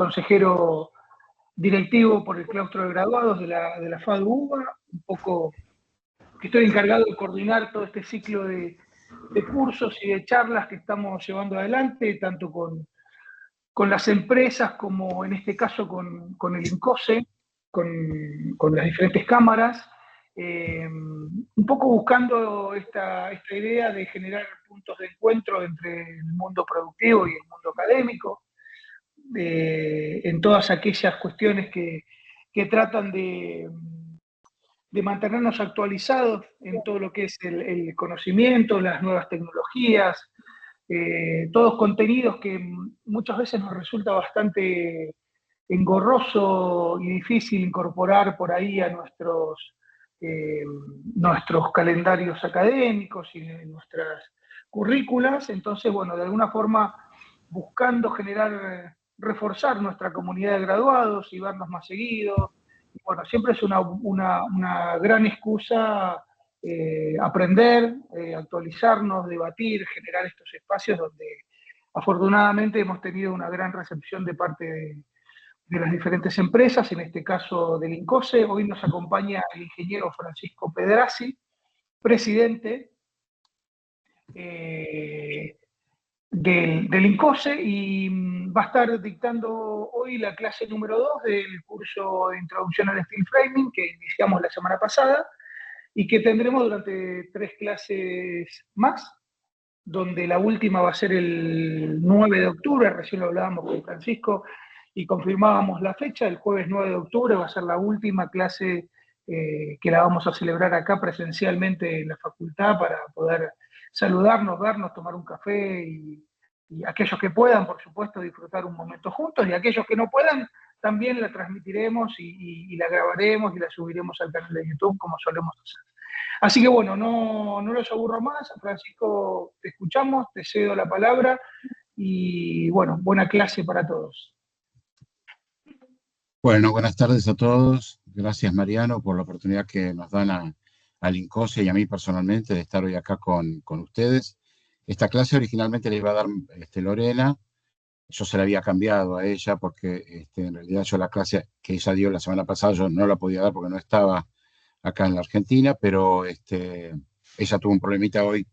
consejero directivo por el claustro de graduados de la FADU UBA, un poco que estoy encargado de coordinar todo este ciclo de cursos y de charlas que estamos llevando adelante, tanto con las empresas como en este caso con el INCOSE, con las diferentes cámaras, un poco buscando esta idea de generar puntos de encuentro entre el mundo productivo y el mundo académico, en todas aquellas cuestiones que tratan de mantenernos actualizados en todo lo que es el conocimiento, las nuevas tecnologías, todos contenidos que muchas veces nos resulta bastante engorroso y difícil incorporar por ahí a nuestros calendarios académicos y nuestras currículas. Entonces, bueno, de alguna forma buscando reforzar nuestra comunidad de graduados y vernos más seguido. Bueno, siempre es una gran excusa aprender, actualizarnos, debatir, generar estos espacios donde afortunadamente hemos tenido una gran recepción de parte de las diferentes empresas, en este caso del INCOSE. Hoy nos acompaña el ingeniero Francisco Pedrazzi, presidente del INCOSE, y va a estar dictando hoy la clase número 2 del curso de Introducción al Steel Framing que iniciamos la semana pasada y que tendremos durante 3 clases más, donde la última va a ser el 9 de octubre, recién lo hablábamos con Francisco y confirmábamos la fecha, el jueves 9 de octubre va a ser la última clase que la vamos a celebrar acá presencialmente en la facultad para poder saludarnos, vernos, tomar un café y aquellos que puedan, por supuesto, disfrutar un momento juntos, y aquellos que no puedan, también la transmitiremos y la grabaremos y la subiremos al canal de YouTube como solemos hacer. Así que bueno, no los aburro más. Francisco, te escuchamos, te cedo la palabra y bueno, buena clase para todos. Bueno, buenas tardes a todos. Gracias, Mariano, por la oportunidad que nos dan al INCOSE y a mí personalmente de estar hoy acá con ustedes. Esta clase originalmente la iba a dar Lorena. Yo se la había cambiado a ella porque en realidad yo la clase que ella dio la semana pasada yo no la podía dar porque no estaba acá en la Argentina, pero ella tuvo un problemita hoy,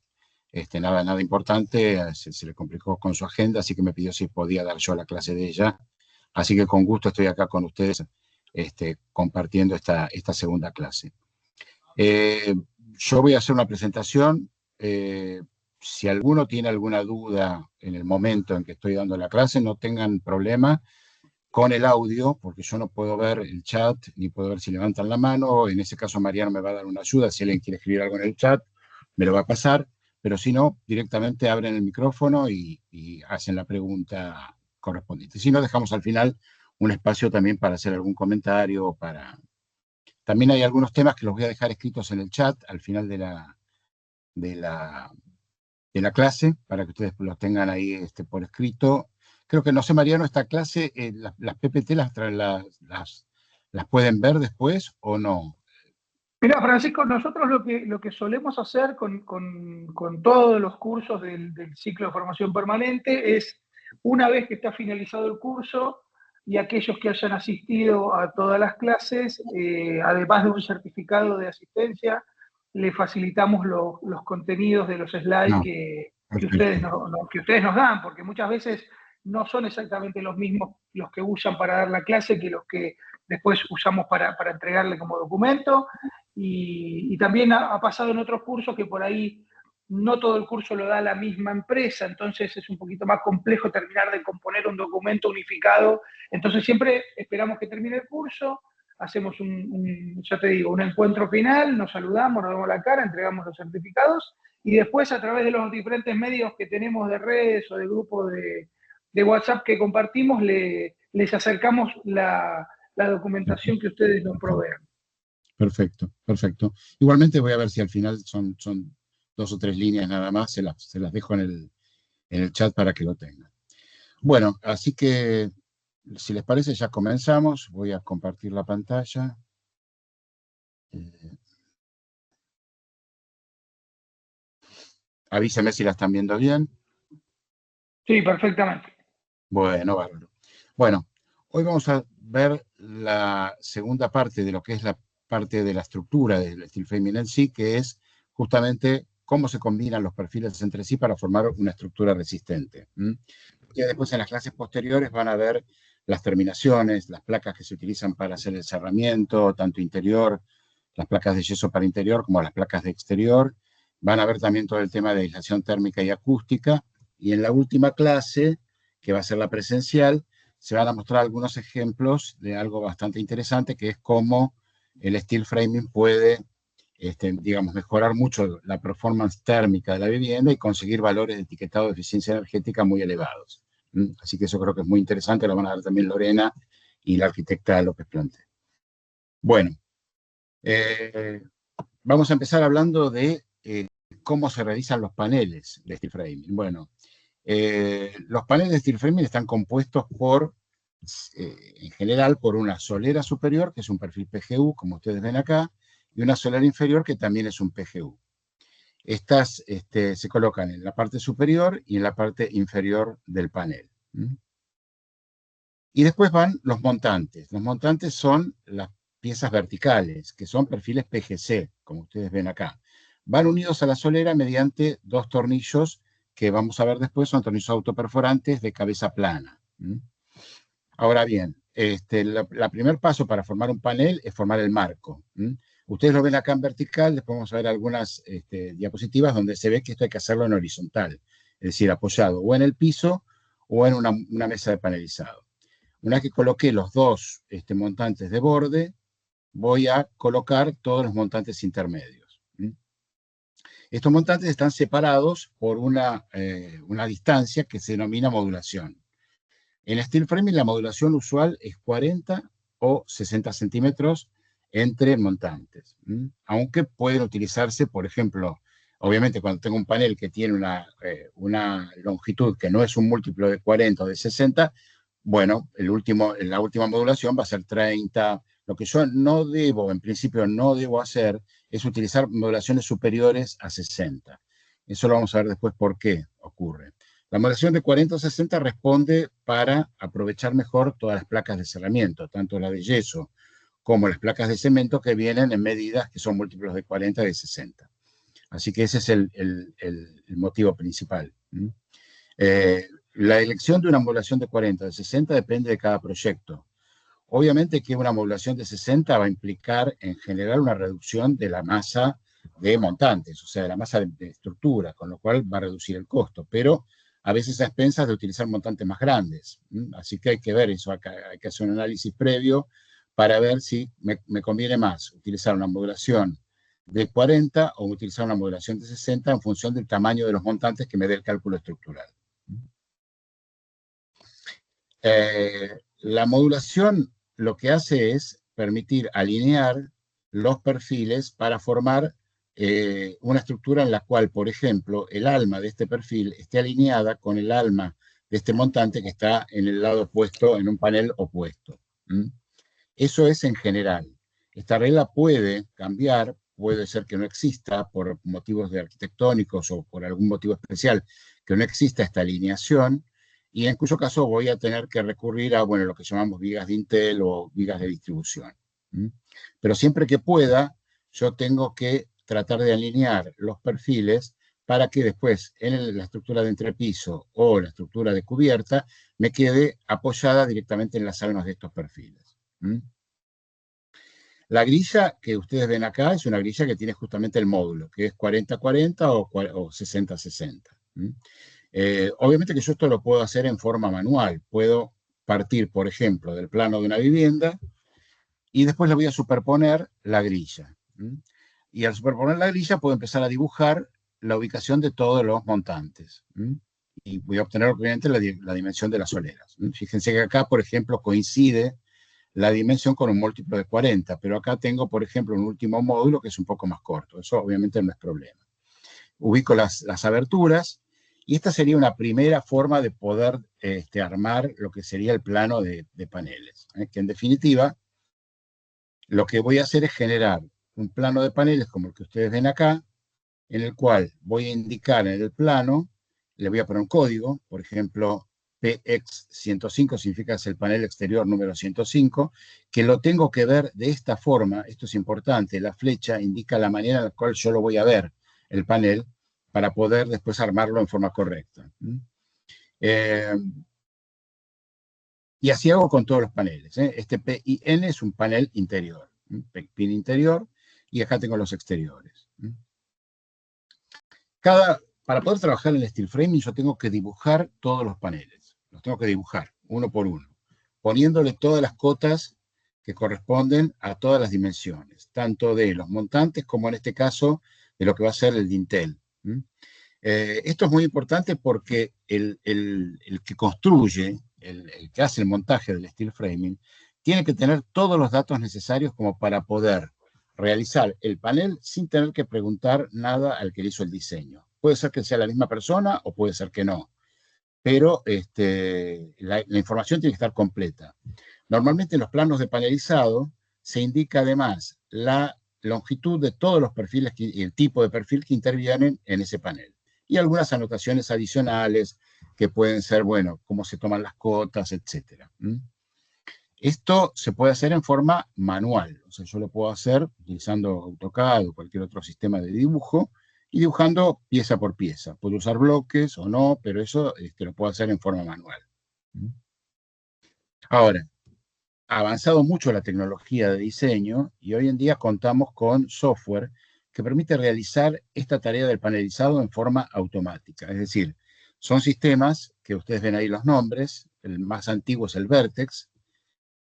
nada importante, se le complicó con su agenda, así que me pidió si podía dar yo la clase de ella. Así que con gusto estoy acá con ustedes compartiendo esta segunda clase. Yo voy a hacer una presentación. Si alguno tiene alguna duda en el momento en que estoy dando la clase, no tengan problema con el audio, porque yo no puedo ver el chat, ni puedo ver si levantan la mano. En ese caso, Mariano me va a dar una ayuda. Si alguien quiere escribir algo en el chat, me lo va a pasar. Pero si no, directamente abren el micrófono y hacen la pregunta correspondiente. Si no, dejamos al final un espacio también para hacer algún comentario. También hay algunos temas que los voy a dejar escritos en el chat al final de la clase, para que ustedes los tengan ahí por escrito. Creo que, no sé, Mariano, esta clase, las PPT las pueden ver después o no. Mira, Francisco, nosotros lo que solemos hacer con todos los cursos del ciclo de formación permanente es, una vez que está finalizado el curso y aquellos que hayan asistido a todas las clases, además de un certificado de asistencia, le facilitamos los contenidos de los slides que ustedes nos dan, porque muchas veces no son exactamente los mismos los que usan para dar la clase que los que después usamos para entregarle como documento. Y también ha pasado en otros cursos que por ahí no todo el curso lo da la misma empresa, entonces es un poquito más complejo terminar de componer un documento unificado. Entonces siempre esperamos que termine el curso, hacemos ya te digo, un encuentro final, nos saludamos, nos vemos la cara, entregamos los certificados y después a través de los diferentes medios que tenemos de redes o de grupos de WhatsApp que compartimos, les acercamos la documentación que ustedes nos provean. Perfecto, perfecto. Igualmente voy a ver si al final son 2 o 3 líneas nada más, se las dejo en el chat para que lo tengan. Bueno, así que si les parece ya comenzamos. Voy a compartir la pantalla. Avísenme si la están viendo bien. Sí, perfectamente. Bueno, bárbaro. Bueno, Hoy vamos a ver la segunda parte de lo que es la parte de la estructura del steel framing en sí, que es justamente cómo se combinan los perfiles entre sí para formar una estructura resistente. Que después en las clases posteriores van a ver las terminaciones, las placas que se utilizan para hacer el cerramiento, tanto interior, las placas de yeso para interior como las placas de exterior. Van a ver también todo el tema de aislación térmica y acústica. Y en la última clase, que va a ser la presencial, se van a mostrar algunos ejemplos de algo bastante interesante, que es cómo el steel framing puede, digamos, mejorar mucho la performance térmica de la vivienda y conseguir valores de etiquetado de eficiencia energética muy elevados. Así que eso creo que es muy interesante, lo van a ver también Lorena y la arquitecta López Plante. Bueno, vamos a empezar hablando de cómo se realizan los paneles de steel framing. Bueno, los paneles de steel framing están compuestos por, en general, por una solera superior, que es un perfil PGU, como ustedes ven acá, y una solera inferior, que también es un PGU. Estas se colocan en la parte superior y en la parte inferior del panel. Y después van los montantes. Los montantes son las piezas verticales, que son perfiles PGC, como ustedes ven acá. Van unidos a la solera mediante dos tornillos que vamos a ver después, son tornillos autoperforantes de cabeza plana. Ahora bien, el primer paso para formar un panel es formar el marco. Ustedes lo ven acá en vertical, después vamos a ver algunas diapositivas donde se ve que esto hay que hacerlo en horizontal, es decir, apoyado o en el piso o en una mesa de panelizado. Una vez que coloqué los dos montantes de borde, voy a colocar todos los montantes intermedios. Estos montantes están separados por una distancia que se denomina modulación. En steel framing la modulación usual es 40 o 60 centímetros entre montantes. Aunque pueden utilizarse, por ejemplo, obviamente cuando tengo un panel que tiene una longitud que no es un múltiplo de 40 o de 60, bueno, la última modulación va a ser 30. Lo que yo no debo, en principio no debo hacer, es utilizar modulaciones superiores a 60. Eso lo vamos a ver después por qué ocurre. La modulación de 40 o 60 responde para aprovechar mejor todas las placas de cerramiento, tanto la de yeso como las placas de cemento que vienen en medidas que son múltiplos de 40 y de 60. Así que ese es el motivo principal. La elección de una modulación de 40 o de 60 depende de cada proyecto. Obviamente que una modulación de 60 va a implicar en general una reducción de la masa de montantes, o sea, de la masa de estructura, con lo cual va a reducir el costo, pero a veces a expensas de utilizar montantes más grandes. Así que hay que ver eso, hay que hacer un análisis previo para ver si me conviene más utilizar una modulación de 40 o utilizar una modulación de 60 en función del tamaño de los montantes que me dé el cálculo estructural. La modulación lo que hace es permitir alinear los perfiles para formar una estructura en la cual, por ejemplo, el alma de este perfil esté alineada con el alma de este montante que está en el lado opuesto, en un panel opuesto. Eso es en general. Esta regla puede cambiar, puede ser que no exista por motivos arquitectónicos o por algún motivo especial, que no exista esta alineación, y en cuyo caso voy a tener que recurrir a, bueno, lo que llamamos vigas de Intel o vigas de distribución. Pero siempre que pueda, yo tengo que tratar de alinear los perfiles para que después en la estructura de entrepiso o la estructura de cubierta me quede apoyada directamente en las almas de estos perfiles. La grilla que ustedes ven acá es una grilla que tiene justamente el módulo, que es 40-40 o 60-60. Obviamente que yo esto lo puedo hacer en forma manual. Puedo partir, por ejemplo, del plano de una vivienda y después le voy a superponer la grilla. Y al superponer la grilla puedo empezar a dibujar la ubicación de todos los montantes. Y voy a obtener, obviamente, la dimensión de las soleras. Fíjense que acá, por ejemplo, coincide la dimensión con un múltiplo de 40, pero acá tengo, por ejemplo, un último módulo que es un poco más corto. Eso obviamente no es problema. Ubico las aberturas y esta sería una primera forma de poder armar lo que sería el plano de paneles. Que en definitiva, lo que voy a hacer es generar un plano de paneles como el que ustedes ven acá, en el cual voy a indicar en el plano, le voy a poner un código, por ejemplo, PX105 significa que es el panel exterior número 105, que lo tengo que ver de esta forma. Esto es importante, la flecha indica la manera en la cual yo lo voy a ver, el panel, para poder después armarlo en forma correcta. Y así hago con todos los paneles. Este PIN es un panel interior, pin interior, y acá tengo los exteriores. Para poder trabajar en el steel framing yo tengo que dibujar todos los paneles. Los tengo que dibujar uno por uno, poniéndole todas las cotas que corresponden a todas las dimensiones, tanto de los montantes como en este caso de lo que va a ser el dintel. Esto es muy importante porque el que construye, el que hace el montaje del steel framing, tiene que tener todos los datos necesarios como para poder realizar el panel sin tener que preguntar nada al que hizo el diseño. Puede ser que sea la misma persona o puede ser que no, pero la información tiene que estar completa. Normalmente en los planos de panelizado se indica además la longitud de todos los perfiles y el tipo de perfil que intervienen en ese panel. Y algunas anotaciones adicionales que pueden ser, bueno, cómo se toman las cotas, etc. Esto se puede hacer en forma manual. O sea, yo lo puedo hacer utilizando AutoCAD o cualquier otro sistema de dibujo y dibujando pieza por pieza. Puedo usar bloques o no, pero eso lo puedo hacer en forma manual. Ahora, ha avanzado mucho la tecnología de diseño y hoy en día contamos con software que permite realizar esta tarea del panelizado en forma automática. Es decir, son sistemas que ustedes ven ahí los nombres, el más antiguo es el Vertex,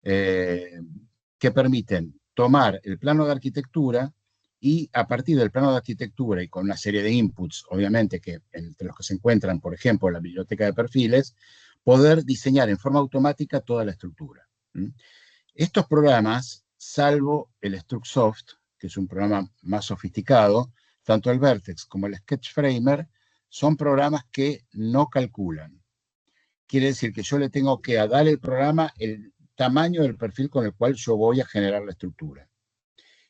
que permiten tomar el plano de arquitectura y a partir del plano de arquitectura y con una serie de inputs, obviamente, que entre los que se encuentran, por ejemplo, la biblioteca de perfiles, poder diseñar en forma automática toda la estructura. Estos programas, salvo el Structsoft, que es un programa más sofisticado, tanto el Vertex como el Sketchframer, son programas que no calculan. Quiere decir que yo le tengo que dar al programa el tamaño del perfil con el cual yo voy a generar la estructura.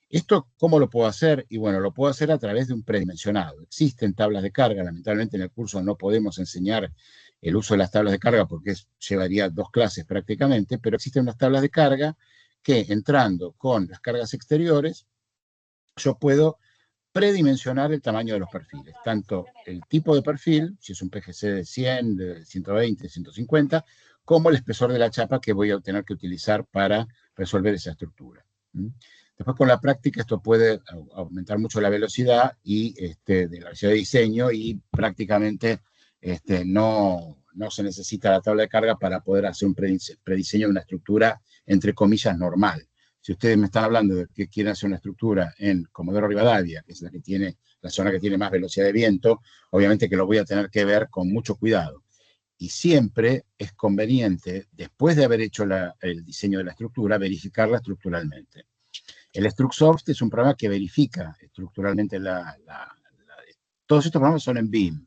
¿Esto cómo lo puedo hacer? Y bueno, lo puedo hacer a través de un predimensionado. Existen tablas de carga, lamentablemente en el curso no podemos enseñar el uso de las tablas de carga porque llevaría 2 clases prácticamente, pero existen unas tablas de carga que entrando con las cargas exteriores, yo puedo predimensionar el tamaño de los perfiles, tanto el tipo de perfil, si es un PGC de 100, de 120, de 150, como el espesor de la chapa que voy a tener que utilizar para resolver esa estructura. Después con la práctica esto puede aumentar mucho la velocidad y de la velocidad de diseño y prácticamente no se necesita la tabla de carga para poder hacer un prediseño de una estructura entre comillas normal. Si ustedes me están hablando de que quieren hacer una estructura en Comodoro Rivadavia, que es la zona que tiene más velocidad de viento, obviamente que lo voy a tener que ver con mucho cuidado. Y siempre es conveniente, después de haber hecho el diseño de la estructura, verificarla estructuralmente. El Structsoft es un programa que verifica estructuralmente todos estos programas son en BIM.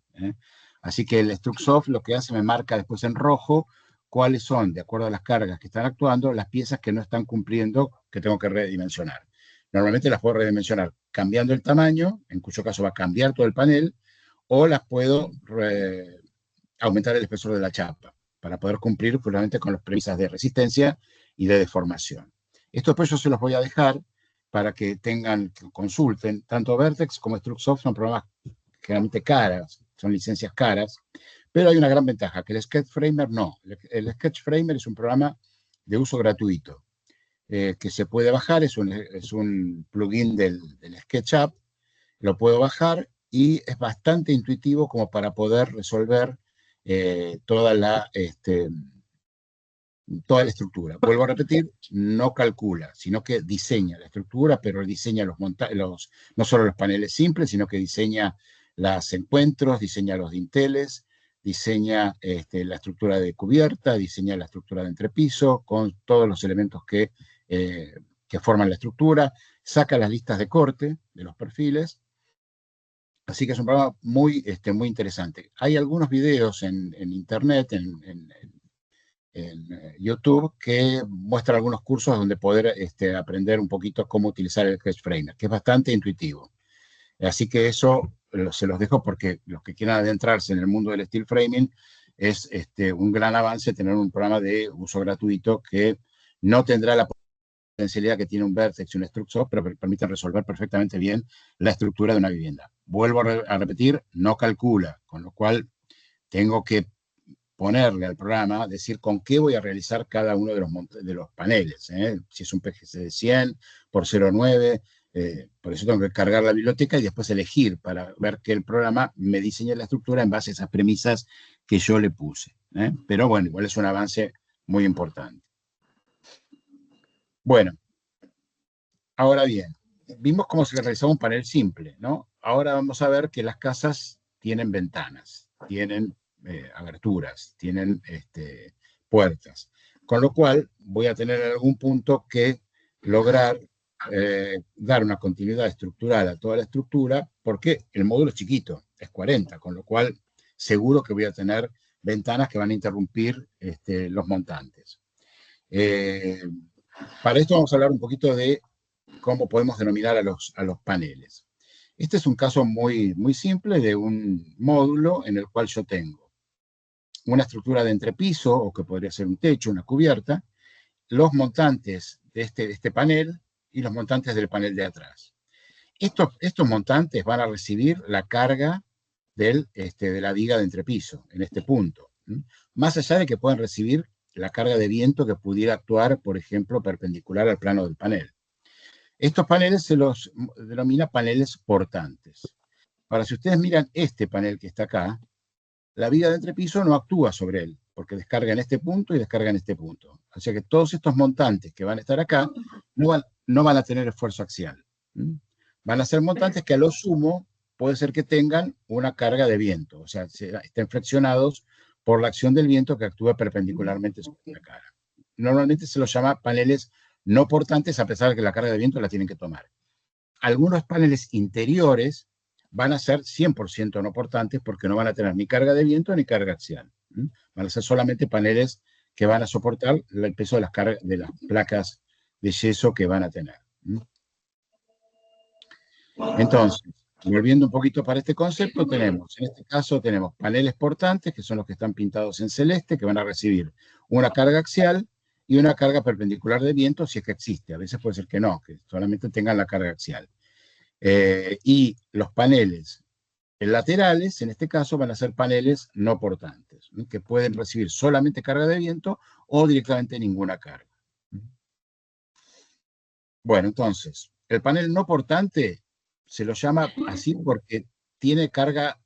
Así que el Structsoft lo que hace me marca después en rojo cuáles son, de acuerdo a las cargas que están actuando, las piezas que no están cumpliendo, que tengo que redimensionar. Normalmente las puedo redimensionar cambiando el tamaño, en cuyo caso va a cambiar todo el panel, o las puedo aumentar el espesor de la chapa, para poder cumplir puramente con las premisas de resistencia y de deformación. Esto después yo se los voy a dejar para que consulten, tanto Vertex como Structsoft son programas generalmente caras, son licencias caras, pero hay una gran ventaja, que el Sketchframer no. El Sketchframer es un programa de uso gratuito, que se puede bajar, es un plugin del SketchUp, lo puedo bajar y es bastante intuitivo como para poder resolver toda la estructura. Vuelvo a repetir, no calcula, sino que diseña la estructura, pero diseña no solo los paneles simples, sino que diseña los encuentros, diseña los dinteles, diseña la estructura de cubierta, diseña la estructura de entrepiso, con todos los elementos que forman la estructura, saca las listas de corte de los perfiles. Así que es un programa muy interesante. Hay algunos videos en internet, en YouTube, que muestran algunos cursos donde poder aprender un poquito cómo utilizar el Sketchframer, que es bastante intuitivo. Así que eso se los dejo porque los que quieran adentrarse en el mundo del steel framing, es un gran avance tener un programa de uso gratuito que no tendrá la potencialidad que tiene un Vertex y un Structure, pero que permiten resolver perfectamente bien la estructura de una vivienda. Vuelvo a repetir, no calcula, con lo cual tengo que ponerle al programa, decir con qué voy a realizar cada uno de los paneles. Si es un PGC de 100 por 0,9, por eso tengo que cargar la biblioteca y después elegir para ver que el programa me diseñe la estructura en base a esas premisas que yo le puse. Pero bueno, igual es un avance muy importante. Bueno, ahora bien, vimos cómo se realizaba un panel simple, ¿no? Ahora vamos a ver que las casas tienen ventanas, tienen aberturas, tienen puertas. Con lo cual voy a tener en algún punto que lograr dar una continuidad estructural a toda la estructura, porque el módulo es chiquito, es 40, con lo cual seguro que voy a tener ventanas que van a interrumpir los montantes. Para esto vamos a hablar un poquito de cómo podemos denominar a los paneles. Este es un caso muy, muy simple de un módulo en el cual yo tengo una estructura de entrepiso, o que podría ser un techo, una cubierta, los montantes de este panel y los montantes del panel de atrás. Estos montantes van a recibir la carga de la viga de entrepiso, en este punto. Más allá de que puedan recibir la carga de viento que pudiera actuar, por ejemplo, perpendicular al plano del panel. Estos paneles se los denomina paneles portantes. Ahora, si ustedes miran este panel que está acá, la viga de entrepiso no actúa sobre él, porque descarga en este punto y descarga en este punto. O sea que todos estos montantes que van a estar acá no van a tener esfuerzo axial. Van a ser montantes que a lo sumo puede ser que tengan una carga de viento, o sea, estén friccionados por la acción del viento que actúa perpendicularmente sobre la cara. Normalmente se los llama paneles no portantes, a pesar de que la carga de viento la tienen que tomar. Algunos paneles interiores van a ser 100% no portantes porque no van a tener ni carga de viento ni carga axial. Van a ser solamente paneles que van a soportar el peso de las placas de yeso que van a tener. Entonces, volviendo un poquito para este concepto, en este caso tenemos paneles portantes, que son los que están pintados en celeste, que van a recibir una carga axial y una carga perpendicular de viento, si es que existe. A veces puede ser que no, que solamente tengan la carga axial. Y los paneles laterales, en este caso, van a ser paneles no portantes, ¿no? Que pueden recibir solamente carga de viento o directamente ninguna carga. Bueno, entonces, el panel no portante se lo llama así porque tiene carga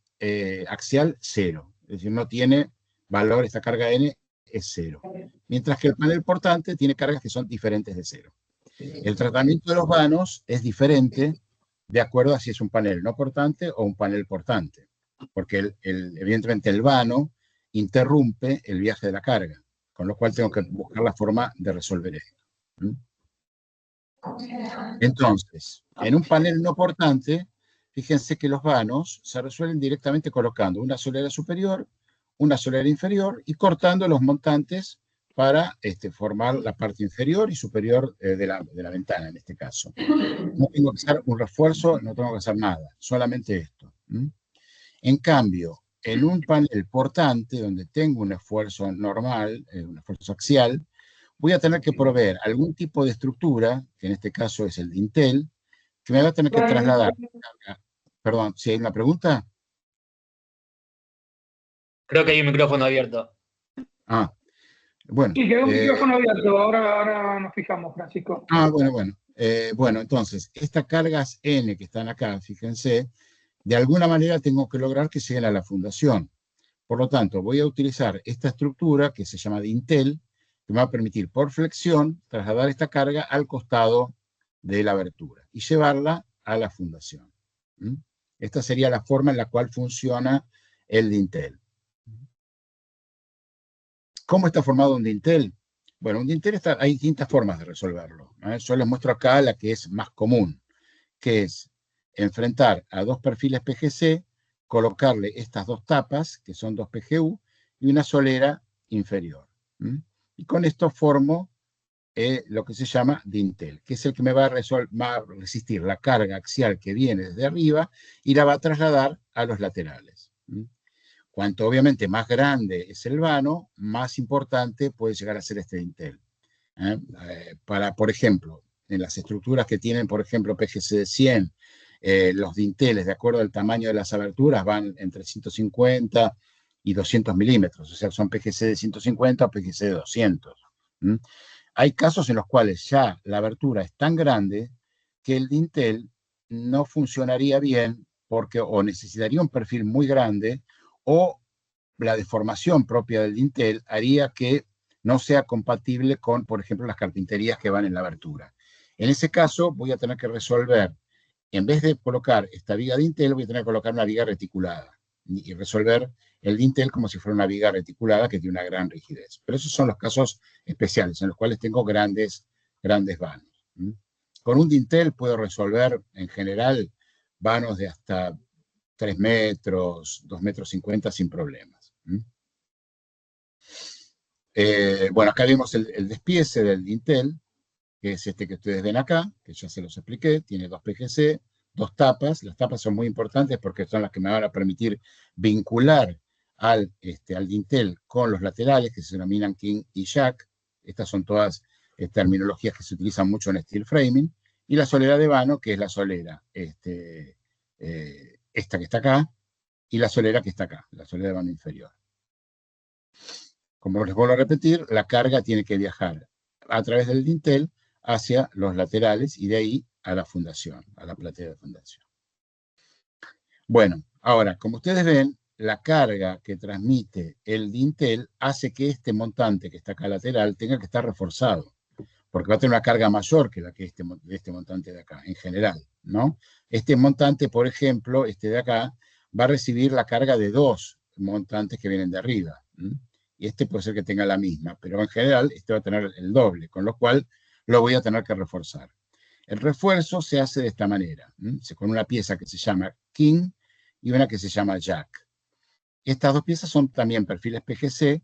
axial 0. Es decir, no tiene valor, esta carga n es 0. Mientras que el panel portante tiene cargas que son diferentes de 0. El tratamiento de los vanos es diferente de acuerdo a si es un panel no portante o un panel portante. Porque evidentemente el vano interrumpe el viaje de la carga, con lo cual tengo que buscar la forma de resolver esto. Entonces, en un panel no portante, fíjense que los vanos se resuelven directamente colocando una solera superior, una solera inferior y cortando los montantes para formar la parte inferior y superior de la ventana, en este caso. No tengo que hacer un refuerzo, no tengo que hacer nada, solamente esto. En cambio, en un panel portante, donde tengo un esfuerzo normal, un esfuerzo axial, voy a tener que proveer algún tipo de estructura, que en este caso es el dintel, que me va a tener que trasladar. Perdón, ¿si hay una pregunta? Creo que hay un micrófono abierto. Bueno. Sí, quedó un micrófono abierto, ahora nos fijamos, Francisco. Bueno. Bueno, entonces, estas cargas N que están acá, fíjense, de alguna manera tengo que lograr que lleguen a la fundación. Por lo tanto, voy a utilizar esta estructura que se llama dintel, que me va a permitir por flexión trasladar esta carga al costado de la abertura y llevarla a la fundación. Esta sería la forma en la cual funciona el dintel. ¿Cómo está formado un dintel? Bueno, un dintel hay distintas formas de resolverlo. Yo les muestro acá la que es más común, que es enfrentar a dos perfiles PGC, colocarle estas dos tapas, que son dos PGU, y una solera inferior. Y con esto formo lo que se llama dintel, que es el que me va a resistir la carga axial que viene desde arriba y la va a trasladar a los laterales. Cuanto obviamente más grande es el vano, más importante puede llegar a ser este dintel. Por ejemplo, en las estructuras que tienen, por ejemplo, PGC de 100, los dinteles, de acuerdo al tamaño de las aberturas, van entre 150 y 200 milímetros, o sea, son PGC de 150 o PGC de 200. Hay casos en los cuales ya la abertura es tan grande que el dintel no funcionaría bien porque o necesitaría un perfil muy grande o la deformación propia del dintel haría que no sea compatible con, por ejemplo, las carpinterías que van en la abertura. En ese caso, voy a tener que resolver, en vez de colocar esta viga dintel, voy a tener que colocar una viga reticulada y resolver el dintel como si fuera una viga reticulada que tiene una gran rigidez. Pero esos son los casos especiales en los cuales tengo grandes vanos. Con un dintel puedo resolver, en general, vanos de hasta 3 metros, 2 metros 50 sin problemas. Bueno, acá vemos el despiece del dintel, que es este que ustedes ven acá, que ya se los expliqué, tiene 2 PGC, 2 tapas. Las tapas son muy importantes porque son las que me van a permitir vincular al dintel con los laterales, que se denominan king y jack. Estas son todas terminologías que se utilizan mucho en steel framing. Y la solera de vano, que es la solera, esta que está acá, y la solera que está acá, la solera de vano inferior. Como les vuelvo a repetir, la carga tiene que viajar a través del dintel hacia los laterales y de ahí a la fundación, a la platea de fundación. Bueno, ahora, como ustedes ven, la carga que transmite el dintel hace que este montante que está acá lateral tenga que estar reforzado, porque va a tener una carga mayor que la que este montante de acá, en general, ¿no? Este montante, por ejemplo, este de acá, va a recibir la carga de 2 montantes que vienen de arriba, y este puede ser que tenga la misma, pero en general este va a tener el doble, con lo cual lo voy a tener que reforzar. El refuerzo se hace de esta manera, con una pieza que se llama king y una que se llama jack. Estas 2 piezas son también perfiles PGC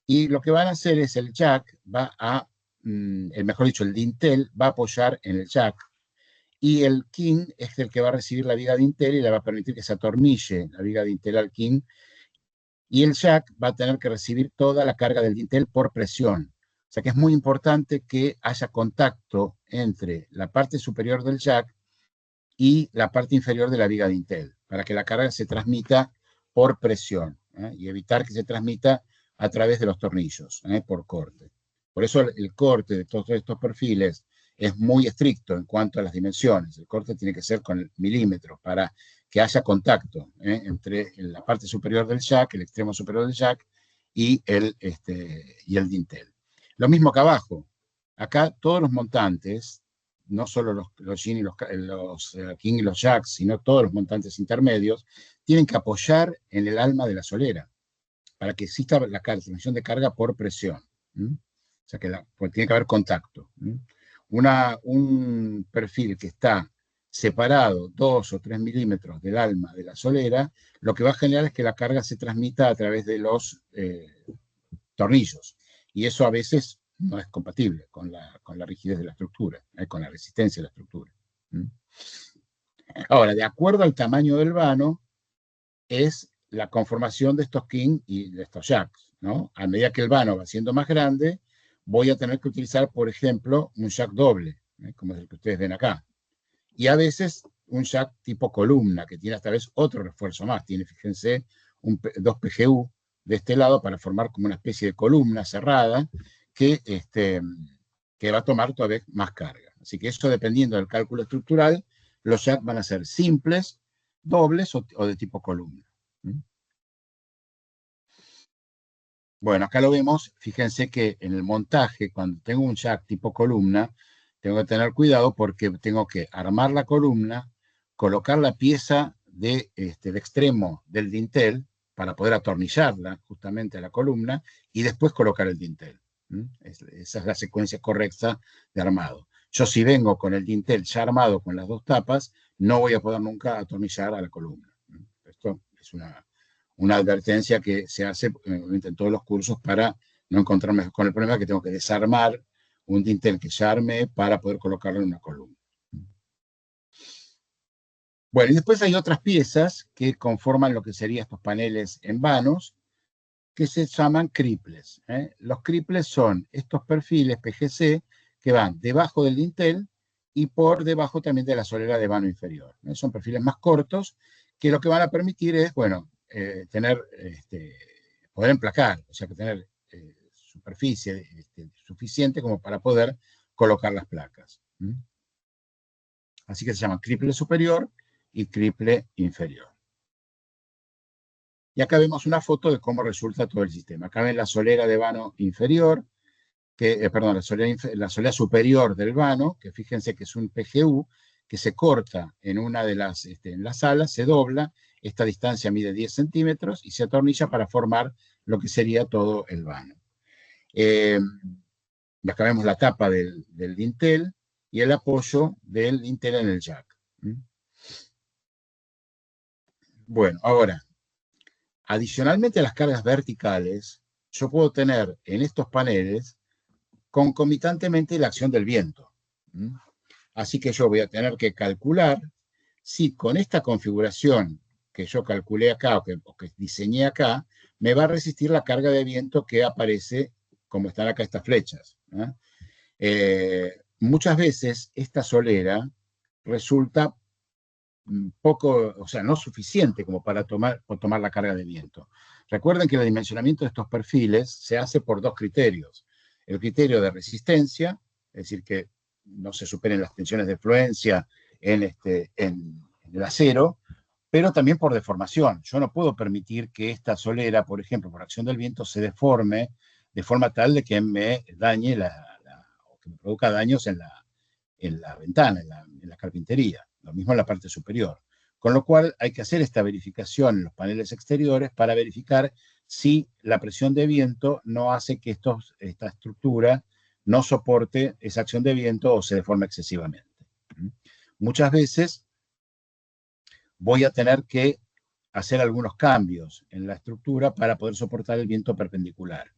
y lo que van a hacer es el jack va a, mejor dicho, el dintel va a apoyar en el jack y el king es el que va a recibir la viga dintel y le va a permitir que se atornille la viga dintel al king. Y el jack va a tener que recibir toda la carga del dintel por presión. O sea que es muy importante que haya contacto entre la parte superior del jack y la parte inferior de la viga dintel, para que la carga se transmita por presión, y evitar que se transmita a través de los tornillos, por corte. Por eso el corte de todos estos perfiles es muy estricto en cuanto a las dimensiones. El corte tiene que ser con milímetros para que haya contacto entre la parte superior del jack, el extremo superior del jack, y el dintel. Lo mismo que abajo. Acá todos los montantes, no solo los king y los jacks, sino todos los montantes intermedios, tienen que apoyar en el alma de la solera para que exista la transmisión de carga por presión. O sea que tiene que haber contacto. Un perfil que está separado 2 o 3 milímetros del alma de la solera, lo que va a generar es que la carga se transmita a través de los tornillos. Y eso a veces no es compatible con la rigidez de la estructura, con la resistencia de la estructura. Ahora, de acuerdo al tamaño del vano, es la conformación de estos king y de estos jacks, ¿no? A medida que el vano va siendo más grande, voy a tener que utilizar, por ejemplo, un jack doble, como es el que ustedes ven acá. Y a veces un jack tipo columna, que tiene esta vez otro refuerzo más. Tiene, fíjense, 2 PGU de este lado para formar como una especie de columna cerrada que va a tomar todavía más carga. Así que eso, dependiendo del cálculo estructural, los jacks van a ser simples, dobles o de tipo columna. Bueno, acá lo vemos. Fíjense que en el montaje, cuando tengo un jack tipo columna, tengo que tener cuidado porque tengo que armar la columna, colocar la pieza del extremo del dintel para poder atornillarla justamente a la columna y después colocar el dintel. Esa es la secuencia correcta de armado. Yo, si vengo con el dintel ya armado con las 2 tapas, no voy a poder nunca atornillar a la columna. Esto es una advertencia que se hace en todos los cursos para no encontrarme con el problema que tengo que desarmar un dintel que ya armé para poder colocarlo en una columna. Bueno, y después hay otras piezas que conforman lo que serían estos paneles en vanos, que se llaman criples. Los criples son estos perfiles PGC que van debajo del dintel y por debajo también de la solera de vano inferior. Son perfiles más cortos que lo que van a permitir es, bueno, tener, poder emplacar, o sea, que tener superficie suficiente como para poder colocar las placas. Así que se llaman criple superior y criple inferior. Y acá vemos una foto de cómo resulta todo el sistema. Acá ven la solera de vano inferior, perdón, la solera superior del vano, que fíjense que es un PGU, que se corta en una de en las alas, se dobla, esta distancia mide 10 centímetros y se atornilla para formar lo que sería todo el vano. Acá vemos la tapa del dintel y el apoyo del dintel en el jack. Bueno, ahora, adicionalmente a las cargas verticales, yo puedo tener en estos paneles concomitantemente la acción del viento. Así que yo voy a tener que calcular si con esta configuración que yo calculé acá o que diseñé acá, me va a resistir la carga de viento que aparece como están acá estas flechas. Muchas veces esta solera resulta poco, o sea, no suficiente como para tomar la carga de viento. Recuerden que el dimensionamiento de estos perfiles se hace por dos criterios. El criterio de resistencia, es decir, que no se superen las tensiones de fluencia en el acero, pero también por deformación. Yo no puedo permitir que esta solera, por ejemplo, por acción del viento, se deforme de forma tal de que me dañe o que me produzca daños en la ventana, en la carpintería. Lo mismo en la parte superior. Con lo cual hay que hacer esta verificación en los paneles exteriores para verificar si la presión de viento no hace que esta estructura no soporte esa acción de viento o se deforme excesivamente. Muchas veces voy a tener que hacer algunos cambios en la estructura para poder soportar el viento perpendicular.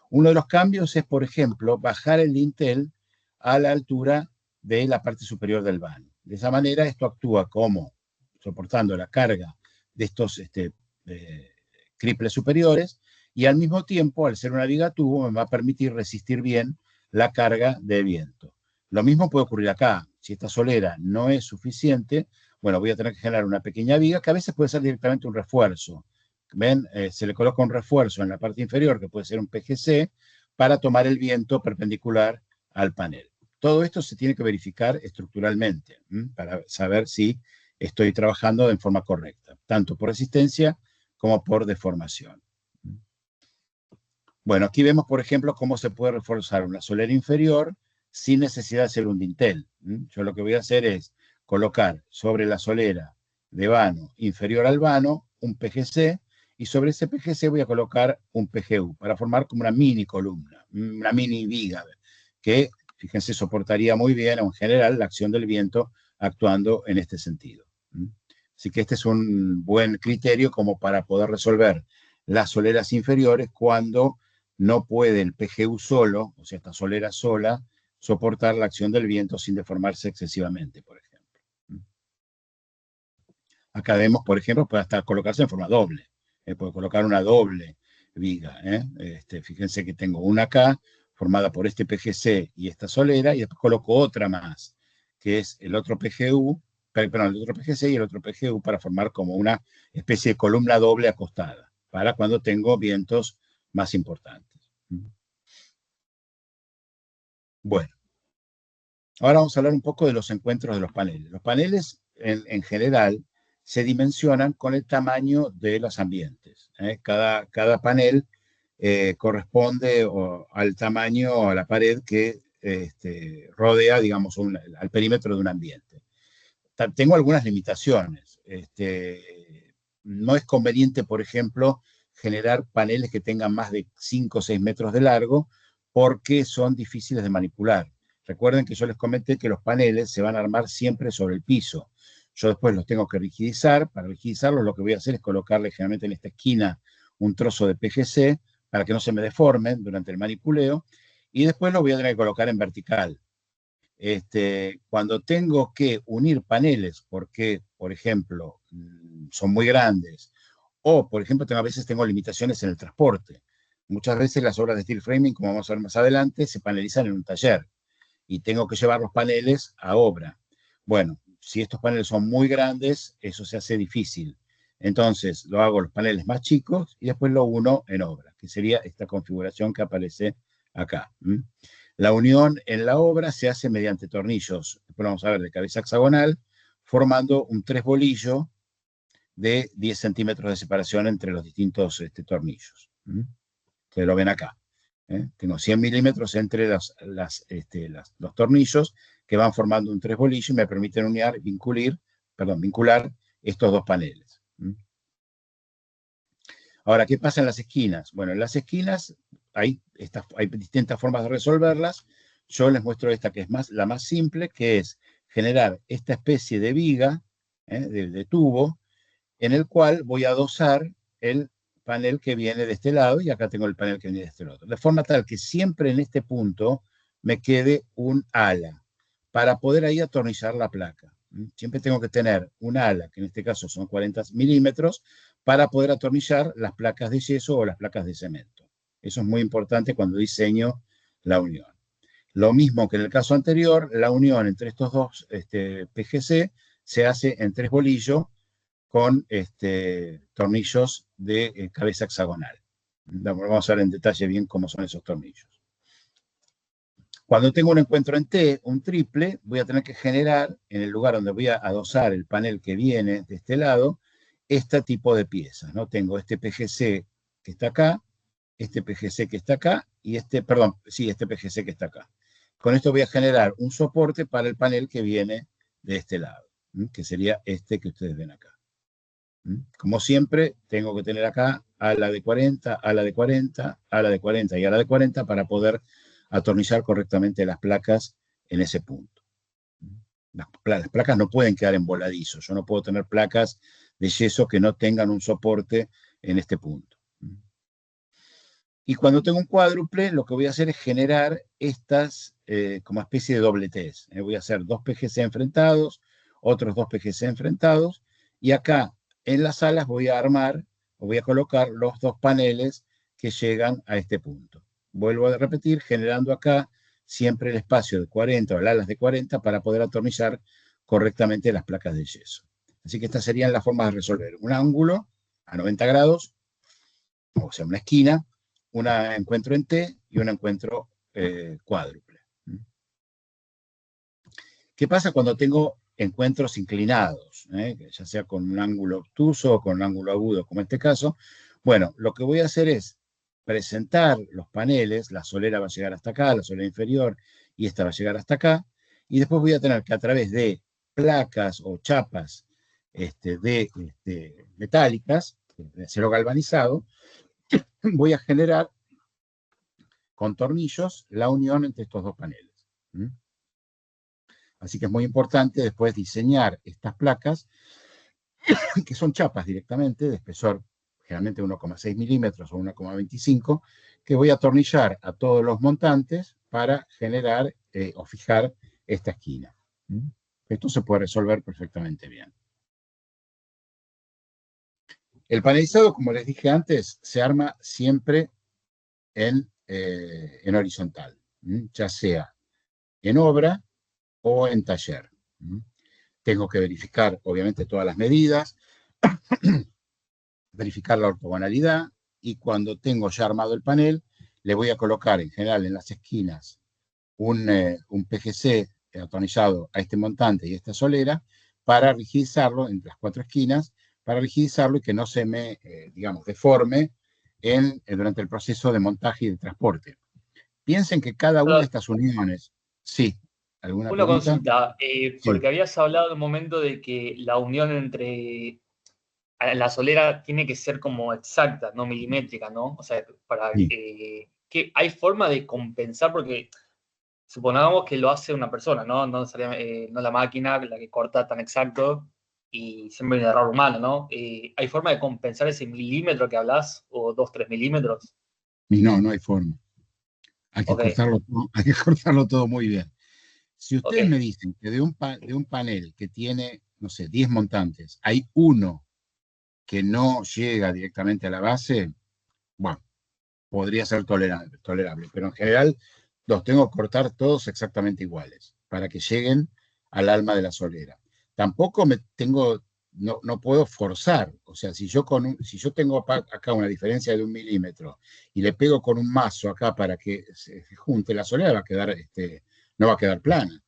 Uno de los cambios es, por ejemplo, bajar el dintel a la altura de la parte superior del vano. De esa manera, esto actúa como soportando la carga de estos criples superiores y al mismo tiempo, al ser una viga tubo, me va a permitir resistir bien la carga de viento. Lo mismo puede ocurrir acá. Si esta solera no es suficiente, bueno, voy a tener que generar una pequeña viga que a veces puede ser directamente un refuerzo. ¿Ven? Se le coloca un refuerzo en la parte inferior, que puede ser un PGC, para tomar el viento perpendicular al panel. Todo esto se tiene que verificar estructuralmente para saber si estoy trabajando en forma correcta, tanto por resistencia como por deformación. Bueno, aquí vemos, por ejemplo, cómo se puede reforzar una solera inferior sin necesidad de hacer un dintel. Yo lo que voy a hacer es colocar sobre la solera de vano inferior al vano un PGC y sobre ese PGC voy a colocar un PGU para formar como una mini columna, una mini viga que, fíjense, soportaría muy bien, o en general, la acción del viento actuando en este sentido. Así que este es un buen criterio como para poder resolver las soleras inferiores cuando no puede el PGU solo, o sea, esta solera sola, soportar la acción del viento sin deformarse excesivamente, por ejemplo. Acá vemos, por ejemplo, puede hasta colocarse en forma doble. Puedo colocar una doble viga. Fíjense que tengo una acá, formada por este PGC y esta solera, y después coloco otra más, que es el otro PGU, perdón, el otro PGC y el otro PGU para formar como una especie de columna doble acostada, para cuando tengo vientos más importantes. Bueno, ahora vamos a hablar un poco de los encuentros de los paneles. Los paneles, en general, se dimensionan con el tamaño de los ambientes. Cada panel corresponde al tamaño, a la pared que rodea, digamos, al perímetro de un ambiente. Tengo algunas limitaciones. No es conveniente, por ejemplo, generar paneles que tengan más de 5 o 6 metros de largo porque son difíciles de manipular. Recuerden que yo les comenté que los paneles se van a armar siempre sobre el piso. Yo después los tengo que rigidizar. Para rigidizarlos lo que voy a hacer es colocarle generalmente en esta esquina un trozo de PGC para que no se me deformen durante el manipuleo y después lo voy a tener que colocar en vertical. Cuando tengo que unir paneles, porque, por ejemplo, son muy grandes, o, por ejemplo, a veces tengo limitaciones en el transporte. Muchas veces las obras de steel framing, como vamos a ver más adelante, se panelizan en un taller y tengo que llevar los paneles a obra. Bueno, si estos paneles son muy grandes, eso se hace difícil. Entonces, lo hago los paneles más chicos y después lo uno en obra, que sería esta configuración que aparece acá. La unión en la obra se hace mediante tornillos, después vamos a ver, de cabeza hexagonal, formando un tres bolillo de 10 centímetros de separación entre los distintos tornillos. Ustedes lo ven acá. Tengo 100 milímetros entre los tornillos que van formando un tres bolillo y me permiten vincular estos dos paneles. Ahora, ¿qué pasa en las esquinas? Bueno, en las esquinas hay distintas formas de resolverlas. Yo les muestro esta que es la más simple, que es generar esta especie de viga, de tubo, en el cual voy a adosar el panel que viene de este lado, y acá tengo el panel que viene de este lado. De forma tal que siempre en este punto me quede un ala, para poder ahí atornillar la placa. Siempre tengo que tener un ala, que en este caso son 40 milímetros, para poder atornillar las placas de yeso o las placas de cemento. Eso es muy importante cuando diseño la unión. Lo mismo que en el caso anterior, la unión entre estos dos PGC se hace en tres bolillos con tornillos de cabeza hexagonal. Vamos a ver en detalle bien cómo son esos tornillos. Cuando tengo un encuentro en T, un triple, voy a tener que generar, en el lugar donde voy a adosar el panel que viene de este lado, este tipo de piezas, ¿no? Tengo este PGC que está acá, este PGC que está acá, y este PGC que está acá. Con esto voy a generar un soporte para el panel que viene de este lado, que sería este que ustedes ven acá. Como siempre, tengo que tener acá ala de 40, ala de 40, ala de 40 y ala de 40 para poder atornillar correctamente las placas en ese punto. Las placas no pueden quedar en voladizo. Yo no puedo tener placas de yeso que no tengan un soporte en este punto. Y cuando tengo un cuádruple, lo que voy a hacer es generar estas como especie de dobletes. Voy a hacer dos PGC enfrentados, otros dos PGC enfrentados, y acá en las alas voy a armar o voy a colocar los dos paneles que llegan a este punto. Vuelvo a repetir, generando acá siempre el espacio de 40 o el alas de 40 para poder atornillar correctamente las placas de yeso. Así que estas serían las formas de resolver. Un ángulo a 90 grados, o sea, una esquina, un encuentro en T y un encuentro cuádruple. ¿Qué pasa cuando tengo encuentros inclinados? Ya sea con un ángulo obtuso o con un ángulo agudo, como en este caso. Bueno, lo que voy a hacer es presentar los paneles, la solera va a llegar hasta acá, la solera inferior, y esta va a llegar hasta acá, y después voy a tener que a través de placas o chapas metálicas, de acero galvanizado, voy a generar con tornillos la unión entre estos dos paneles. Así que es muy importante después diseñar estas placas, que son chapas directamente, de espesor generalmente 1,6 milímetros o 1,25, que voy a atornillar a todos los montantes para generar o fijar esta esquina. Esto se puede resolver perfectamente bien. El panelizado, como les dije antes, se arma siempre en horizontal, ya sea en obra o en taller. Tengo que verificar, obviamente, todas las medidas, verificar la ortogonalidad, y cuando tengo ya armado el panel, le voy a colocar en general en las esquinas un PGC atornillado a este montante y esta solera para rigidizarlo entre las cuatro esquinas, para rigidizarlo y que no se me, digamos, deforme durante el proceso de montaje y de transporte. Piensen que cada una de estas uniones, sí, ¿alguna Una pregunta? consulta, porque Sí. habías hablado en un momento de que la unión entre la solera tiene que ser como exacta, no milimétrica, ¿no? O sea, Sí. que hay forma de compensar, porque supongamos que lo hace una persona, ¿no? No la máquina la que corta tan exacto, y siempre hay un error humano, ¿no? ¿Hay forma de compensar ese milímetro que hablas, o 2-3 milímetros? Y no hay forma. Hay que Ok. cortarlo todo muy bien. Si Ok. ustedes me dicen que de un panel que tiene, no sé, 10 montantes, hay uno que no llega directamente a la base, bueno, podría ser tolerable, pero en general los tengo que cortar todos exactamente iguales para que lleguen al alma de la solera. Tampoco no puedo forzar, o sea, si yo tengo acá una diferencia de 1 milímetro y le pego con un mazo acá para que se junte, la solera va a quedar, no va a quedar plana,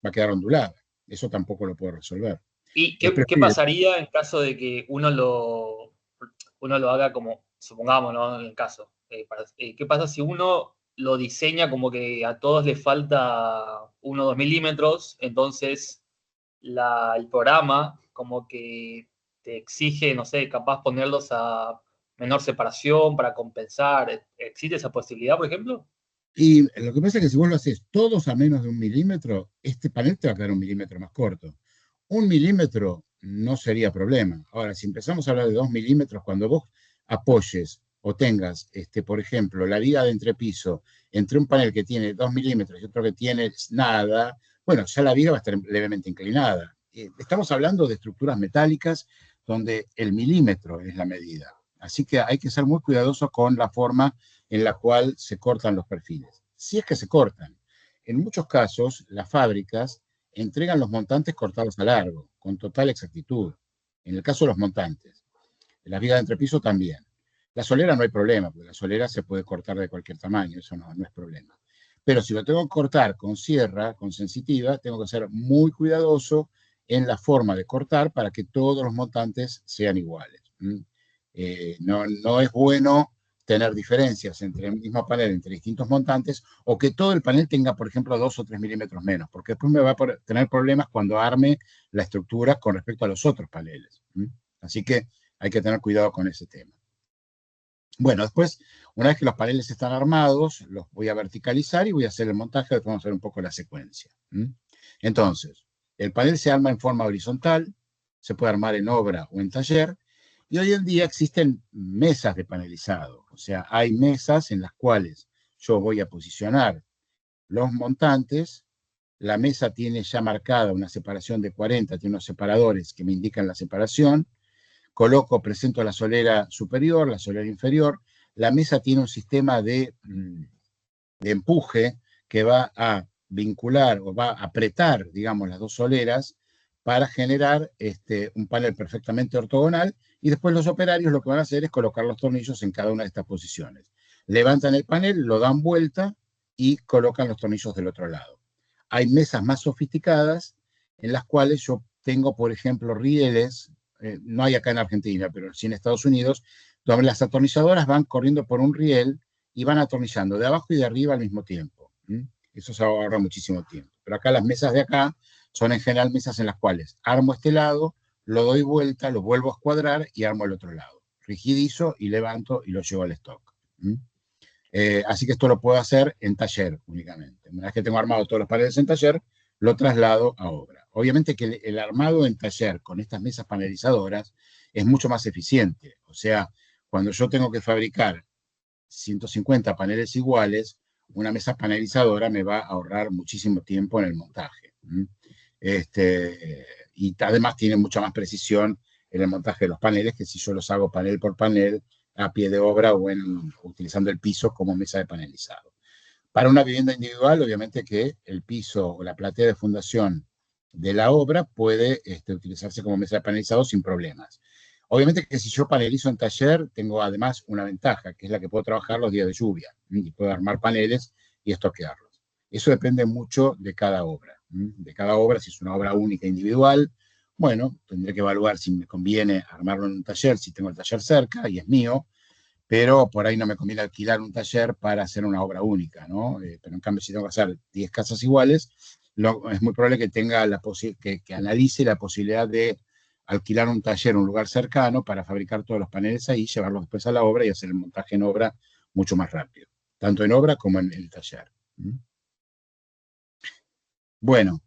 va a quedar ondulada. Eso tampoco lo puedo resolver. ¿Y Es qué preferible. pasaría en caso de que uno lo haga como, supongamos, ¿no? En el caso, ¿qué pasa si uno lo diseña como que a todos les falta 1 o 2 milímetros? Entonces el programa como que te exige, no sé, capaz ponerlos a menor separación para compensar. ¿Existe esa posibilidad, por ejemplo? Y lo que pasa es que si vos lo haces todos a menos de 1 milímetro, este panel te va a quedar 1 milímetro más corto. 1 milímetro no sería problema. Ahora, si empezamos a hablar de 2 milímetros, cuando vos apoyes o tengas, por ejemplo, la viga de entrepiso entre un panel que tiene 2 milímetros y otro que tiene nada, bueno, ya la viga va a estar levemente inclinada. Estamos hablando de estructuras metálicas donde el milímetro es la medida. Así que hay que ser muy cuidadoso con la forma en la cual se cortan los perfiles. Si es que se cortan. En muchos casos, las fábricas entregan los montantes cortados a largo, con total exactitud. En el caso de los montantes. En las vigas de entrepiso también. La solera no hay problema, porque la solera se puede cortar de cualquier tamaño, eso no es problema. Pero si lo tengo que cortar con sierra, con sensitiva, tengo que ser muy cuidadoso en la forma de cortar para que todos los montantes sean iguales. No es bueno tener diferencias entre el mismo panel, entre distintos montantes, o que todo el panel tenga, por ejemplo, 2 o 3 milímetros menos, porque después me va a tener problemas cuando arme la estructura con respecto a los otros paneles. Así que hay que tener cuidado con ese tema. Bueno, después, una vez que los paneles están armados, los voy a verticalizar y voy a hacer el montaje, después vamos a ver un poco la secuencia. Entonces, el panel se arma en forma horizontal, se puede armar en obra o en taller, y hoy en día existen mesas de panelizado, o sea, hay mesas en las cuales yo voy a posicionar los montantes, la mesa tiene ya marcada una separación de 40, tiene unos separadores que me indican la separación, presento la solera superior, la solera inferior, la mesa tiene un sistema de empuje que va a vincular o va a apretar, digamos, las dos soleras para generar un panel perfectamente ortogonal, y después los operarios lo que van a hacer es colocar los tornillos en cada una de estas posiciones. Levantan el panel, lo dan vuelta y colocan los tornillos del otro lado. Hay mesas más sofisticadas en las cuales yo tengo, por ejemplo, rieles, no hay acá en Argentina, pero sí en Estados Unidos, donde las atornilladoras van corriendo por un riel y van atornillando de abajo y de arriba al mismo tiempo. Eso se ahorra muchísimo tiempo. Pero acá las mesas de acá son en general mesas en las cuales armo este lado, lo doy vuelta, lo vuelvo a escuadrar y armo el otro lado. Rigidizo y levanto y lo llevo al stock. Así que esto lo puedo hacer en taller únicamente. Una vez que tengo armado todos los paneles en taller, lo traslado a obra. Obviamente que el armado en taller con estas mesas panelizadoras es mucho más eficiente. O sea, cuando yo tengo que fabricar 150 paneles iguales, una mesa panelizadora me va a ahorrar muchísimo tiempo en el montaje. Y además tiene mucha más precisión en el montaje de los paneles que si yo los hago panel por panel a pie de obra o utilizando el piso como mesa de panelizado. Para una vivienda individual, obviamente que el piso o la platea de fundación de la obra puede utilizarse como mesa de panelizado sin problemas. Obviamente que si yo panelizo en taller, tengo además una ventaja, que es la que puedo trabajar los días de lluvia, y puedo armar paneles y estoquearlos. Eso depende mucho de cada obra. De cada obra, si es una obra única individual, bueno, tendré que evaluar si me conviene armarlo en un taller, si tengo el taller cerca y es mío, pero por ahí no me conviene alquilar un taller para hacer una obra única, ¿no? Pero en cambio, si tengo que hacer 10 casas iguales, es muy probable que tenga que analice la posibilidad de alquilar un taller, un lugar cercano, para fabricar todos los paneles ahí, llevarlos después a la obra y hacer el montaje en obra mucho más rápido, tanto en obra como en el taller. Bueno,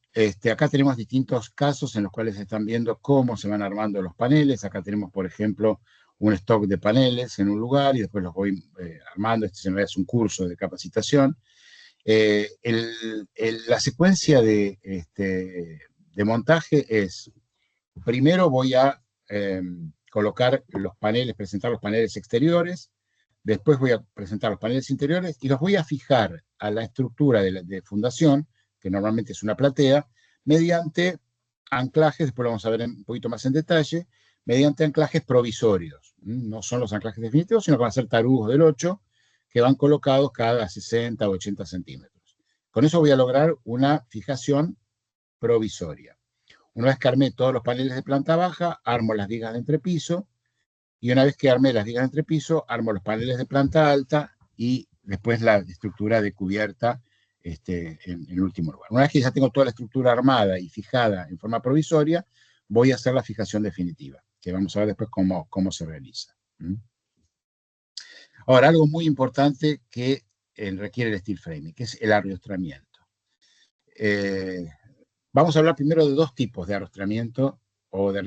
acá tenemos distintos casos en los cuales se están viendo cómo se van armando los paneles. Acá tenemos, por ejemplo, un stock de paneles en un lugar y después los voy armando. Este es un curso de capacitación. La secuencia de montaje es, primero voy a colocar los paneles, presentar los paneles exteriores, después voy a presentar los paneles interiores y los voy a fijar a la estructura de fundación, que normalmente es una platea, mediante anclajes, después lo vamos a ver un poquito más en detalle, mediante anclajes provisorios. No son los anclajes definitivos, sino que van a ser tarugos del 8, que van colocados cada 60 o 80 centímetros. Con eso voy a lograr una fijación provisoria. Una vez que armé todos los paneles de planta baja, armo las vigas de entrepiso, y una vez que armé las vigas de entrepiso, armo los paneles de planta alta y después la estructura de cubierta en último lugar. Una vez que ya tengo toda la estructura armada y fijada en forma provisoria, voy a hacer la fijación definitiva, que vamos a ver después cómo se realiza. Ahora, algo muy importante que requiere el steel framing, que es el arrostramiento. Vamos a hablar primero de dos tipos de arrostramiento o la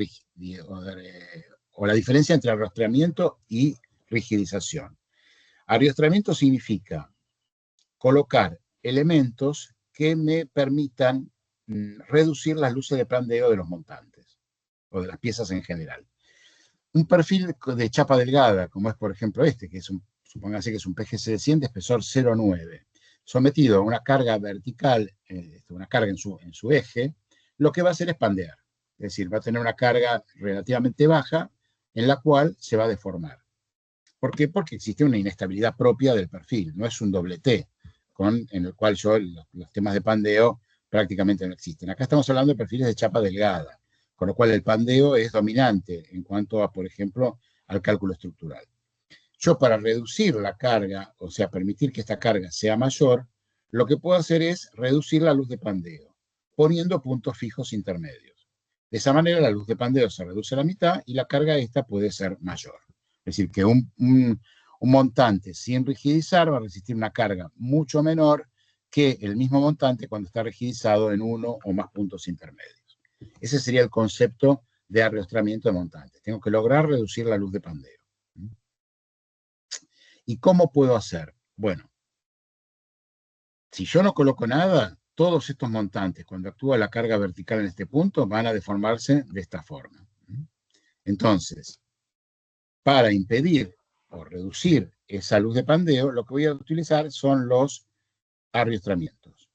diferencia entre arrostramiento y rigidización. Arrostramiento significa colocar elementos que me permitan reducir las luces de pandeo de los montantes o de las piezas en general. Un perfil de chapa delgada, como es por ejemplo que es supóngase que es un PGC de 100 de espesor 0,9, sometido a una carga vertical, una carga en su eje, lo que va a hacer es pandear. Es decir, va a tener una carga relativamente baja en la cual se va a deformar. ¿Por qué? Porque existe una inestabilidad propia del perfil, no es un doble T, en el cual los temas de pandeo prácticamente no existen. Acá estamos hablando de perfiles de chapa delgada, con lo cual el pandeo es dominante en cuanto a, por ejemplo, al cálculo estructural. Yo, para reducir la carga, o sea, permitir que esta carga sea mayor, lo que puedo hacer es reducir la luz de pandeo, poniendo puntos fijos intermedios. De esa manera, la luz de pandeo se reduce a la mitad y la carga esta puede ser mayor. Es decir, que un montante sin rigidizar va a resistir una carga mucho menor que el mismo montante cuando está rigidizado en uno o más puntos intermedios. Ese sería el concepto de arrostramiento de montantes. Tengo que lograr reducir la luz de pandeo. ¿Y cómo puedo hacer? Bueno, si yo no coloco nada, todos estos montantes, cuando actúa la carga vertical en este punto, van a deformarse de esta forma. Entonces, para impedir o reducir esa luz de pandeo, lo que voy a utilizar son los arrostramientos.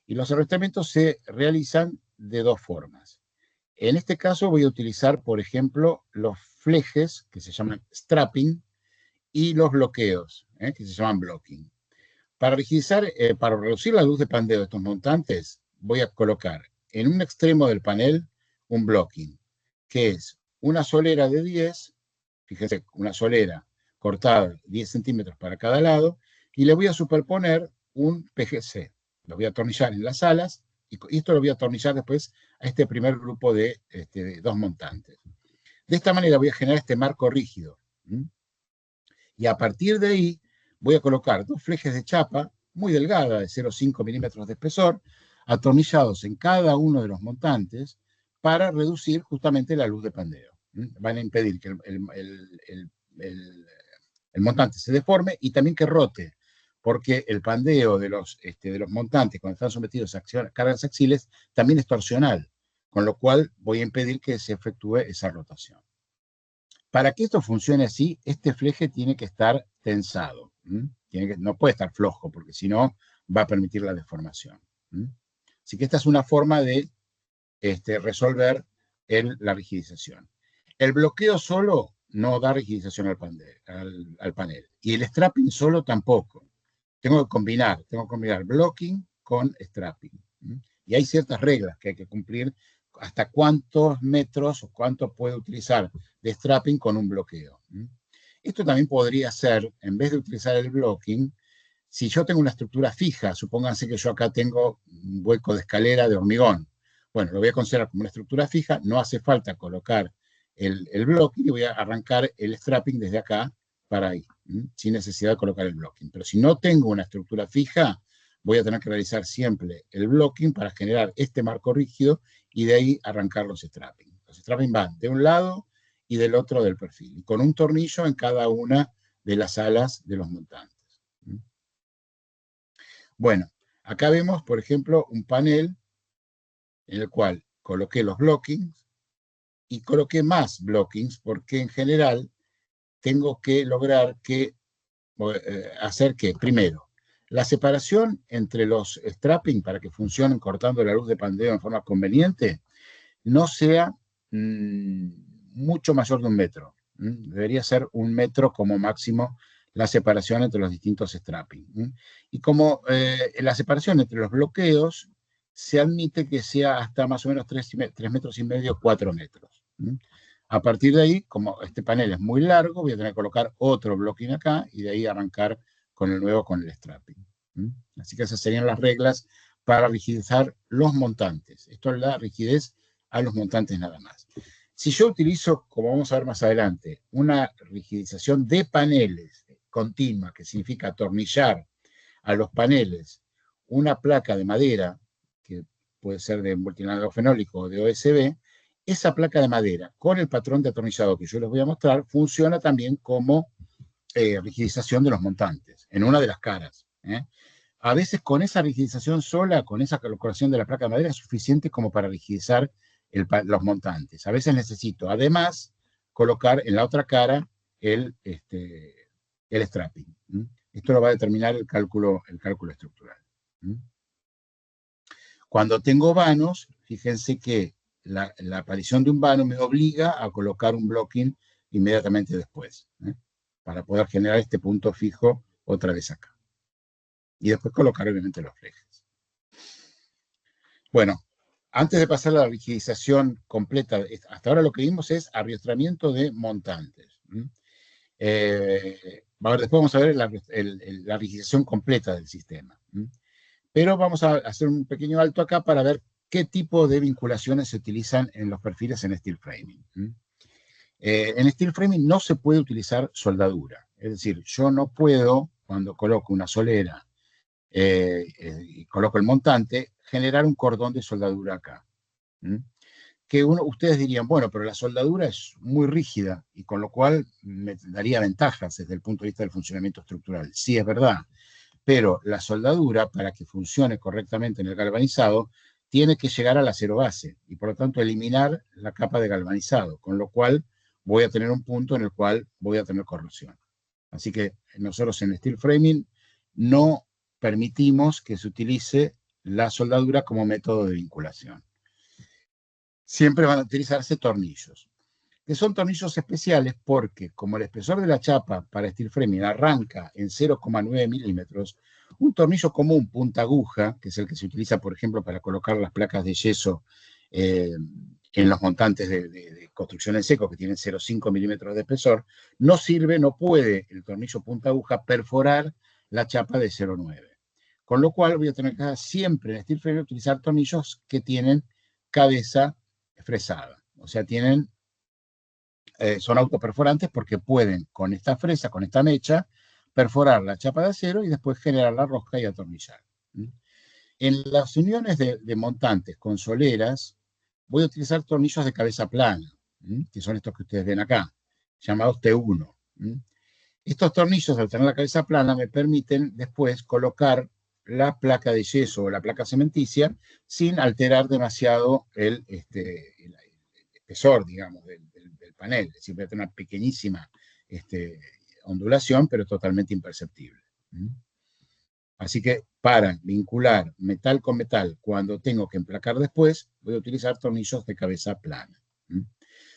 Y los arrostramientos se realizan de dos formas. En este caso voy a utilizar, por ejemplo, los flejes, que se llaman strapping, y los bloqueos, que se llaman blocking. Para reducir la luz de pandeo de estos montantes, voy a colocar en un extremo del panel un blocking, que es una solera de 10, fíjense, una solera cortada 10 centímetros para cada lado, y le voy a superponer un PGC. Lo voy a atornillar en las alas, y esto lo voy a atornillar después a este primer grupo de dos montantes. De esta manera voy a generar este marco rígido. Y a partir de ahí voy a colocar dos flejes de chapa muy delgada, de 0,5 milímetros de espesor, atornillados en cada uno de los montantes para reducir justamente la luz de pandeo. Van a impedir que el montante se deforme y también que rote, porque el pandeo de los montantes cuando están sometidos a cargas axiles también es torsional, con lo cual voy a impedir que se efectúe esa rotación. Para que esto funcione así, este fleje tiene que estar tensado. No puede estar flojo, porque si no, va a permitir la deformación. Así que esta es una forma de resolver la rigidización. El bloqueo solo no da rigidización al panel. Y el strapping solo tampoco. Tengo que combinar blocking con strapping. Y hay ciertas reglas que hay que cumplir, hasta cuántos metros o cuánto puede utilizar de strapping con un bloqueo. Esto también podría ser, en vez de utilizar el blocking, si yo tengo una estructura fija, supónganse que yo acá tengo un hueco de escalera de hormigón. Bueno, lo voy a considerar como una estructura fija, no hace falta colocar el blocking y voy a arrancar el strapping desde acá para ahí, sin necesidad de colocar el blocking. Pero si no tengo una estructura fija, voy a tener que realizar siempre el blocking para generar este marco rígido y de ahí arrancar los strapping. Los strapping van de un lado y del otro del perfil, y con un tornillo en cada una de las alas de los montantes. Bueno, acá vemos, por ejemplo, un panel en el cual coloqué los blockings y coloqué más blockings porque en general tengo que lograr hacer que, primero, la separación entre los strapping para que funcionen cortando la luz de pandeo en forma conveniente no sea mucho mayor de 1 metro. Debería ser 1 metro como máximo la separación entre los distintos strapping. Y como la separación entre los bloqueos se admite que sea hasta más o menos 3 metros y medio, 4 metros. A partir de ahí, como este panel es muy largo, voy a tener que colocar otro blocking acá y de ahí arrancar con el nuevo, con el strapping. Así que esas serían las reglas para rigidizar los montantes. Esto es la rigidez a los montantes nada más. Si yo utilizo, como vamos a ver más adelante, una rigidización de paneles continua, que significa atornillar a los paneles una placa de madera, que puede ser de multinalofenólico o de OSB, esa placa de madera, con el patrón de atornillado que yo les voy a mostrar, funciona también como rigidización de los montantes, en una de las caras. A veces con esa rigidización sola, con esa colocación de la placa de madera, es suficiente como para rigidizar los montantes. A veces necesito, además, colocar en la otra cara el strapping. Esto lo va a determinar el cálculo estructural. Cuando tengo vanos, fíjense que la aparición de un vano me obliga a colocar un blocking inmediatamente después, para poder generar este punto fijo otra vez acá. Y después colocar obviamente los flejes. Bueno, antes de pasar a la rigidización completa, hasta ahora lo que vimos es arriestramiento de montantes. Después vamos a ver la rigidización completa del sistema. Pero vamos a hacer un pequeño alto acá para ver qué tipo de vinculaciones se utilizan en los perfiles en steel framing. En steel framing no se puede utilizar soldadura. Es decir, yo no puedo, cuando coloco una solera y coloco el montante, generar un cordón de soldadura acá. Que ustedes dirían, bueno, pero la soldadura es muy rígida y con lo cual me daría ventajas desde el punto de vista del funcionamiento estructural. Sí, es verdad, pero la soldadura, para que funcione correctamente en el galvanizado, tiene que llegar al acero base y por lo tanto eliminar la capa de galvanizado, con lo cual voy a tener un punto en el cual voy a tener corrosión. Así que nosotros en steel framing no permitimos que se utilice la soldadura como método de vinculación. Siempre van a utilizarse tornillos, que son tornillos especiales porque, como el espesor de la chapa para steel framing arranca en 0,9 milímetros, un tornillo común, punta aguja, que es el que se utiliza, por ejemplo, para colocar las placas de yeso en los montantes de construcción en seco, que tienen 0,5 milímetros de espesor, no sirve, no puede el tornillo punta aguja perforar la chapa de 0,9. Con lo cual voy a tener que siempre en steel framing utilizar tornillos que tienen cabeza fresada, o sea, son autoperforantes porque pueden, con esta fresa, con esta mecha, perforar la chapa de acero y después generar la rosca y atornillar. En las uniones de montantes con soleras, voy a utilizar tornillos de cabeza plana, que son estos que ustedes ven acá, llamados T1. Estos tornillos, al tener la cabeza plana, me permiten después colocar la placa de yeso o la placa cementicia sin alterar demasiado el espesor, digamos, del panel. Es decir, voy a tener una pequeñísima ondulación, pero totalmente imperceptible. Así que para vincular metal con metal, cuando tengo que emplacar después, voy a utilizar tornillos de cabeza plana.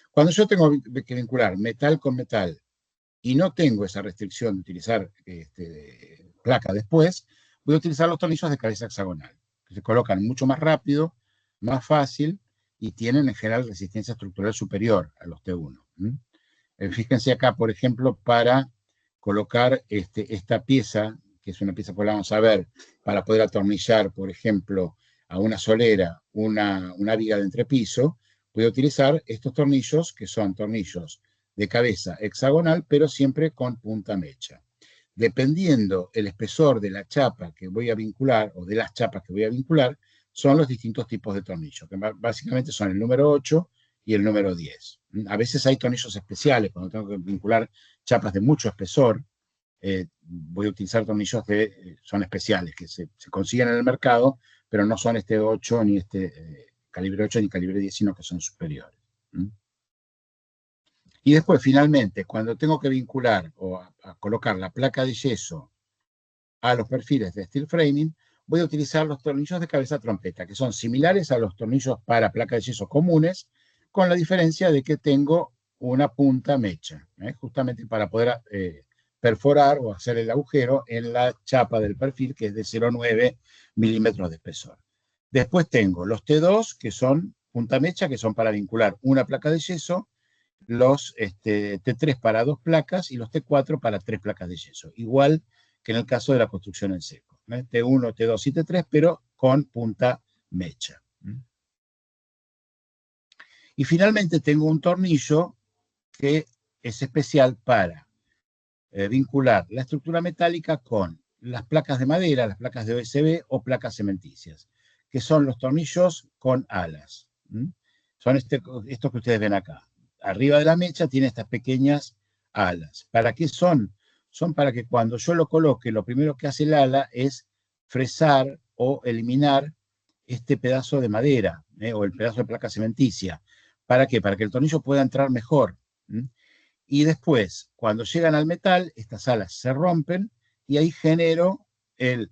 Cuando yo tengo que vincular metal con metal y no tengo esa restricción de utilizar placa después, voy a utilizar los tornillos de cabeza hexagonal, que se colocan mucho más rápido, más fácil, y tienen en general resistencia estructural superior a los T1. Fíjense acá, por ejemplo, para colocar esta pieza, que es una pieza que vamos a ver, para poder atornillar, por ejemplo, a una solera, una viga de entrepiso, voy a utilizar estos tornillos, que son tornillos de cabeza hexagonal, pero siempre con punta mecha. Dependiendo el espesor de la chapa que voy a vincular, o de las chapas que voy a vincular, son los distintos tipos de tornillos, que básicamente son el número 8 y el número 10. A veces hay tornillos especiales, cuando tengo que vincular chapas de mucho espesor, voy a utilizar tornillos que son especiales, que se consiguen en el mercado, pero no son este 8, ni este calibre 8, ni calibre 10, sino que son superiores. Y después, finalmente, cuando tengo que vincular o a colocar la placa de yeso a los perfiles de steel framing, voy a utilizar los tornillos de cabeza trompeta, que son similares a los tornillos para placa de yeso comunes, con la diferencia de que tengo una punta mecha, justamente para poder perforar o hacer el agujero en la chapa del perfil, que es de 0,9 milímetros de espesor. Después tengo los T2, que son punta mecha, que son para vincular una placa de yeso, los T3 para 2 placas y los T4 para 3 placas de yeso. Igual que en el caso de la construcción en seco. T1, T2 y T3, pero con punta mecha. Y finalmente tengo un tornillo que es especial para vincular la estructura metálica con las placas de madera, las placas de OSB o placas cementicias, que son los tornillos con alas. Son estos que ustedes ven acá. Arriba de la mecha tiene estas pequeñas alas. ¿Para qué son? Son para que cuando yo lo coloque, lo primero que hace el ala es fresar o eliminar este pedazo de madera, o el pedazo de placa cementicia. ¿Para qué? Para que el tornillo pueda entrar mejor. Y después, cuando llegan al metal, estas alas se rompen y ahí genero el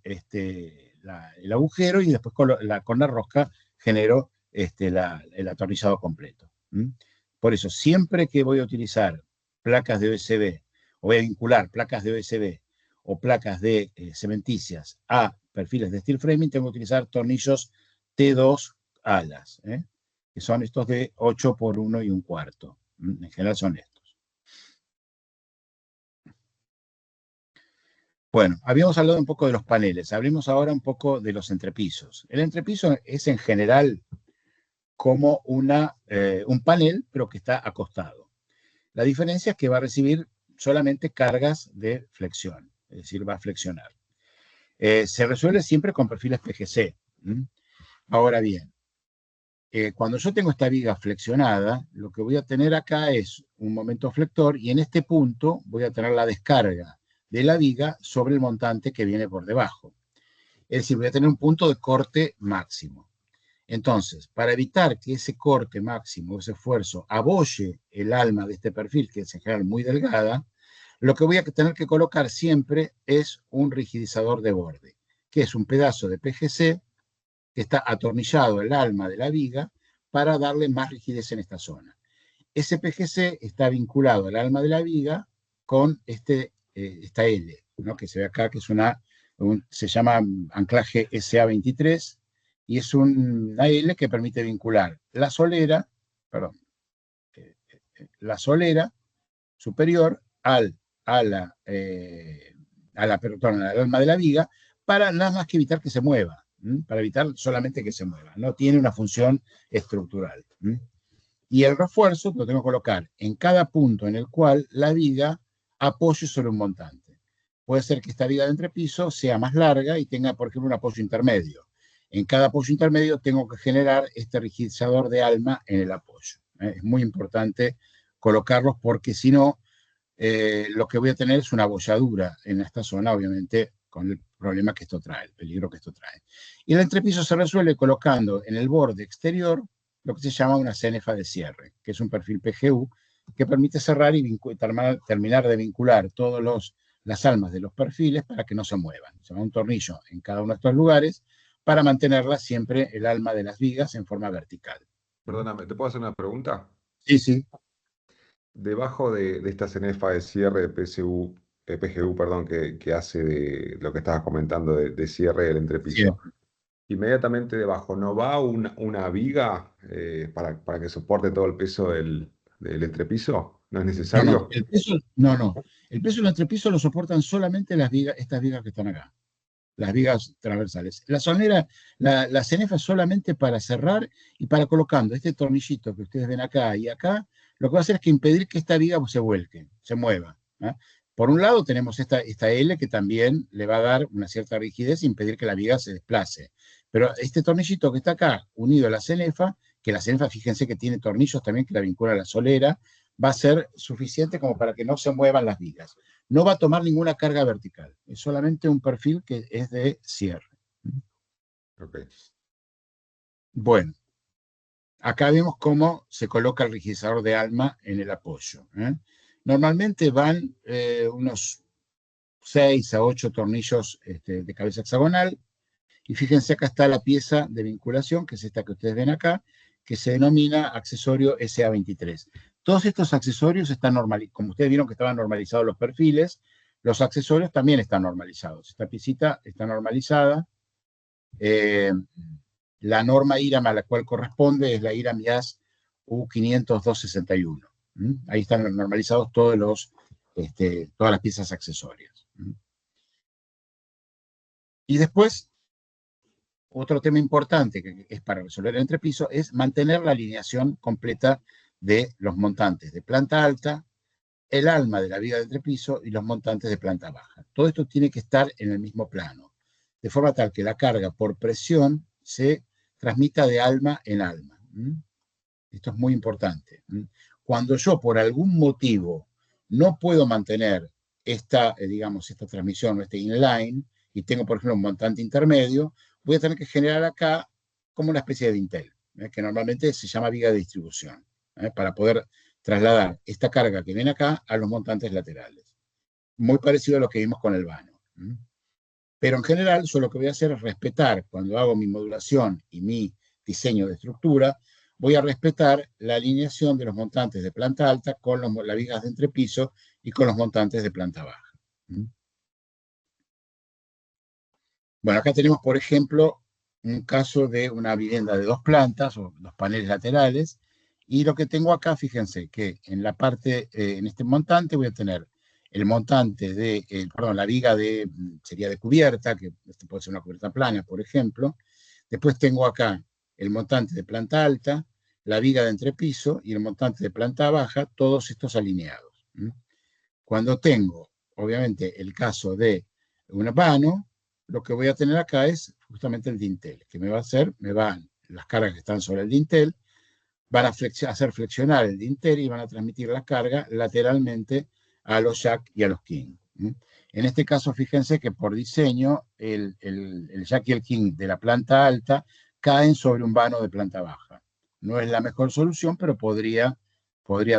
agujero y después con la rosca genero el atornillado completo. Por eso, siempre que voy a utilizar placas de OSB, o voy a vincular placas de OSB o placas de cementicias a perfiles de steel framing, tengo que utilizar tornillos T2 alas, que son estos de 8 por 1 y 1/4. En general son estos. Bueno, habíamos hablado un poco de los paneles, hablemos ahora un poco de los entrepisos. El entrepiso es en general como un panel, pero que está acostado. La diferencia es que va a recibir solamente cargas de flexión, es decir, va a flexionar. Se resuelve siempre con perfiles PGC. Ahora bien, cuando yo tengo esta viga flexionada, lo que voy a tener acá es un momento flector y en este punto voy a tener la descarga de la viga sobre el montante que viene por debajo. Es decir, voy a tener un punto de corte máximo. Entonces, para evitar que ese corte máximo, ese esfuerzo, abolle el alma de este perfil, que es en general muy delgada, lo que voy a tener que colocar siempre es un rigidizador de borde, que es un pedazo de PGC que está atornillado al alma de la viga para darle más rigidez en esta zona. Ese PGC está vinculado al alma de la viga con esta L, ¿no? Que se ve acá, que es se llama anclaje SA23, y es una L que permite vincular la solera superior al alma de la viga, para nada más que evitar que se mueva, para evitar solamente que se mueva. No tiene una función estructural. Y el refuerzo lo tengo que colocar en cada punto en el cual la viga apoye sobre un montante. Puede ser que esta viga de entrepiso sea más larga y tenga, por ejemplo, un apoyo intermedio. En cada apoyo intermedio tengo que generar este rigidizador de alma en el apoyo. Es muy importante colocarlos porque si no, lo que voy a tener es una abolladura en esta zona, obviamente, con el problema que esto trae, el peligro que esto trae. Y el entrepiso se resuelve colocando en el borde exterior lo que se llama una cenefa de cierre, que es un perfil PGU que permite cerrar y terminar de vincular todas las almas de los perfiles para que no se muevan. Se va un tornillo en cada uno de estos lugares para mantenerla siempre el alma de las vigas en forma vertical. Perdóname, ¿te puedo hacer una pregunta? Sí, sí. Debajo de esta cenefa de cierre de PGU, perdón, que hace de lo que estabas comentando de cierre del entrepiso, sí. Inmediatamente debajo, ¿no va una viga para que soporte todo el peso del entrepiso? ¿No es necesario? No. El peso del entrepiso lo soportan solamente estas vigas que están acá. Las vigas transversales. La cenefa es solamente para cerrar y para colocando este tornillito que ustedes ven acá y acá, lo que va a hacer es que impedir que esta viga se vuelque, se mueva. Por un lado tenemos esta L que también le va a dar una cierta rigidez e impedir que la viga se desplace. Pero este tornillito que está acá, unido a la cenefa, que la cenefa, fíjense que tiene tornillos también que la vincula a la solera, va a ser suficiente como para que no se muevan las vigas. no va a tomar ninguna carga vertical. Es solamente un perfil que es de cierre. Ok. Bueno, acá vemos cómo se coloca el rigidizador de alma en el apoyo. Normalmente van unos 6 a 8 tornillos de cabeza hexagonal. Y fíjense, acá está la pieza de vinculación, que es esta que ustedes ven acá, que se denomina accesorio SA23. Todos estos accesorios están normalizados. Como ustedes vieron que estaban normalizados los perfiles, los accesorios también están normalizados. Esta piecita está normalizada. La norma IRAM a la cual corresponde es la IRAM IAS U50261. Ahí están normalizados todas las piezas accesorias. Y después, otro tema importante que es para resolver el entrepiso es mantener la alineación completa de los montantes de planta alta, el alma de la viga de entrepiso y los montantes de planta baja. Todo esto tiene que estar en el mismo plano, de forma tal que la carga por presión se transmita de alma en alma. Esto es muy importante. Cuando yo por algún motivo no puedo mantener digamos, esta transmisión o este inline, y tengo, por ejemplo, un montante intermedio, voy a tener que generar acá como una especie de dintel, que normalmente se llama viga de distribución, para poder trasladar esta carga que viene acá a los montantes laterales. Muy parecido a lo que vimos con el vano. Pero en general, yo lo que voy a hacer es respetar, cuando hago mi modulación y mi diseño de estructura, voy a respetar la alineación de los montantes de planta alta con las vigas de entrepiso y con los montantes de planta baja. Bueno, acá tenemos, por ejemplo, un caso de una vivienda de 2 plantas o 2 paneles laterales, y lo que tengo acá, fíjense que en la parte, en este montante voy a tener el montante la viga sería de cubierta, que puede ser una cubierta plana, por ejemplo. Después tengo acá el montante de planta alta, la viga de entrepiso y el montante de planta baja, todos estos alineados. Cuando tengo, obviamente, el caso de un vano, lo que voy a tener acá es justamente el dintel, que las cargas que están sobre el dintel, van a hacer flexionar el dintel y van a transmitir la carga lateralmente a los jack y a los king. En este caso, fíjense que por diseño, el jack y el king de la planta alta caen sobre un vano de planta baja. No es la mejor solución, pero podría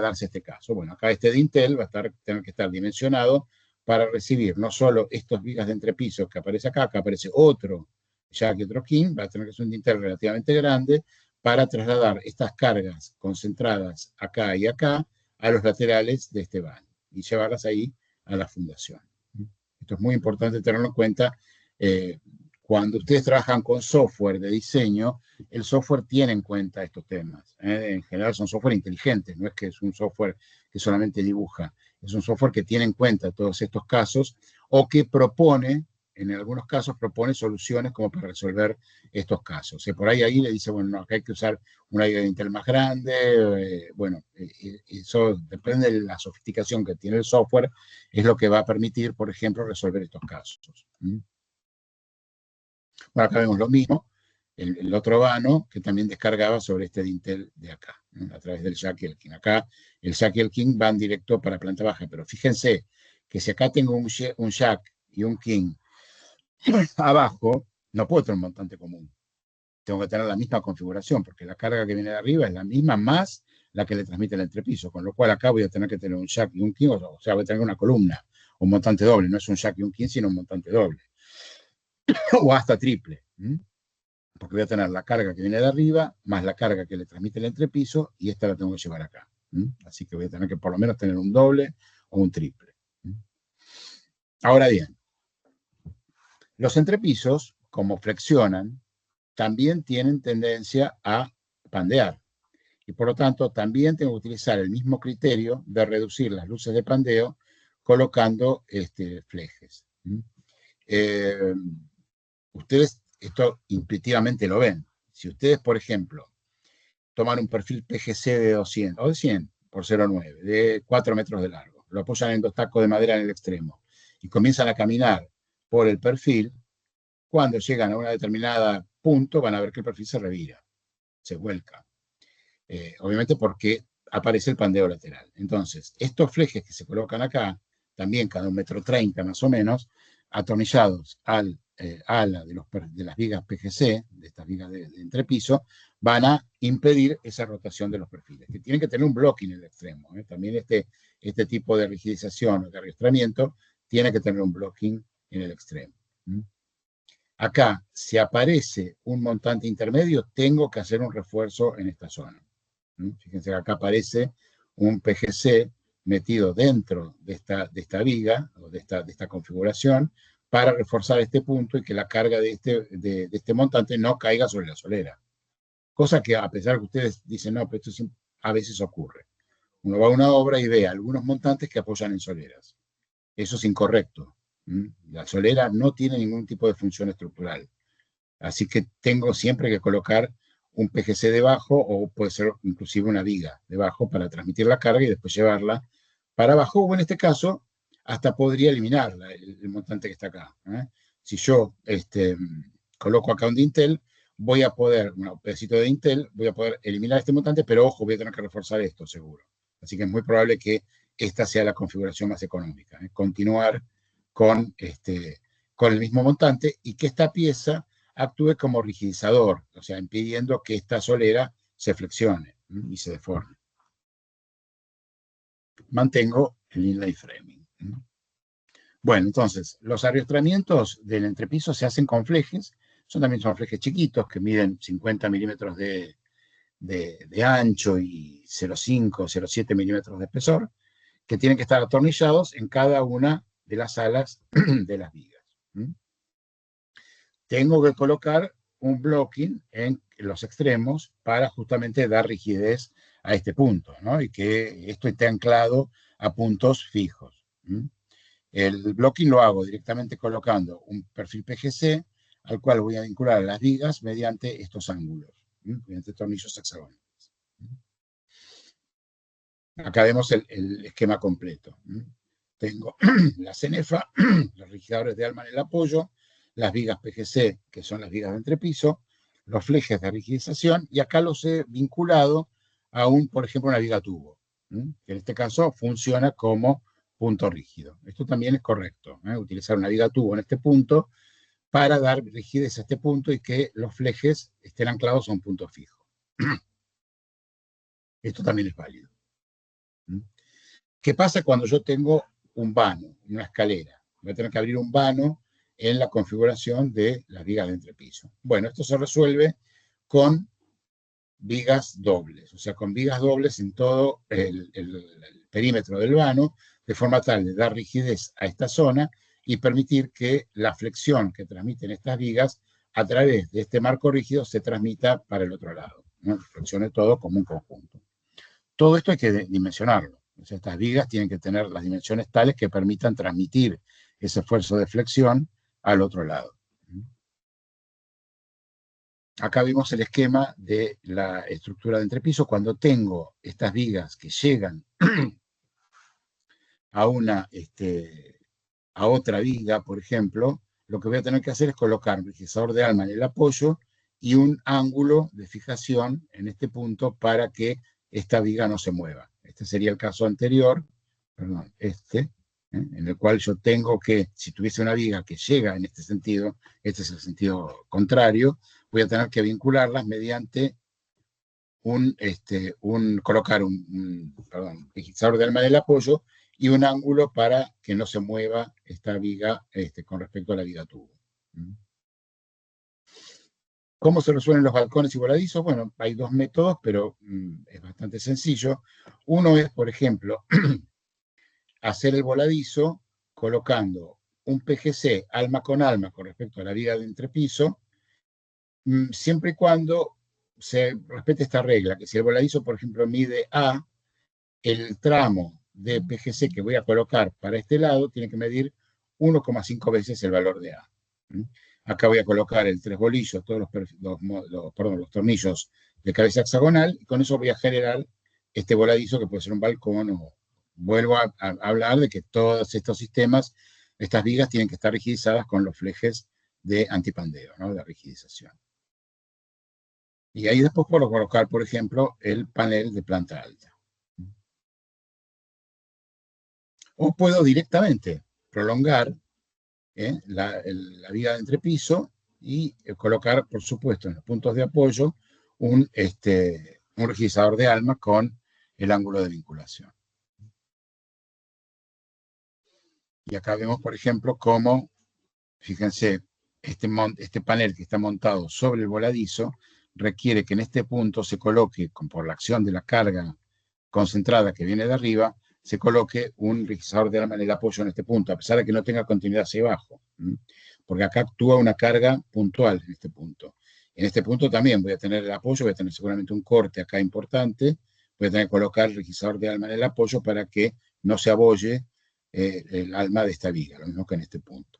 darse este caso. Bueno, acá este dintel va a tener que estar dimensionado para recibir no solo estos vigas de entrepiso que aparece acá aparece otro jack y otro king, va a tener que ser un dintel relativamente grande para trasladar estas cargas concentradas acá y acá a los laterales de este vano y llevarlas ahí a la fundación. Esto es muy importante tenerlo en cuenta. Cuando ustedes trabajan con software de diseño, el software tiene en cuenta estos temas. En general son software inteligentes, no es que es un software que solamente dibuja, es un software que tiene en cuenta todos estos casos o que propone, en algunos casos propone soluciones como para resolver estos casos. Por ahí le dice, bueno, no, acá hay que usar una viga de Intel más grande. Eso depende de la sofisticación que tiene el software, es lo que va a permitir, por ejemplo, resolver estos casos. Bueno, acá vemos lo mismo, el otro vano que también descargaba sobre este dintel de acá, a través del jack y el king. Acá el jack y el king van directo para planta baja, pero fíjense que si acá tengo un jack y un king abajo, no puedo tener un montante común. Tengo que tener la misma configuración, porque la carga que viene de arriba es la misma más la que le transmite el entrepiso, con lo cual acá voy a tener que tener un jack y un king, o sea, voy a tener una columna, un montante doble, no es un jack y un king, sino un montante doble. O hasta triple, porque voy a tener la carga que viene de arriba, más la carga que le transmite el entrepiso, y esta la tengo que llevar acá. Así que voy a tener que por lo menos tener un doble o un triple. Ahora bien, los entrepisos, como flexionan, también tienen tendencia a pandear. Y por lo tanto, también tengo que utilizar el mismo criterio de reducir las luces de pandeo colocando flejes. Ustedes esto intuitivamente lo ven. Si ustedes, por ejemplo, toman un perfil PGC de 200 o de 100 por 0,9, de 4 metros de largo, lo apoyan en 2 tacos de madera en el extremo y comienzan a caminar por el perfil, cuando llegan a una determinada punto van a ver que el perfil se revira, se vuelca. Obviamente porque aparece el pandeo lateral. Entonces, estos flejes que se colocan acá también cada 1,30 m más o menos, atornillados al ala de las vigas PGC, de estas vigas de entrepiso, van a impedir esa rotación de los perfiles, que tienen que tener un blocking en el extremo. También este tipo de rigidización o de arrastramiento tiene que tener un blocking en el extremo. Acá, si aparece un montante intermedio, tengo que hacer un refuerzo en esta zona. Fíjense que acá aparece un PGC metido dentro de esta viga, o de esta configuración, para reforzar este punto y que la carga de este montante no caiga sobre la solera. Cosa que, a pesar que ustedes dicen, no, pero esto a veces ocurre. Uno va a una obra y ve algunos montantes que apoyan en soleras. Eso es incorrecto. La solera no tiene ningún tipo de función estructural. Así que tengo siempre que colocar un PGC debajo, o puede ser inclusive una viga debajo para transmitir la carga y después llevarla para abajo, o en este caso, hasta podría eliminar el montante que está acá. Si yo coloco acá un dintel, voy a poder, un pedacito de dintel, voy a poder eliminar este montante, pero ojo, voy a tener que reforzar esto, seguro. Así que es muy probable que esta sea la configuración más económica. Continuar con el mismo montante y que esta pieza actúe como rigidizador, o sea, impidiendo que esta solera se flexione y se deforme. Mantengo el inlay framing. Bueno, entonces, los arrastramientos del entrepiso se hacen con flejes, son flejes chiquitos que miden 50 milímetros de ancho y 0,5, 0,7 milímetros de espesor, que tienen que estar atornillados en cada una de las alas de las vigas. Tengo que colocar un blocking en los extremos para justamente dar rigidez a este punto, ¿no? Y que esto esté anclado a puntos fijos. El blocking lo hago directamente colocando un perfil PGC al cual voy a vincular a las vigas mediante estos ángulos, mediante tornillos hexagonales. Acá vemos el esquema completo. Tengo la cenefa, los rigidadores de alma en el apoyo, las vigas PGC, que son las vigas de entrepiso, los flejes de rigidización, y acá los he vinculado a por ejemplo, una viga tubo, que en este caso funciona como punto rígido. Esto también es correcto, utilizar una viga tubo en este punto para dar rigidez a este punto y que los flejes estén anclados a un punto fijo. Esto también es válido. ¿Qué pasa cuando yo tengo un vano, una escalera? Voy a tener que abrir un vano en la configuración de las vigas de entrepiso. Bueno, esto se resuelve con vigas dobles, o sea, con vigas dobles en todo el perímetro del vano, de forma tal de dar rigidez a esta zona y permitir que la flexión que transmiten estas vigas a través de este marco rígido se transmita para el otro lado, ¿no? Flexione todo como un conjunto. Todo esto hay que dimensionarlo. O sea, estas vigas tienen que tener las dimensiones tales que permitan transmitir ese esfuerzo de flexión al otro lado. Acá vimos el esquema de la estructura de entrepiso. Cuando tengo estas vigas que llegan a otra viga, por ejemplo, lo que voy a tener que hacer es colocar un rigidizador de alma en el apoyo y un ángulo de fijación en este punto para que esta viga no se mueva. Este sería el caso anterior, perdón, en el cual yo tengo que, si tuviese una viga que llega en este sentido, este es el sentido contrario, voy a tener que vincularlas mediante colocar un rigidizador de alma del apoyo y un ángulo para que no se mueva esta viga con respecto a la viga tubo. ¿Cómo se resuelven los balcones y voladizos? Bueno, hay dos métodos, pero es bastante sencillo. Uno es, por ejemplo, hacer el voladizo colocando un PGC alma con respecto a la viga de entrepiso, siempre y cuando se respete esta regla, que si el voladizo, por ejemplo, mide A, el tramo de PGC que voy a colocar para este lado tiene que medir 1,5 veces el valor de A. Acá voy a colocar el 3 bolillos, todos los tornillos de cabeza hexagonal, y con eso voy a generar este voladizo que puede ser un balcón, o vuelvo a hablar de que todos estos sistemas, estas vigas tienen que estar rigidizadas con los flejes de antipandeo, ¿no? De rigidización. Y ahí después puedo colocar, por ejemplo, el panel de planta alta. O puedo directamente prolongar la viga de entrepiso y colocar, por supuesto, en los puntos de apoyo un rigidizador de alma con el ángulo de vinculación. Y acá vemos, por ejemplo, cómo, fíjense, este panel que está montado sobre el voladizo requiere que en este punto se coloque, por la acción de la carga concentrada que viene de arriba, se coloque un rigidizador de alma en el apoyo en este punto, a pesar de que no tenga continuidad hacia abajo, porque acá actúa una carga puntual en este punto. En este punto también voy a tener el apoyo, voy a tener seguramente un corte acá importante, voy a tener que colocar el rigidizador de alma en el apoyo para que no se abolle el alma de esta viga, lo mismo que en este punto.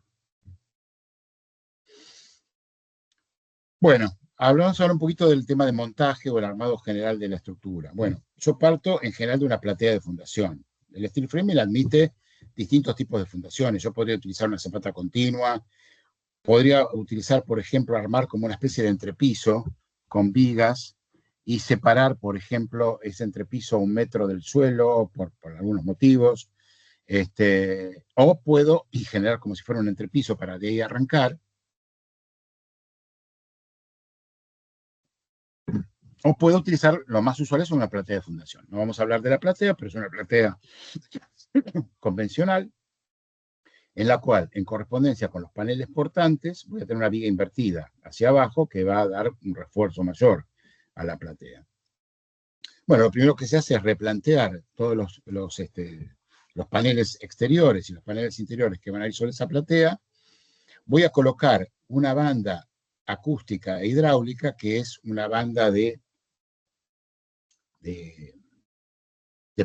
Bueno, hablamos ahora un poquito del tema de montaje o el armado general de la estructura. Bueno, yo parto en general de una platea de fundación. El steel framing admite distintos tipos de fundaciones. Yo podría utilizar una zapata continua, podría utilizar, por ejemplo, armar como una especie de entrepiso con vigas y separar, por ejemplo, ese entrepiso a 1 metro del suelo por algunos motivos. O puedo generar como si fuera un entrepiso para de ahí arrancar. O puedo utilizar, lo más usual es una platea de fundación. No vamos a hablar de la platea, pero es una platea convencional, en la cual, en correspondencia con los paneles portantes, voy a tener una viga invertida hacia abajo que va a dar un refuerzo mayor a la platea. Bueno, lo primero que se hace es replantear todos los paneles exteriores y los paneles interiores que van a ir sobre esa platea. Voy a colocar una banda acústica e hidráulica, que es una banda de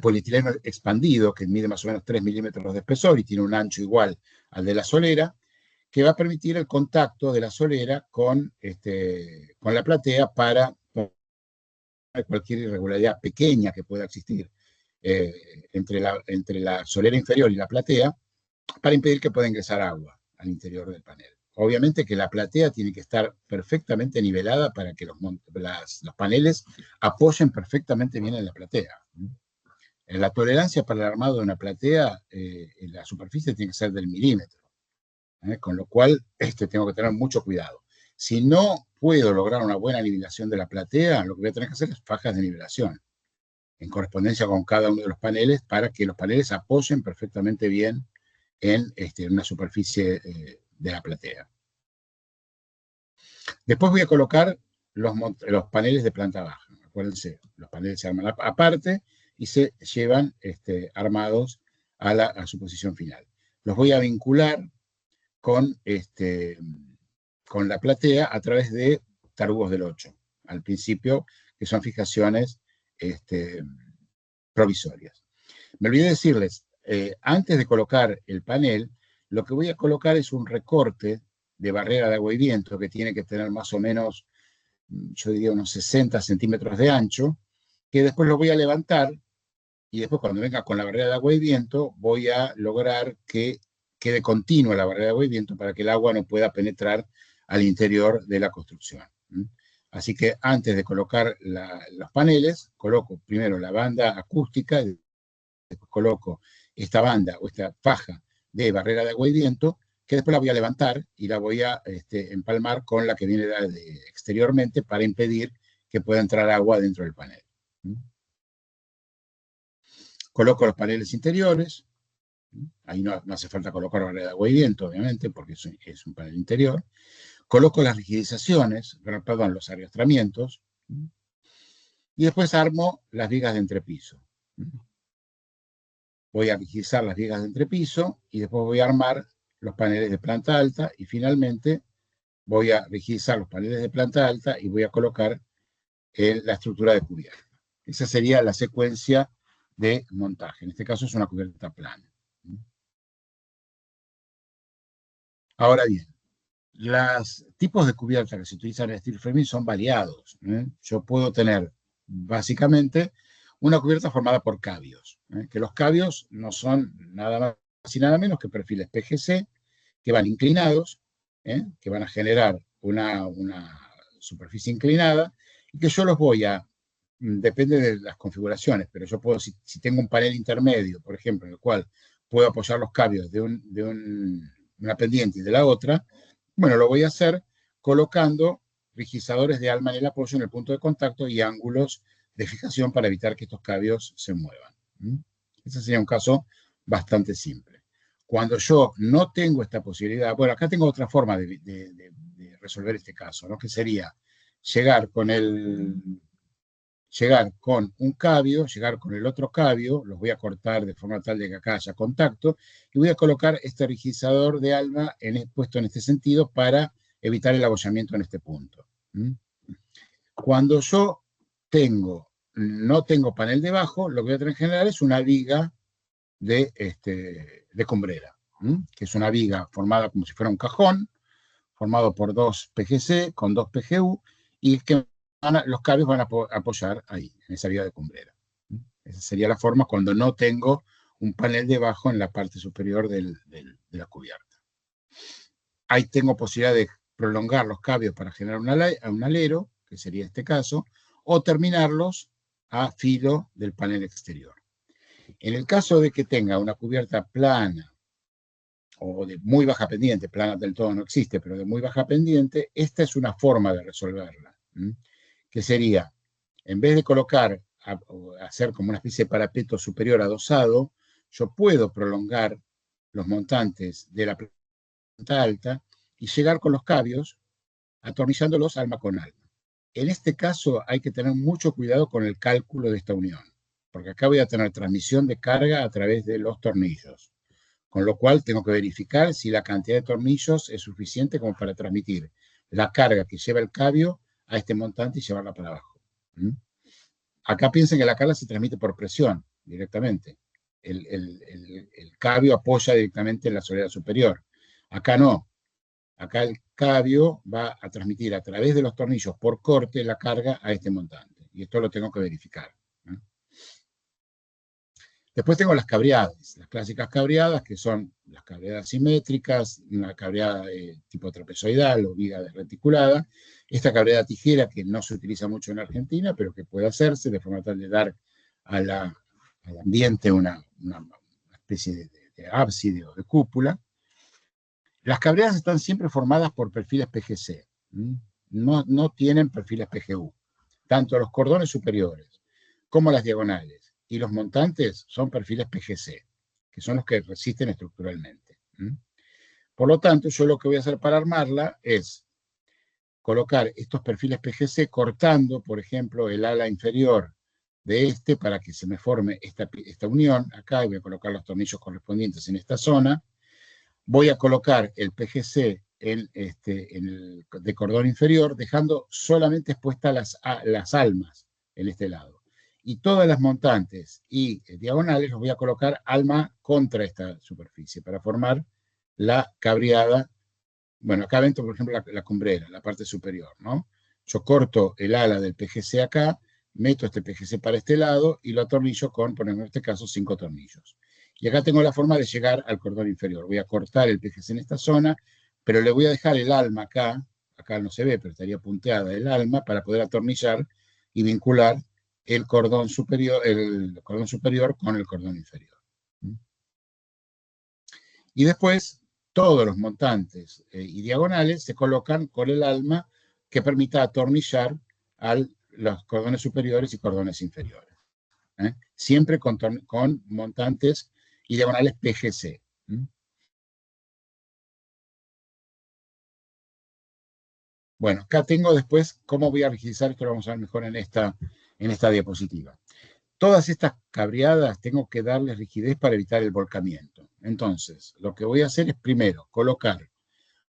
polietileno expandido, que mide más o menos 3 milímetros de espesor y tiene un ancho igual al de la solera, que va a permitir el contacto de la solera con la platea para cualquier irregularidad pequeña que pueda existir entre la solera inferior y la platea, para impedir que pueda ingresar agua al interior del panel. Obviamente que la platea tiene que estar perfectamente nivelada para que los paneles apoyen perfectamente bien en la platea. La tolerancia para el armado de una platea, en la superficie tiene que ser del milímetro, con lo cual tengo que tener mucho cuidado. Si no puedo lograr una buena nivelación de la platea, lo que voy a tener que hacer es fajas de nivelación, en correspondencia con cada uno de los paneles, para que los paneles apoyen perfectamente bien en una superficie de la platea. Después voy a colocar los paneles de planta baja. Acuérdense, los paneles se arman aparte y se llevan armados a su posición final. Los voy a vincular con la platea a través de tarugos del 8, al principio, que son fijaciones provisorias. Me olvidé decirles, antes de colocar el panel, lo que voy a colocar es un recorte de barrera de agua y viento que tiene que tener más o menos, yo diría unos 60 centímetros de ancho, que después lo voy a levantar y después cuando venga con la barrera de agua y viento voy a lograr que quede continua la barrera de agua y viento para que el agua no pueda penetrar al interior de la construcción. Así que antes de colocar los paneles, coloco primero la banda acústica, después coloco esta banda o esta faja de barrera de agua y viento, que después la voy a levantar y la voy a empalmar con la que viene exteriormente para impedir que pueda entrar agua dentro del panel. Coloco los paneles interiores. Ahí no hace falta colocar barrera de agua y viento, obviamente, porque es un panel interior. Coloco las rigidizaciones, perdón, los arrastramientos. Y después armo las vigas de entrepiso. Voy a rigidizar las vigas de entrepiso y después voy a armar los paneles de planta alta y finalmente voy a rigidizar los paneles de planta alta y voy a colocar la estructura de cubierta. Esa sería la secuencia de montaje. En este caso es una cubierta plana. Ahora bien, los tipos de cubierta que se utilizan en steel framing son variados. Yo puedo tener básicamente una cubierta formada por cabios, que los cabios no son nada más y nada menos que perfiles PGC que van inclinados, que van a generar una superficie inclinada y que yo los voy a, depende de las configuraciones, pero yo puedo, si tengo un panel intermedio, por ejemplo, en el cual puedo apoyar los cabios de una pendiente y de la otra. Bueno, lo voy a hacer colocando rigizadores de alma en el apoyo en el punto de contacto y ángulos de fijación para evitar que estos cabios se muevan. Ese sería un caso bastante simple. Cuando yo no tengo esta posibilidad, bueno, acá tengo otra forma de resolver este caso, ¿no? Que sería llegar con un cabio, llegar con el otro cabio, los voy a cortar de forma tal de que acá haya contacto, y voy a colocar este rigizador de alma puesto en este sentido para evitar el abollamiento en este punto. Cuando yo no tengo panel debajo, lo que voy a tener en general es una viga de cumbrera, que es una viga formada como si fuera un cajón, formado por 2 PGC con 2 PGU, y que los cabios van a apoyar ahí, en esa viga de cumbrera. Esa sería la forma cuando no tengo un panel debajo en la parte superior de la cubierta. Ahí tengo posibilidad de prolongar los cabios para generar un alero, que sería este caso, o terminarlos a filo del panel exterior. En el caso de que tenga una cubierta plana o de muy baja pendiente, plana del todo no existe, pero de muy baja pendiente, esta es una forma de resolverla, que sería, en vez de colocar o hacer como una especie de parapeto superior adosado, yo puedo prolongar los montantes de la planta alta y llegar con los cabios atornillándolos alma con alma. En este caso hay que tener mucho cuidado con el cálculo de esta unión, porque acá voy a tener transmisión de carga a través de los tornillos, con lo cual tengo que verificar si la cantidad de tornillos es suficiente como para transmitir la carga que lleva el cabio a este montante y llevarla para abajo. Acá piensen que la carga se transmite por presión directamente. El cabio apoya directamente en la solera superior. Acá no. Acá el cabio va a transmitir a través de los tornillos por corte la carga a este montante. Y esto lo tengo que verificar. Después tengo las cabreadas, las clásicas cabreadas, que son las cabreadas simétricas, una cabreada de tipo trapezoidal o viga reticulada. Esta cabreada tijera, que no se utiliza mucho en Argentina, pero que puede hacerse de forma tal de dar al ambiente una especie de ábside o de cúpula. Las cabreadas están siempre formadas por perfiles PGC. No tienen perfiles PGU. Tanto los cordones superiores como las diagonales y los montantes son perfiles PGC, que son los que resisten estructuralmente. Por lo tanto, yo lo que voy a hacer para armarla es colocar estos perfiles PGC cortando, por ejemplo, el ala inferior de para que se me forme esta unión. Acá voy a colocar los tornillos correspondientes en esta zona. Voy a colocar el PGC de cordón inferior, dejando solamente expuestas las almas en este lado. Y todas las montantes y diagonales los voy a colocar alma contra esta superficie para formar la cabreada. Bueno, acá dentro, por ejemplo, la cumbrera, la parte superior, ¿no? Yo corto el ala del PGC acá, meto este PGC para este lado y lo atornillo con, por ejemplo, en este caso, 5 tornillos. Y acá tengo la forma de llegar al cordón inferior. Voy a cortar el PGC en esta zona, pero le voy a dejar el alma acá no se ve, pero estaría punteada el alma para poder atornillar y vincular el cordón superior con el cordón inferior. Y después, todos los montantes y diagonales se colocan con el alma que permita atornillar a los cordones superiores y cordones inferiores. Siempre con montantes y diagonales PGC. Bueno, acá tengo después cómo voy a rigidizar, esto lo vamos a ver mejor en esta diapositiva. Todas estas cabreadas tengo que darles rigidez para evitar el volcamiento. Entonces, lo que voy a hacer es primero colocar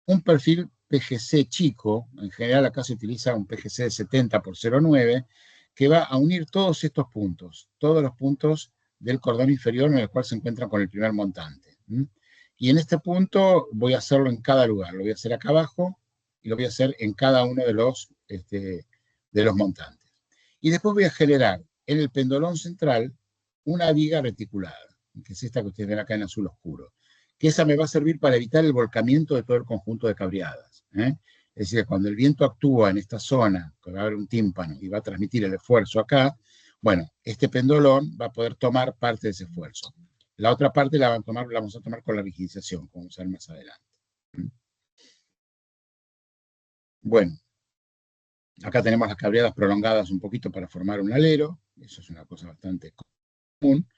un perfil PGC chico, en general acá se utiliza un PGC de 70 por 0,9, que va a unir todos estos puntos, todos los puntos del cordón inferior en el cual se encuentran con el primer montante. Y en este punto voy a hacerlo en cada lugar, lo voy a hacer acá abajo y lo voy a hacer en cada uno de los montantes. Y después voy a generar en el pendolón central una viga reticulada, que es esta que ustedes ven acá en azul oscuro, que esa me va a servir para evitar el volcamiento de todo el conjunto de cabreadas. Es decir, cuando el viento actúa en esta zona, que va a haber un tímpano y va a transmitir el esfuerzo acá, bueno, este pendolón va a poder tomar parte de ese esfuerzo. La otra parte la vamos a tomar con la rigidización, como vamos a ver más adelante. Bueno, acá tenemos las cabreadas prolongadas un poquito para formar un alero, eso es una cosa bastante común.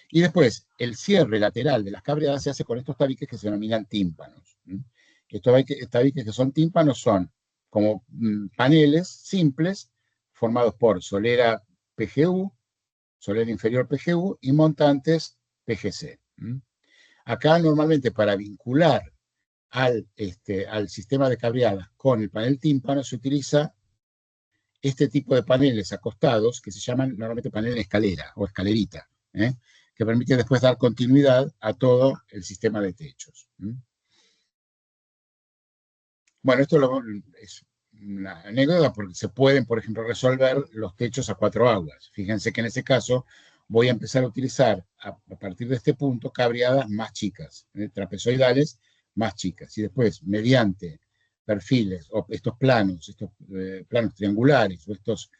Y después, el cierre lateral de las cabreadas se hace con estos tabiques que se denominan tímpanos. Estos tabiques que son tímpanos son como paneles simples formados por solera PGU, solera inferior PGU y montantes PGC. Acá normalmente para vincular al sistema de cabreadas con el panel tímpano se utiliza este tipo de paneles acostados que se llaman normalmente panel escalera o escalerita, que permite después dar continuidad a todo el sistema de techos. Bueno, esto es una anécdota porque se pueden, por ejemplo, resolver los techos a 4 aguas. Fíjense que en ese caso voy a empezar a utilizar, a partir de este punto, cabreadas más chicas, trapezoidales más chicas. Y después, mediante perfiles o estos planos triangulares o estos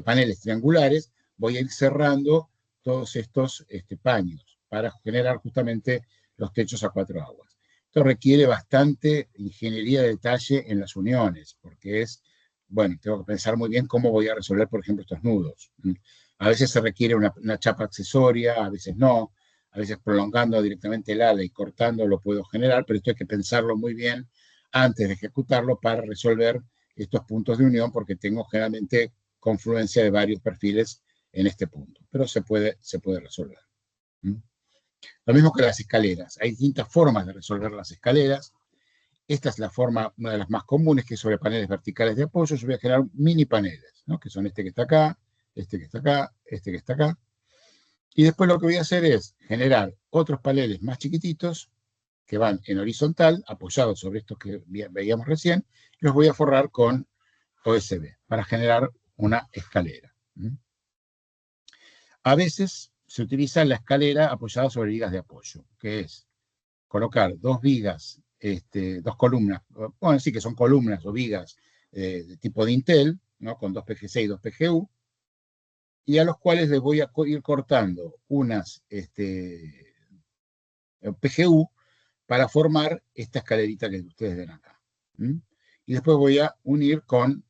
paneles triangulares, voy a ir cerrando todos estos paños para generar justamente los techos a 4 aguas. Esto requiere bastante ingeniería de detalle en las uniones, porque bueno, tengo que pensar muy bien cómo voy a resolver, por ejemplo, estos nudos. A veces se requiere una chapa accesoria, a veces no, a veces prolongando directamente el ala y cortando lo puedo generar, pero esto hay que pensarlo muy bien antes de ejecutarlo para resolver estos puntos de unión, porque tengo generalmente confluencia de varios perfiles en este punto, pero se puede resolver. Lo mismo que las escaleras. Hay distintas formas de resolver las escaleras. Esta es la forma, una de las más comunes, que es sobre paneles verticales de apoyo. Yo voy a generar mini paneles, ¿no? Que son este que está acá, este que está acá, este que está acá. Y después lo que voy a hacer es generar otros paneles más chiquititos que van en horizontal, apoyados sobre estos que veíamos recién, y los voy a forrar con OSB para generar una escalera. A veces se utiliza la escalera apoyada sobre vigas de apoyo, que es colocar dos vigas, dos columnas, bueno, sí que son columnas o vigas de tipo dintel, ¿no? Con 2 PGC y 2 PGU, y a los cuales les voy a ir cortando unas PGU para formar esta escalerita que ustedes ven acá. Y después voy a unir con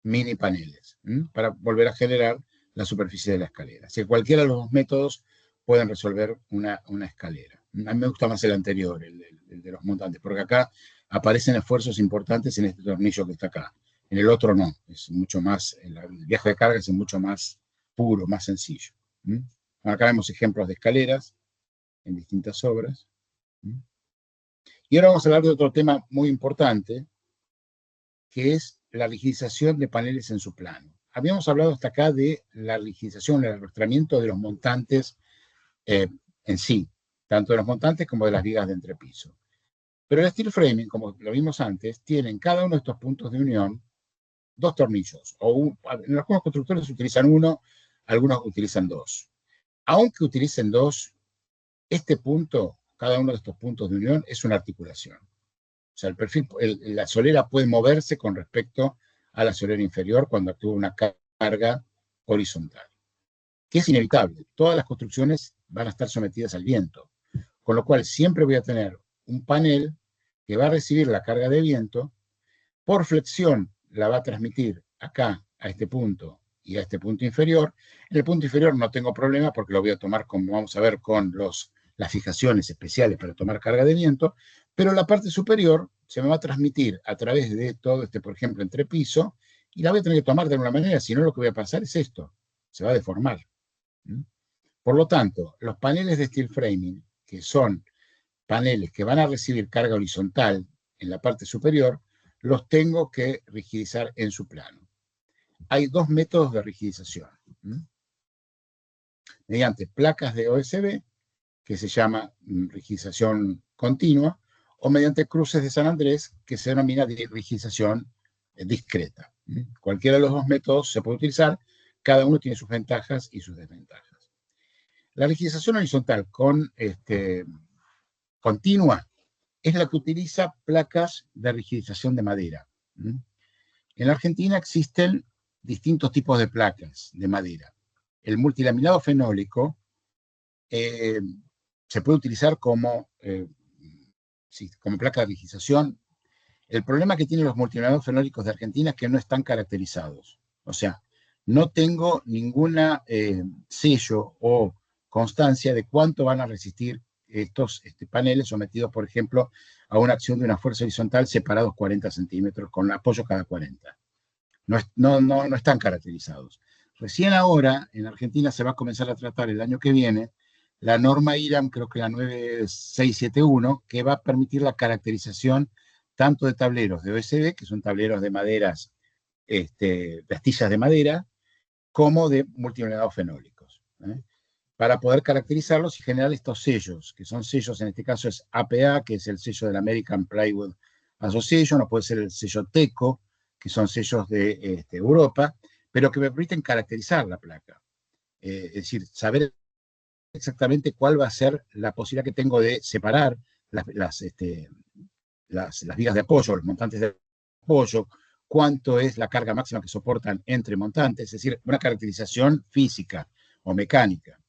mini paneles para volver a generar la superficie de la escalera. Así que cualquiera de los dos métodos pueden resolver una escalera. A mí me gusta más el anterior, el de los montantes, porque acá aparecen esfuerzos importantes en este tornillo que está acá. En el otro no, es mucho más, el viaje de carga es mucho más puro, más sencillo. Acá vemos ejemplos de escaleras en distintas obras. Y ahora vamos a hablar de otro tema muy importante, que es la rigidización de paneles en su plano. Habíamos hablado hasta acá de la rigidización, el arrastramiento de los montantes en sí, tanto de los montantes como de las vigas de entrepiso. Pero el steel framing, como lo vimos antes, tiene en cada uno de estos puntos de unión 2 tornillos. En algunos constructores utilizan 1, algunos utilizan 2. Aunque utilicen 2, este punto, cada uno de estos puntos de unión, es una articulación. O sea, la solera puede moverse con respecto a la solera inferior cuando actúa una carga horizontal, que es inevitable. Todas las construcciones van a estar sometidas al viento, con lo cual siempre voy a tener un panel que va a recibir la carga de viento, por flexión la va a transmitir acá, a este punto y a este punto inferior. En el punto inferior no tengo problema porque lo voy a tomar, como vamos a ver, con las fijaciones especiales para tomar carga de viento, pero la parte superior se me va a transmitir a través de todo por ejemplo, entrepiso, y la voy a tener que tomar de alguna manera, si no lo que voy a pasar es esto, se va a deformar. Por lo tanto, los paneles de steel framing, que son paneles que van a recibir carga horizontal en la parte superior, los tengo que rigidizar en su plano. Hay 2 métodos de rigidización. Mediante placas de OSB, que se llama rigidización continua, o mediante cruces de San Andrés, que se denomina rigidización discreta. Cualquiera de los 2 métodos se puede utilizar, cada uno tiene sus ventajas y sus desventajas. La rigidización horizontal continua es la que utiliza placas de rigidización de madera. En la Argentina existen distintos tipos de placas de madera. El multilaminado fenólico se puede utilizar como, sí, como placa de rigidización. El problema que tienen los multinavegadores fenólicos de Argentina es que no están caracterizados. O sea, no tengo ninguna sello o constancia de cuánto van a resistir estos paneles sometidos, por ejemplo, a una acción de una fuerza horizontal separados 40 centímetros con apoyo cada 40. No están caracterizados. Recién ahora, en Argentina se va a comenzar a tratar el año que viene la norma IRAM, creo que la 9671, que va a permitir la caracterización tanto de tableros de OSB, que son tableros de maderas, de astillas de madera, como de multinavegadores fenólicos, para poder caracterizarlos y generar estos sellos, que son sellos, en este caso es APA, que es el sello del American Plywood Association, o puede ser el sello TECO, que son sellos de Europa, pero que me permiten caracterizar la placa. Es decir, saber exactamente cuál va a ser la posibilidad que tengo de separar las vigas de apoyo, los montantes de apoyo, cuánto es la carga máxima que soportan entre montantes, es decir, una caracterización física o mecánica.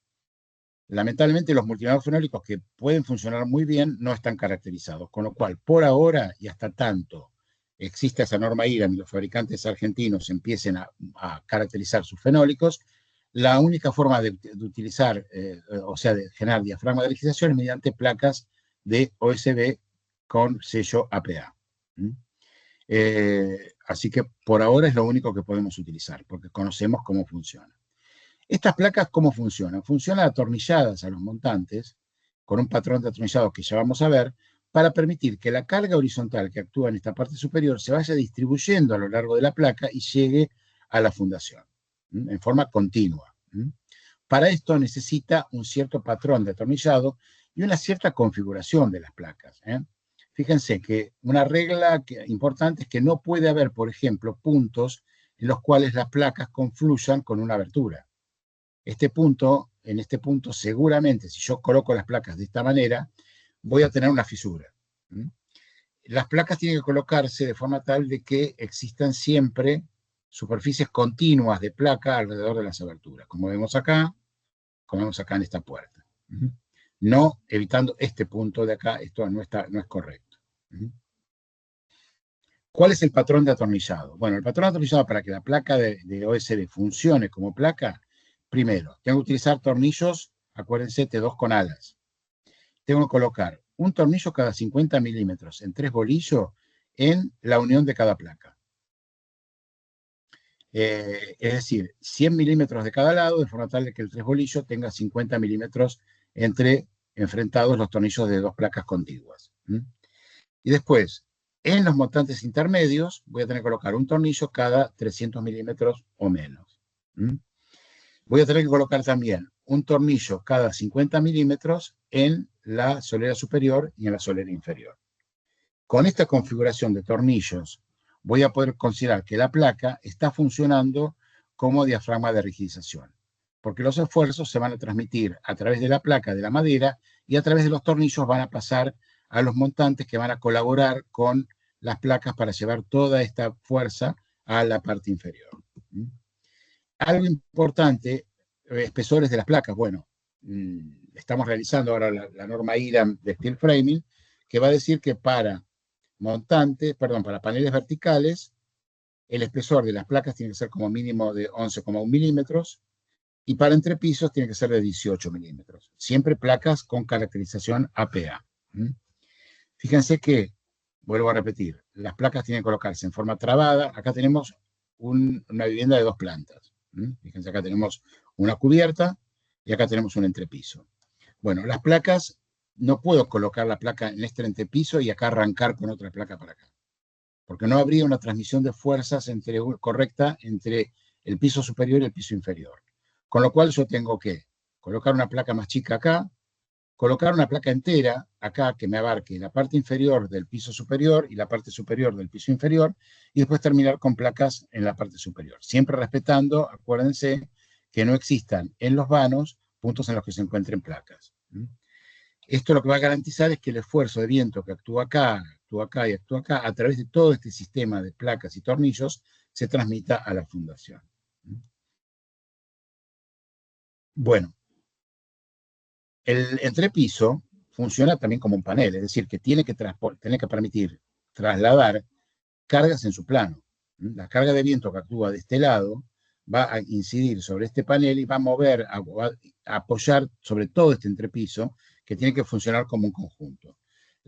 Lamentablemente los multinavegadores fenólicos que pueden funcionar muy bien no están caracterizados, con lo cual por ahora y hasta tanto existe esa norma IRAM y los fabricantes argentinos empiecen a caracterizar sus fenólicos, la única forma de utilizar, o sea, de generar diafragma de rigidización es mediante placas de OSB con sello APA. Así que por ahora es lo único que podemos utilizar, porque conocemos cómo funciona. Estas placas, ¿cómo funcionan? Funcionan atornilladas a los montantes, con un patrón de atornillado que ya vamos a ver, para permitir que la carga horizontal que actúa en esta parte superior se vaya distribuyendo a lo largo de la placa y llegue a la fundación, en forma continua. Para esto necesita un cierto patrón de atornillado y una cierta configuración de las placas. Fíjense que una regla importante es que no puede haber, por ejemplo, puntos en los cuales las placas confluyan con una abertura. En este punto, seguramente, si yo coloco las placas de esta manera, voy a tener una fisura. Las placas tienen que colocarse de forma tal de que existan siempre superficies continuas de placa alrededor de las aberturas, como vemos acá en esta puerta. No evitando este punto de acá, esto no es correcto. ¿Cuál es el patrón de atornillado? Bueno, el patrón de atornillado para que la placa de OSB funcione como placa, primero, tengo que utilizar tornillos, acuérdense, T2 con alas. Tengo que colocar un tornillo cada 50 milímetros en 3 bolillos en la unión de cada placa. Es decir, 100 milímetros de cada lado, de forma tal de que el 3 bolillos tenga 50 milímetros entre enfrentados los tornillos de 2 placas contiguas. Y después, en los montantes intermedios, voy a tener que colocar un tornillo cada 300 milímetros o menos. Voy a tener que colocar también un tornillo cada 50 milímetros en la solera superior y en la solera inferior. Con esta configuración de tornillos, voy a poder considerar que la placa está funcionando como diafragma de rigidización, porque los esfuerzos se van a transmitir a través de la placa de la madera y a través de los tornillos van a pasar a los montantes que van a colaborar con las placas para llevar toda esta fuerza a la parte inferior. Algo importante, espesores de las placas. Bueno, estamos realizando ahora la norma IRAM de steel framing, que va a decir que para paneles verticales, el espesor de las placas tiene que ser como mínimo de 11,1 milímetros y para entrepisos tiene que ser de 18 milímetros. Siempre placas con caracterización APA. Fíjense que, vuelvo a repetir, las placas tienen que colocarse en forma trabada. Acá tenemos una vivienda de 2 plantas. Fíjense, acá tenemos una cubierta y acá tenemos un entrepiso. Bueno, las placas, no puedo colocar la placa en este entrepiso y acá arrancar con otra placa para acá, porque no habría una transmisión de fuerzas correcta entre el piso superior y el piso inferior. Con lo cual yo tengo que colocar una placa más chica acá, colocar una placa entera acá que me abarque la parte inferior del piso superior y la parte superior del piso inferior, y después terminar con placas en la parte superior. Siempre respetando, acuérdense, que no existan en los vanos puntos en los que se encuentren placas. Esto lo que va a garantizar es que el esfuerzo de viento que actúa acá y actúa acá, a través de todo este sistema de placas y tornillos, se transmita a la fundación. Bueno, El entrepiso funciona también como un panel, es decir, que tiene que permitir trasladar cargas en su plano. La carga de viento que actúa de este lado va a incidir sobre este panel y va a mover, a apoyar sobre todo este entrepiso, que tiene que funcionar como un conjunto.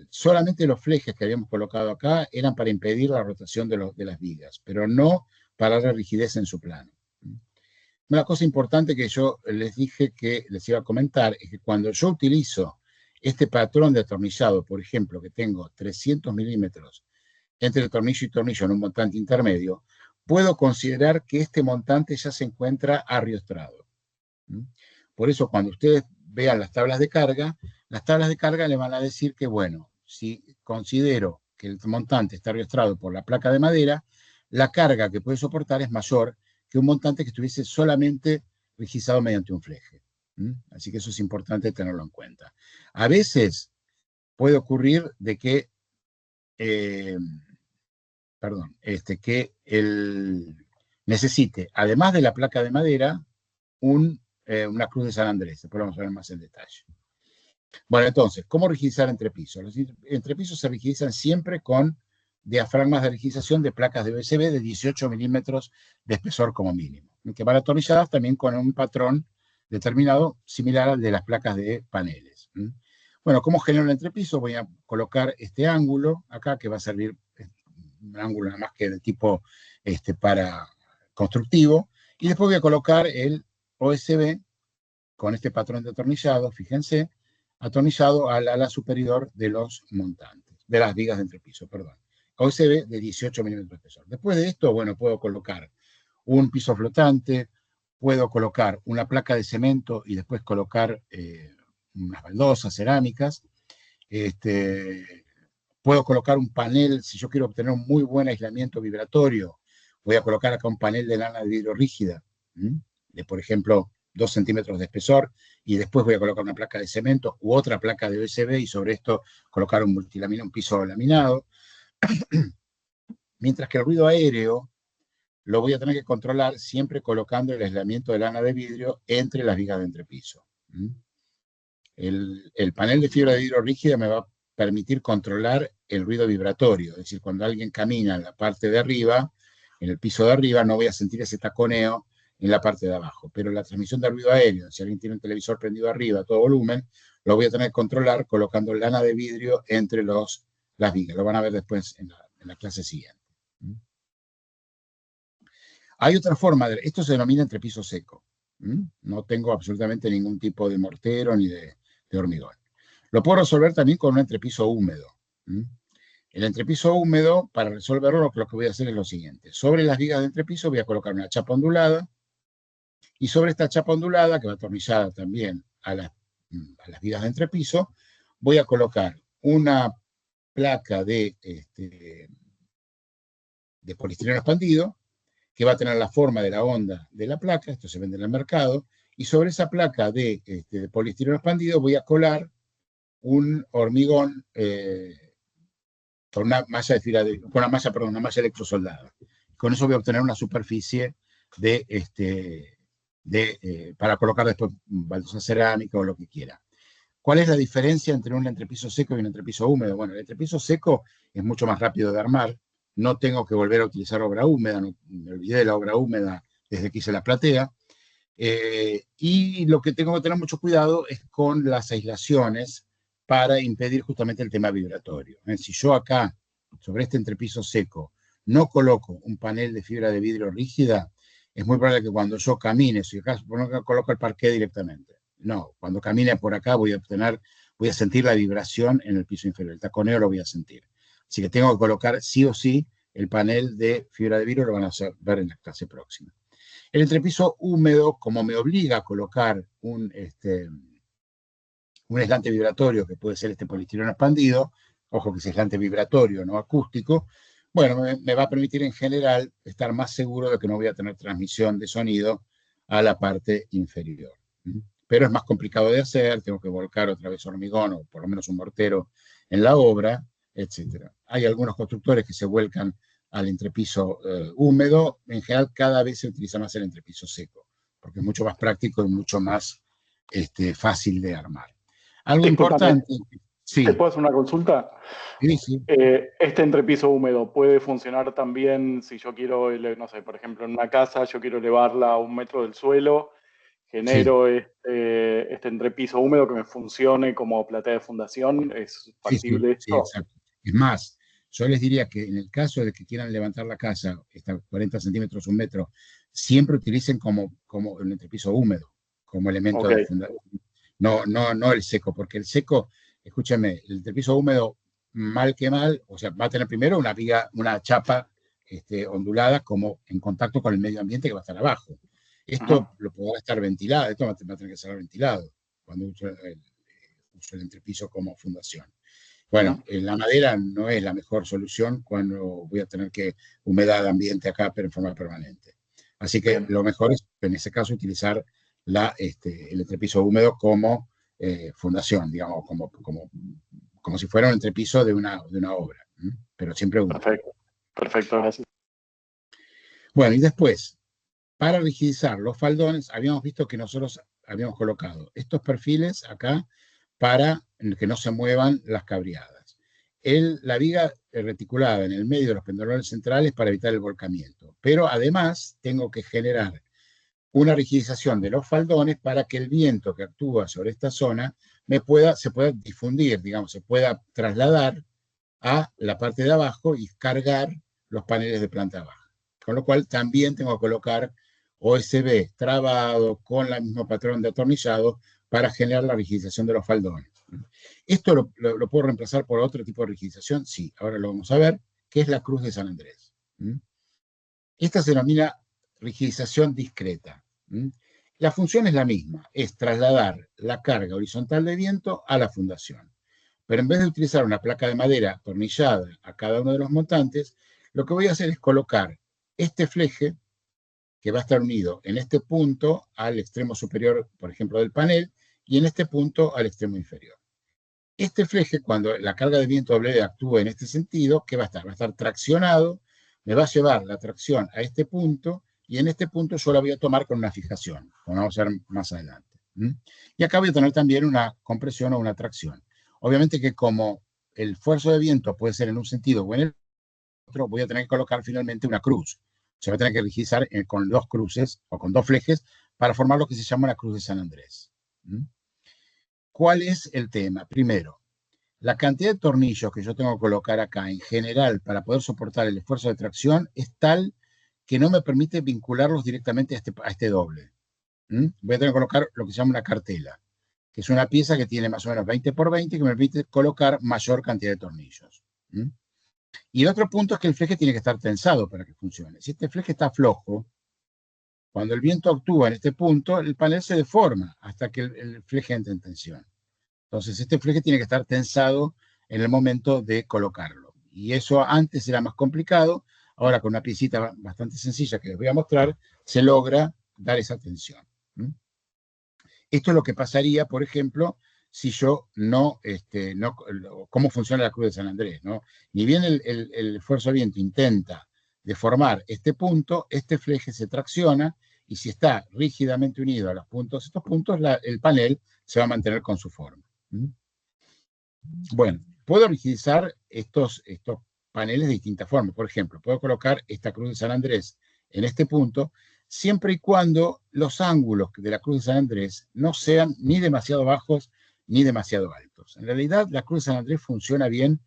Solamente los flejes que habíamos colocado acá eran para impedir la rotación de las vigas, pero no para la rigidez en su plano. Una cosa importante que yo les dije que les iba a comentar es que cuando yo utilizo este patrón de atornillado, por ejemplo, que tengo 300 milímetros entre tornillo y tornillo en un montante intermedio, puedo considerar que este montante ya se encuentra arriostrado. Por eso, cuando ustedes vean las tablas de carga le van a decir que, bueno, si considero que el montante está arriostrado por la placa de madera, la carga que puede soportar es mayor que un montante que estuviese solamente rigizado mediante un fleje. Así que eso es importante tenerlo en cuenta. A veces puede ocurrir de que, necesite, además de la placa de madera, una cruz de San Andrés. Después vamos a ver más en detalle. Bueno, entonces, ¿cómo rigidizar entrepisos? Los entrepisos se rigidizan siempre con diafragmas de rigidización de placas de OSB de 18 milímetros de espesor como mínimo, que van atornilladas también con un patrón determinado similar al de las placas de paneles. Bueno, ¿cómo genero el entrepiso? Voy a colocar este ángulo acá, que va a servir un ángulo nada más que de tipo para constructivo, y después voy a colocar el OSB con este patrón de atornillado, fíjense, atornillado al ala superior de los montantes, de las vigas de entrepiso, perdón. OSB de 18 milímetros de espesor. Después de esto, bueno, puedo colocar un piso flotante, puedo colocar una placa de cemento y después colocar unas baldosas cerámicas. Puedo colocar un panel, si yo quiero obtener un muy buen aislamiento vibratorio, voy a colocar acá un panel de lana de vidrio rígida, de por ejemplo 2 centímetros de espesor, y después voy a colocar una placa de cemento u otra placa de OSB y sobre esto colocar un piso laminado. Mientras que el ruido aéreo lo voy a tener que controlar siempre colocando el aislamiento de lana de vidrio entre las vigas de entrepiso. El panel de fibra de vidrio rígida me va a permitir controlar el ruido vibratorio, es decir, cuando alguien camina en la parte de arriba, en el piso de arriba, no voy a sentir ese taconeo en la parte de abajo, pero la transmisión de ruido aéreo, si alguien tiene un televisor prendido arriba a todo volumen, lo voy a tener que controlar colocando lana de vidrio entre las vigas. Lo van a ver después en la clase siguiente. Hay otra forma, esto se denomina entrepiso seco. No tengo absolutamente ningún tipo de mortero ni de hormigón. Lo puedo resolver también con un entrepiso húmedo. El entrepiso húmedo, para resolverlo, lo que voy a hacer es lo siguiente. Sobre las vigas de entrepiso voy a colocar una chapa ondulada, y sobre esta chapa ondulada, que va atornillada también a las vigas de entrepiso, voy a colocar una placa de poliestireno expandido, que va a tener la forma de la onda de la placa, esto se vende en el mercado, y sobre esa placa de poliestireno expandido voy a colar un hormigón con una malla electrosoldada. Con eso voy a obtener una superficie para colocar después baldosa cerámica o lo que quiera. ¿Cuál es la diferencia entre un entrepiso seco y un entrepiso húmedo? Bueno, el entrepiso seco es mucho más rápido de armar, no tengo que volver a utilizar obra húmeda, me olvidé de la obra húmeda desde que hice la platea, y lo que tengo que tener mucho cuidado es con las aislaciones para impedir justamente el tema vibratorio. Si yo acá, sobre este entrepiso seco, no coloco un panel de fibra de vidrio rígida, es muy probable que cuando yo camine, si acá coloco el parqué directamente, no, cuando camine por acá voy a sentir la vibración en el piso inferior, el taconeo lo voy a sentir. Así que tengo que colocar sí o sí el panel de fibra de vidrio, lo van a ver en la clase próxima. El entrepiso húmedo, como me obliga a colocar un aislante vibratorio, que puede ser este poliestireno expandido, ojo que es aislante vibratorio, no acústico, bueno, me va a permitir en general estar más seguro de que no voy a tener transmisión de sonido a la parte inferior. Pero es más complicado de hacer, tengo que volcar otra vez hormigón o por lo menos un mortero en la obra, etc. Hay algunos constructores que se vuelcan al entrepiso húmedo. En general, cada vez se utiliza más el entrepiso seco, porque es mucho más práctico y mucho más fácil de armar. Algo Discúlpame, importante, sí, ¿te puedo hacer una consulta? sí. Este entrepiso húmedo puede funcionar también si yo quiero, no sé, por ejemplo, en una casa, yo quiero elevarla a 1 metro del suelo, Sí, genero este entrepiso húmedo que me funcione como platea de fundación. ¿Es sí, factible sí, esto? exacto. Es más, yo les diría que en el caso de que quieran levantar la casa, está 40 centímetros, 1 metro, siempre utilicen como el entrepiso húmedo, como elemento Ok, de fundación. No el seco, porque el seco, escúchame, el entrepiso húmedo, mal que mal, o sea, va a tener primero una viga, una chapa ondulada como en contacto con el medio ambiente que va a estar abajo. ajá, Esto lo podrá estar ventilado, esto va a tener que ser ventilado cuando uso el entrepiso como fundación. Bueno, ajá, la madera no es la mejor solución cuando voy a tener que humedad ambiente acá, pero en forma permanente. Así que bien, lo mejor es, en ese caso, utilizar el entrepiso húmedo como fundación, digamos, como si fuera un entrepiso de una obra, pero siempre húmedo. perfecto, perfecto, gracias. Bueno, y después, para rigidizar los faldones, habíamos visto que nosotros habíamos colocado estos perfiles acá para que no se muevan las cabriadas. La viga reticulada en el medio de los pendulones centrales para evitar el volcamiento. Pero además tengo que generar una rigidización de los faldones para que el viento que actúa sobre esta zona se pueda difundir, digamos, se pueda trasladar a la parte de abajo y cargar los paneles de planta baja. Con lo cual también tengo que colocar OSB trabado con el mismo patrón de atornillado para generar la rigidización de los faldones. ¿Esto lo puedo reemplazar por otro tipo de rigidización? Sí, ahora lo vamos a ver, que es la cruz de San Andrés. Esta se denomina rigidización discreta. La función es la misma, es trasladar la carga horizontal de viento a la fundación. Pero en vez de utilizar una placa de madera atornillada a cada uno de los montantes, lo que voy a hacer es colocar este fleje que va a estar unido en este punto al extremo superior, por ejemplo, del panel, y en este punto al extremo inferior. Este fleje, cuando la carga de viento W actúe en este sentido, ¿qué va a estar? Va a estar traccionado, me va a llevar la tracción a este punto, y en este punto yo la voy a tomar con una fijación, como vamos a ver más adelante. Y acá voy a tener también una compresión o una tracción. Obviamente que como el esfuerzo de viento puede ser en un sentido o en el otro, voy a tener que colocar finalmente una cruz. Se va a tener que rigidizar con 2 cruces o con 2 flejes para formar lo que se llama la cruz de San Andrés. ¿Cuál es el tema? Primero, la cantidad de tornillos que yo tengo que colocar acá en general para poder soportar el esfuerzo de tracción es tal que no me permite vincularlos directamente a este doble. Voy a tener que colocar lo que se llama una cartela, que es una pieza que tiene más o menos 20 por 20 que me permite colocar mayor cantidad de tornillos. Y el otro punto es que el fleje tiene que estar tensado para que funcione. Si este fleje está flojo, cuando el viento actúa en este punto, el panel se deforma hasta que el fleje entre en tensión. Entonces, este fleje tiene que estar tensado en el momento de colocarlo. Y eso antes era más complicado. Ahora, con una piecita bastante sencilla que les voy a mostrar, se logra dar esa tensión. Esto es lo que pasaría, por ejemplo, si yo cómo funciona la cruz de San Andrés, ¿no? Ni bien el esfuerzo de viento intenta deformar este punto, este fleje se tracciona y si está rígidamente unido a estos puntos, el panel se va a mantener con su forma. Bueno, puedo rigidizar estos paneles de distintas formas. Por ejemplo, puedo colocar esta cruz de San Andrés en este punto, siempre y cuando los ángulos de la cruz de San Andrés no sean ni demasiado bajos ni demasiado altos. En realidad, la cruz de San Andrés funciona bien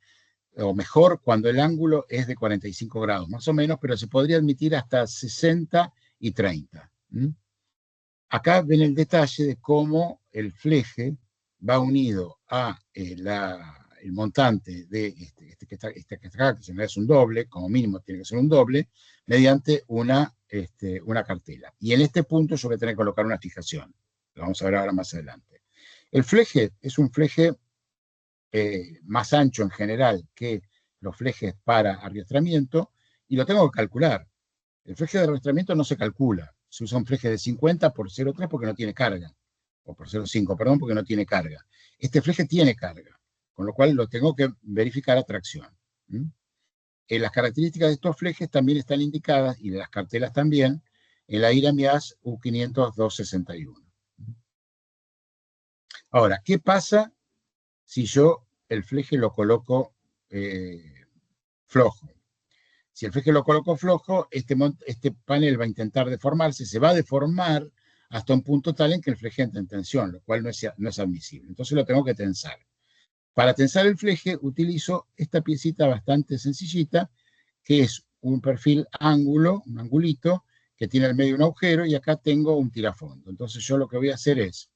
o mejor cuando el ángulo es de 45 grados, más o menos, pero se podría admitir hasta 60 y 30. Acá ven el detalle de cómo el fleje va unido a el montante de que está acá, que es un doble, como mínimo tiene que ser un doble, mediante una cartela. Y en este punto yo voy a tener que colocar una fijación. Lo vamos a ver ahora más adelante. El fleje es un fleje más ancho en general que los flejes para arrastramiento y lo tengo que calcular. El fleje de arrastramiento no se calcula. Se usa un fleje de 50 por 0,3 porque no tiene carga. O por 0,5, perdón, porque no tiene carga. Este fleje tiene carga, con lo cual lo tengo que verificar a tracción. Las características de estos flejes también están indicadas, y de las cartelas también, en la IRA-MIAS U500-261. Ahora, ¿qué pasa si yo el fleje lo coloco flojo. Si el fleje lo coloco flojo, este panel va a intentar deformarse, se va a deformar hasta un punto tal en que el fleje entra en tensión, lo cual no es admisible. Entonces lo tengo que tensar. Para tensar el fleje utilizo esta piecita bastante sencillita, que es un perfil ángulo, un angulito, que tiene al medio un agujero, y acá tengo un tirafondo. Entonces yo lo que voy a hacer es,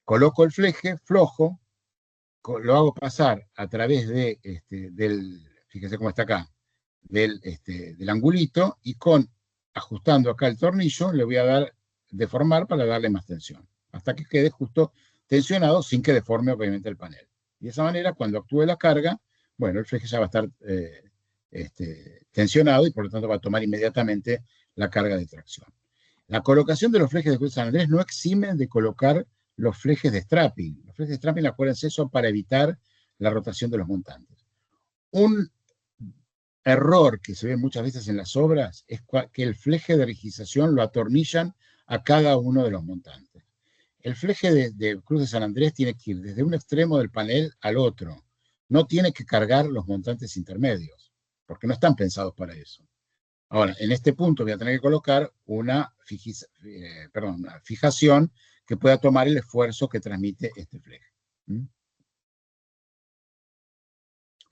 coloco el fleje flojo, lo hago pasar a través fíjese cómo está acá, del angulito, y ajustando acá el tornillo, le voy a dar deformar para darle más tensión, hasta que quede justo tensionado sin que deforme obviamente el panel. Y de esa manera, cuando actúe la carga, bueno, el fleje ya va a estar tensionado y por lo tanto va a tomar inmediatamente la carga de tracción. La colocación de los flejes de Cruz de San Andrés no exime de colocar los flejes de strapping. Los flejes de strapping, acuérdense, son para evitar la rotación de los montantes. Un error que se ve muchas veces en las obras es que el fleje de rigidización lo atornillan a cada uno de los montantes. El fleje de Cruz de San Andrés tiene que ir desde un extremo del panel al otro. No tiene que cargar los montantes intermedios, porque no están pensados para eso. Ahora, en este punto voy a tener que colocar una fijación que pueda tomar el esfuerzo que transmite este fleje.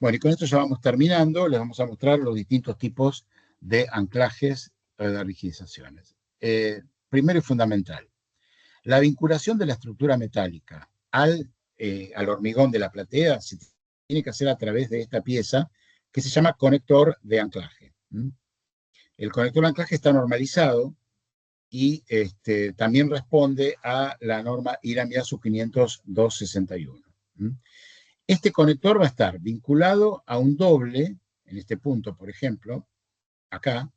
Bueno, y con esto ya vamos terminando. Les vamos a mostrar los distintos tipos de anclajes de rigidizaciones. Primero y fundamental, la vinculación de la estructura metálica al hormigón de la platea se tiene que hacer a través de esta pieza que se llama conector de anclaje. El conector de anclaje está normalizado y también responde a la norma IRAM IASU 500-261. Este conector va a estar vinculado a un doble, en este punto, por ejemplo, acá,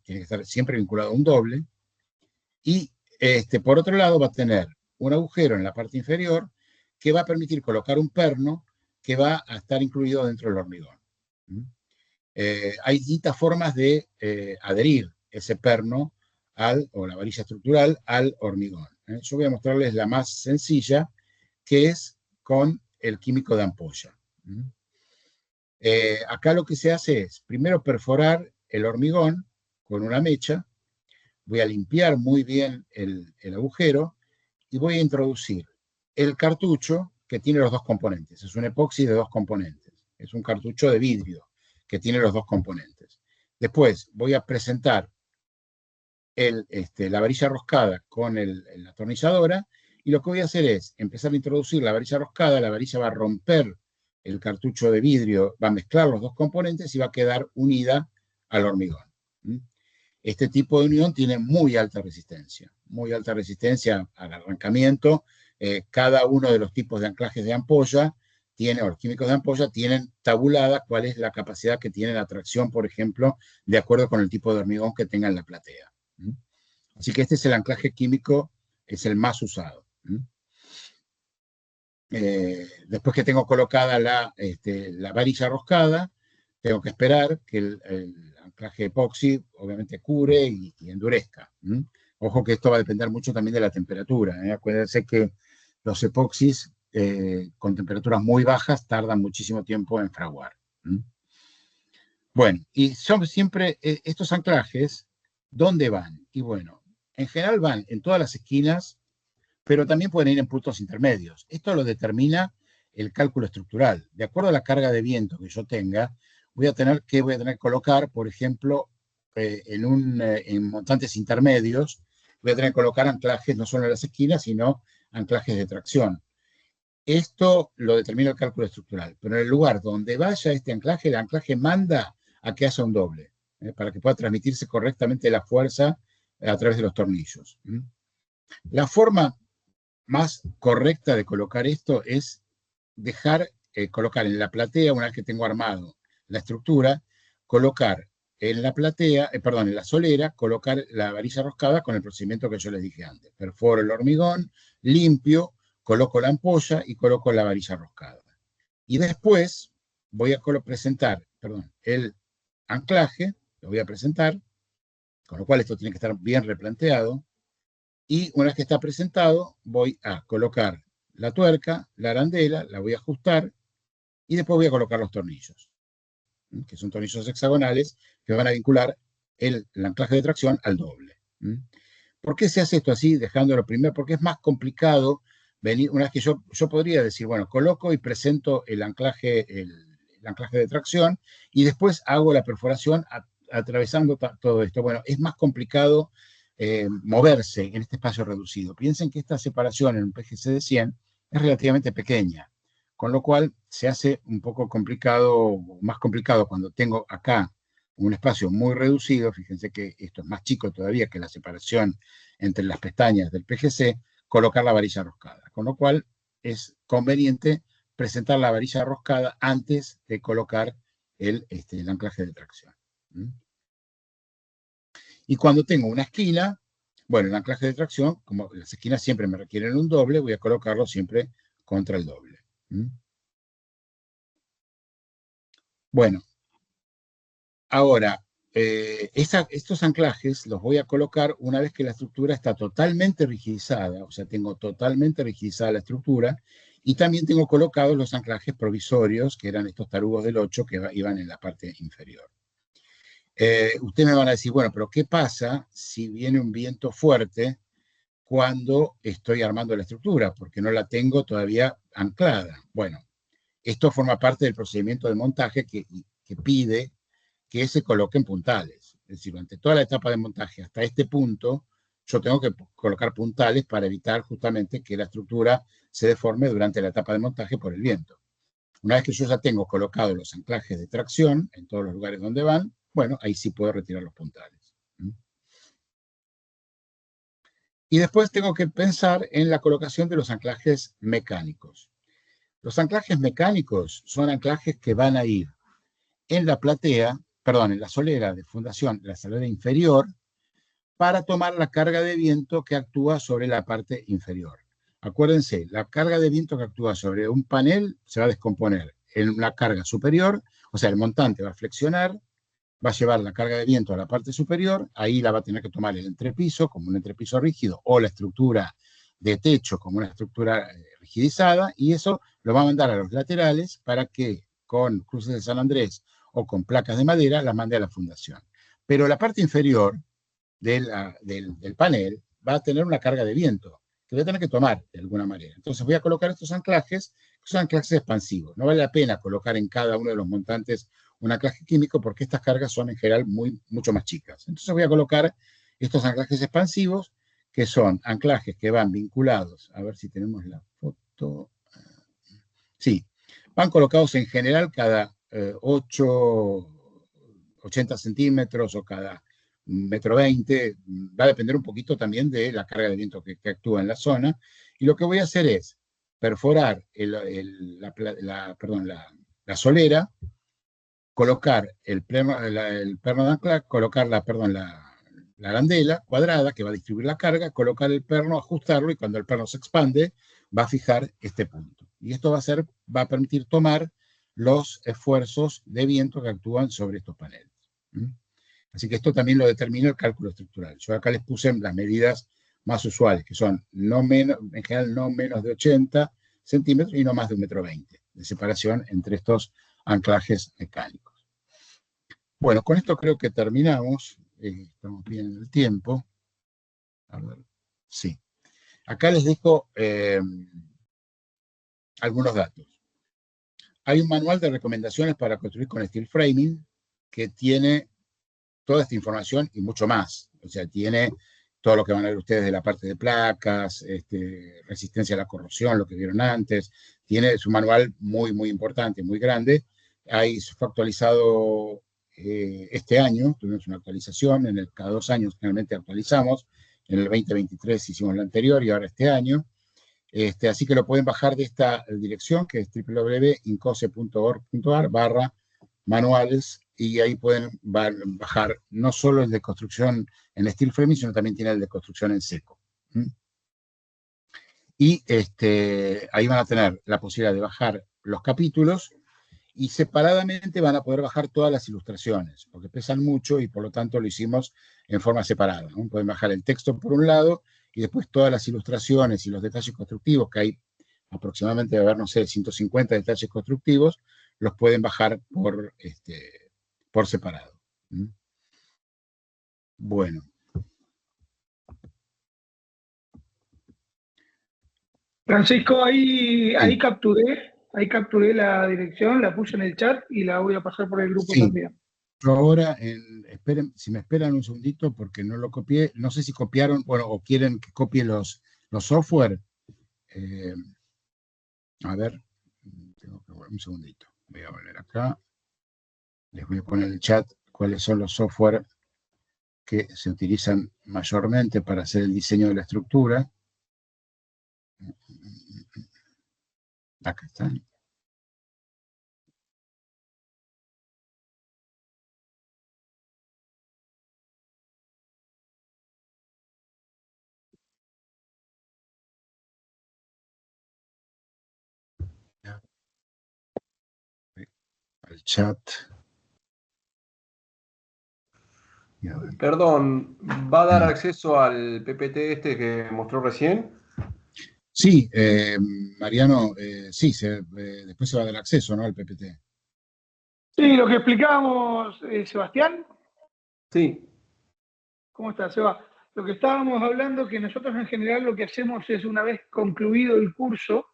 tiene que estar siempre vinculado a un doble, y por otro lado va a tener un agujero en la parte inferior que va a permitir colocar un perno que va a estar incluido dentro del hormigón. Hay distintas formas de adherir ese perno o la varilla estructural al hormigón. Yo voy a mostrarles la más sencilla, que es con el químico de ampolla. Acá lo que se hace es, primero perforar el hormigón con una mecha, voy a limpiar muy bien el agujero y voy a introducir el cartucho que tiene los dos componentes. Es un epoxi de dos componentes. Es un cartucho de vidrio que tiene los dos componentes. Después voy a presentar la varilla roscada con la atornilladora, y lo que voy a hacer es empezar a introducir la varilla roscada. La varilla va a romper el cartucho de vidrio, va a mezclar los dos componentes y va a quedar unida al hormigón. Este tipo de unión tiene muy alta resistencia al arrancamiento. Cada uno de los tipos de anclajes de ampolla o los químicos de ampolla tienen tabulada cuál es la capacidad que tiene la tracción, por ejemplo, de acuerdo con el tipo de hormigón que tenga en la platea. Así que este es el anclaje químico, es el más usado. Después que tengo colocada la varilla roscada, tengo que esperar que el anclaje epoxi obviamente cure y endurezca. Ojo que esto va a depender mucho también de la temperatura. Acuérdense que los epoxis con temperaturas muy bajas tardan muchísimo tiempo en fraguar. Bueno, y son siempre estos anclajes, ¿dónde van? Y bueno, en general van en todas las esquinas, pero también pueden ir en puntos intermedios. Esto lo determina el cálculo estructural. De acuerdo a la carga de viento que yo tenga, voy a tener que colocar, por ejemplo, en montantes intermedios, voy a tener que colocar anclajes no solo en las esquinas, sino anclajes de tracción. Esto lo determina el cálculo estructural, pero en el lugar donde vaya este anclaje, el anclaje manda a que haya un doble, para que pueda transmitirse correctamente la fuerza a través de los tornillos. La forma más correcta de colocar esto es colocar en la platea, una vez que tengo armado la estructura, colocar en la platea, en la solera, colocar la varilla roscada con el procedimiento que yo les dije antes. Perforo el hormigón, limpio, coloco la ampolla y coloco la varilla roscada. Y después voy a presentar el anclaje, lo voy a presentar, con lo cual esto tiene que estar bien replanteado. Y una vez que está presentado, voy a colocar la tuerca, la arandela, la voy a ajustar y después voy a colocar los tornillos, que son tornillos hexagonales que van a vincular el anclaje de tracción al doble. ¿Por qué se hace esto así, dejándolo primero? Porque es más complicado venir, una vez que yo podría decir, bueno, coloco y presento el anclaje de tracción y después hago la perforación atravesando todo esto. Bueno, es más complicado moverse en este espacio reducido. Piensen que esta separación en un PGC de 100 es relativamente pequeña, con lo cual se hace un poco complicado, más complicado cuando tengo acá un espacio muy reducido. Fíjense que esto es más chico todavía que la separación entre las pestañas del PGC, colocar la varilla roscada, con lo cual es conveniente presentar la varilla roscada antes de colocar el anclaje de tracción. Y cuando tengo una esquina, bueno, el anclaje de tracción, como las esquinas siempre me requieren un doble, voy a colocarlo siempre contra el doble. Bueno, ahora, estos anclajes los voy a colocar una vez que la estructura está totalmente rigidizada, o sea, tengo totalmente rigidizada la estructura, y también tengo colocados los anclajes provisorios, que eran estos tarugos del 8 que iban en la parte inferior. Ustedes me van a decir, bueno, pero ¿qué pasa si viene un viento fuerte cuando estoy armando la estructura? Porque no la tengo todavía anclada. Bueno, esto forma parte del procedimiento de montaje que pide que se coloquen puntales. Es decir, durante toda la etapa de montaje hasta este punto, yo tengo que colocar puntales para evitar justamente que la estructura se deforme durante la etapa de montaje por el viento. Una vez que yo ya tengo colocados los anclajes de tracción en todos los lugares donde van, bueno, ahí sí puedo retirar los puntales. Y después tengo que pensar en la colocación de los anclajes mecánicos. Los anclajes mecánicos son anclajes que van a ir en la platea, perdón, en la solera de fundación, la solera inferior, para tomar la carga de viento que actúa sobre la parte inferior. Acuérdense, la carga de viento que actúa sobre un panel se va a descomponer en la carga superior, o sea, el montante va a flexionar, va a llevar la carga de viento a la parte superior, ahí la va a tener que tomar el entrepiso como un entrepiso rígido o la estructura de techo como una estructura rigidizada, y eso lo va a mandar a los laterales para que con cruces de San Andrés o con placas de madera las mande a la fundación. Pero la parte inferior del panel va a tener una carga de viento que voy a tener que tomar de alguna manera. Entonces voy a colocar estos anclajes, que son anclajes expansivos. No vale la pena colocar en cada uno de los montantes un anclaje químico porque estas cargas son en general mucho más chicas. Entonces voy a colocar estos anclajes expansivos, que son anclajes que van vinculados, a ver si tenemos la foto. Sí, van colocados en general cada 80 centímetros o cada 1,20 m, va a depender un poquito también de la carga de viento que actúa en la zona, y lo que voy a hacer es perforar la solera, colocar el perno de ancla, colocar la arandela cuadrada que va a distribuir la carga, colocar el perno, ajustarlo, y cuando el perno se expande va a fijar este punto. Y esto va a permitir tomar los esfuerzos de viento que actúan sobre estos paneles. Así que esto también lo determina el cálculo estructural. Yo acá les puse las medidas más usuales, que son en general no menos de 80 centímetros y no más de 1,20 m de separación entre estos anclajes mecánicos. Bueno, con esto creo que terminamos. Estamos bien en el tiempo. A ver, sí. Acá les dejo algunos datos. Hay un manual de recomendaciones para construir con steel framing que tiene toda esta información y mucho más. O sea, tiene todo lo que van a ver ustedes de la parte de placas, resistencia a la corrosión, lo que vieron antes. Es un manual muy, muy importante, muy grande. Fue actualizado este año, tuvimos una actualización, cada 2 años generalmente actualizamos. En el 2023 hicimos la anterior y ahora este año. Así que lo pueden bajar de esta dirección, que es www.incose.org.ar/manuales, y ahí pueden bajar no solo el de construcción en steel framing, sino también tiene el de construcción en seco. Y ahí van a tener la posibilidad de bajar los capítulos, y separadamente van a poder bajar todas las ilustraciones, porque pesan mucho y por lo tanto lo hicimos en forma separada, ¿no? Pueden bajar el texto por un lado y después todas las ilustraciones y los detalles constructivos, que hay aproximadamente debe haber, no sé, 150 detalles constructivos, los pueden bajar por separado. ¿Mm? Bueno. Francisco, ahí Sí. capturé la dirección, la puse en el chat y la voy a pasar por el grupo Sí. también. Yo ahora, esperen, si me esperan un segundito, porque no lo copié, no sé si copiaron, bueno, o quieren que copie los software. A ver, tengo que un segundito. Voy a volver acá. Les voy a poner en el chat cuáles son los software que se utilizan mayormente para hacer el diseño de la estructura. Acá están. El chat. Perdón, ¿va a dar Mm. acceso al PPT este que mostró recién? Sí, Mariano, sí, después se va a dar acceso, ¿no? Al PPT. Sí, lo que explicábamos, Sebastián. Sí. ¿Cómo estás, Seba? Lo que estábamos hablando, que nosotros en general lo que hacemos es, una vez concluido el curso,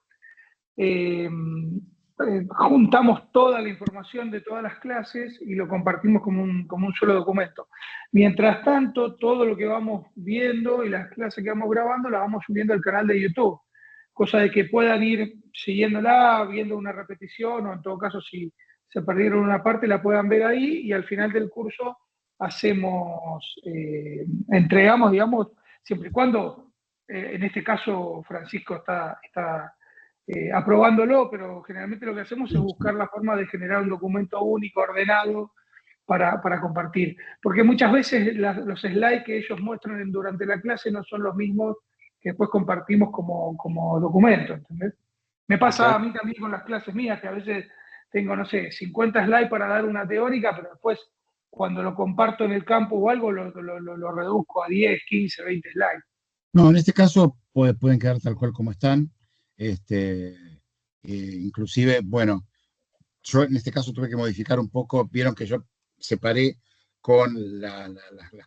juntamos toda la información de todas las clases y lo compartimos como un solo documento. Mientras tanto, todo lo que vamos viendo y las clases que vamos grabando las vamos subiendo al canal de YouTube, cosa de que puedan ir siguiéndola, viendo una repetición, o en todo caso, si se perdieron una parte, la puedan ver ahí, y al final del curso entregamos, digamos, siempre y cuando, en este caso, Francisco está aprobándolo, pero generalmente lo que hacemos es buscar la forma de generar un documento único, ordenado, para compartir. Porque muchas veces los slides que ellos muestran durante la clase no son los mismos que después compartimos como documento, ¿entendés? Me pasa a mí también con las clases mías, que a veces tengo, no sé, 50 slides para dar una teórica, pero después cuando lo comparto en el campo o algo, lo reduzco a 10, 15, 20 slides. No, en este caso pueden quedar tal cual como están. Inclusive, bueno, yo en este caso tuve que modificar un poco. Vieron que yo separé con las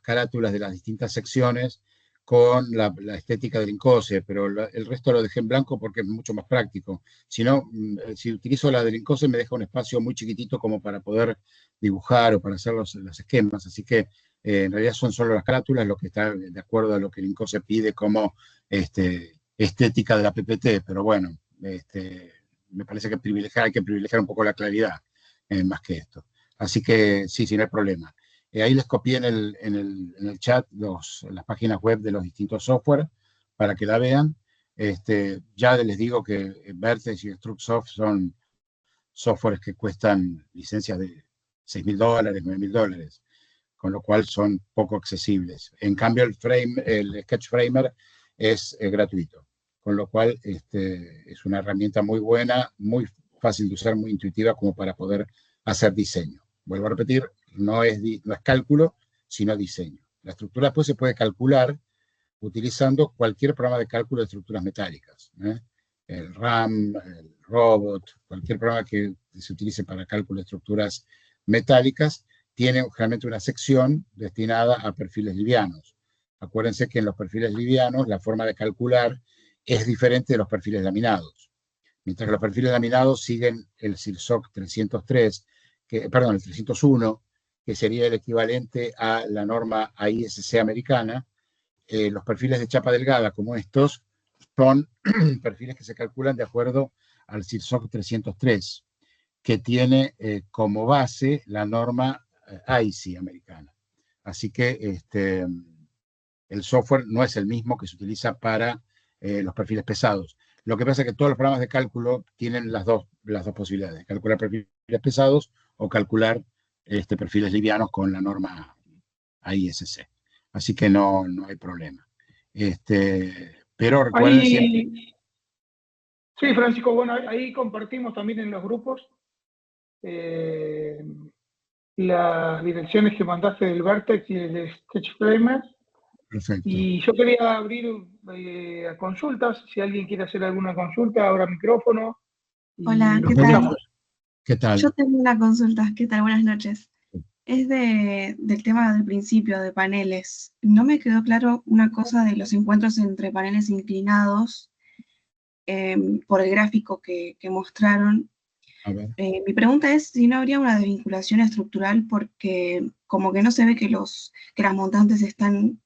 carátulas de las distintas secciones con la estética del INCOSE, pero el resto lo dejé en blanco porque es mucho más práctico. Si no, si utilizo la del INCOSE me deja un espacio muy chiquitito como para poder dibujar o para hacer los esquemas. Así que en realidad son solo las carátulas lo que está de acuerdo a lo que el INCOSE pide como estética de la PPT, pero bueno, me parece que hay que privilegiar un poco la claridad más que esto. Así que sí, no hay problema. Ahí les copié en el chat las páginas web de los distintos software para que la vean. Ya les digo que Vertex y Structsoft son softwares que cuestan licencias de $6.000, $9.000, con lo cual son poco accesibles. En cambio, el Sketch Framer es gratuito, con lo cual es una herramienta muy buena, muy fácil de usar, muy intuitiva como para poder hacer diseño. Vuelvo a repetir, no es cálculo, sino diseño. La estructura después se puede calcular utilizando cualquier programa de cálculo de estructuras metálicas. El RAM, el Robot, cualquier programa que se utilice para cálculo de estructuras metálicas, tiene generalmente una sección destinada a perfiles livianos. Acuérdense que en los perfiles livianos la forma de calcular es diferente de los perfiles laminados. Mientras que los perfiles laminados siguen el CIRSOC 303, el 301, que sería el equivalente a la norma AISC americana. Los perfiles de chapa delgada como estos son perfiles que se calculan de acuerdo al CIRSOC 303, que tiene como base la norma AISI americana. Así que el software no es el mismo que se utiliza para los perfiles pesados. Lo que pasa es que todos los programas de cálculo tienen las dos posibilidades, calcular perfiles pesados o calcular perfiles livianos con la norma AISC. Así que no hay problema. Pero recuerden siempre... Sí, Francisco, bueno, ahí compartimos también en los grupos las direcciones que mandaste del Vertex y del Sketch Framer. Perfecto. Y yo quería abrir a consultas. Si alguien quiere hacer alguna consulta, abra micrófono. Y Hola, lo ¿qué tal? escuchamos. ¿Qué tal? Yo tengo una consulta. ¿Qué tal? Buenas noches. Es del tema del principio, de paneles. No me quedó claro una cosa de los encuentros entre paneles inclinados por el gráfico que mostraron. A ver. Mi pregunta es si no habría una desvinculación estructural porque como que no se ve que las montantes se están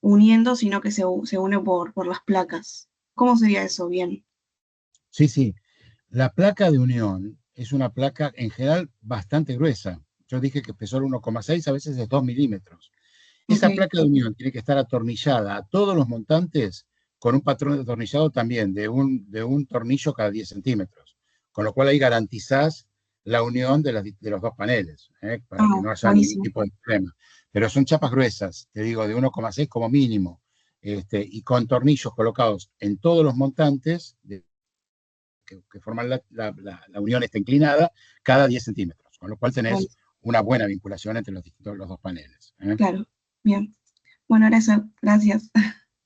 uniendo, sino que se une por las placas. ¿Cómo sería eso? Bien. Sí, sí. La placa de unión es una placa en general bastante gruesa. Yo dije que espesor 1,6, a veces es 2 milímetros. Esa Ok. placa de unión tiene que estar atornillada a todos los montantes con un patrón de atornillado también de un tornillo cada 10 centímetros. Con lo cual ahí garantizás la unión de los dos paneles, para que no haya ningún Buenísimo. tipo de problema. Pero son chapas gruesas, te digo, de 1,6 como mínimo, y con tornillos colocados en todos los montantes que forman la unión está inclinada cada 10 centímetros, con lo cual tenés Bueno, una buena vinculación entre los dos paneles. claro. Bien. Bueno, ahora eso. Gracias.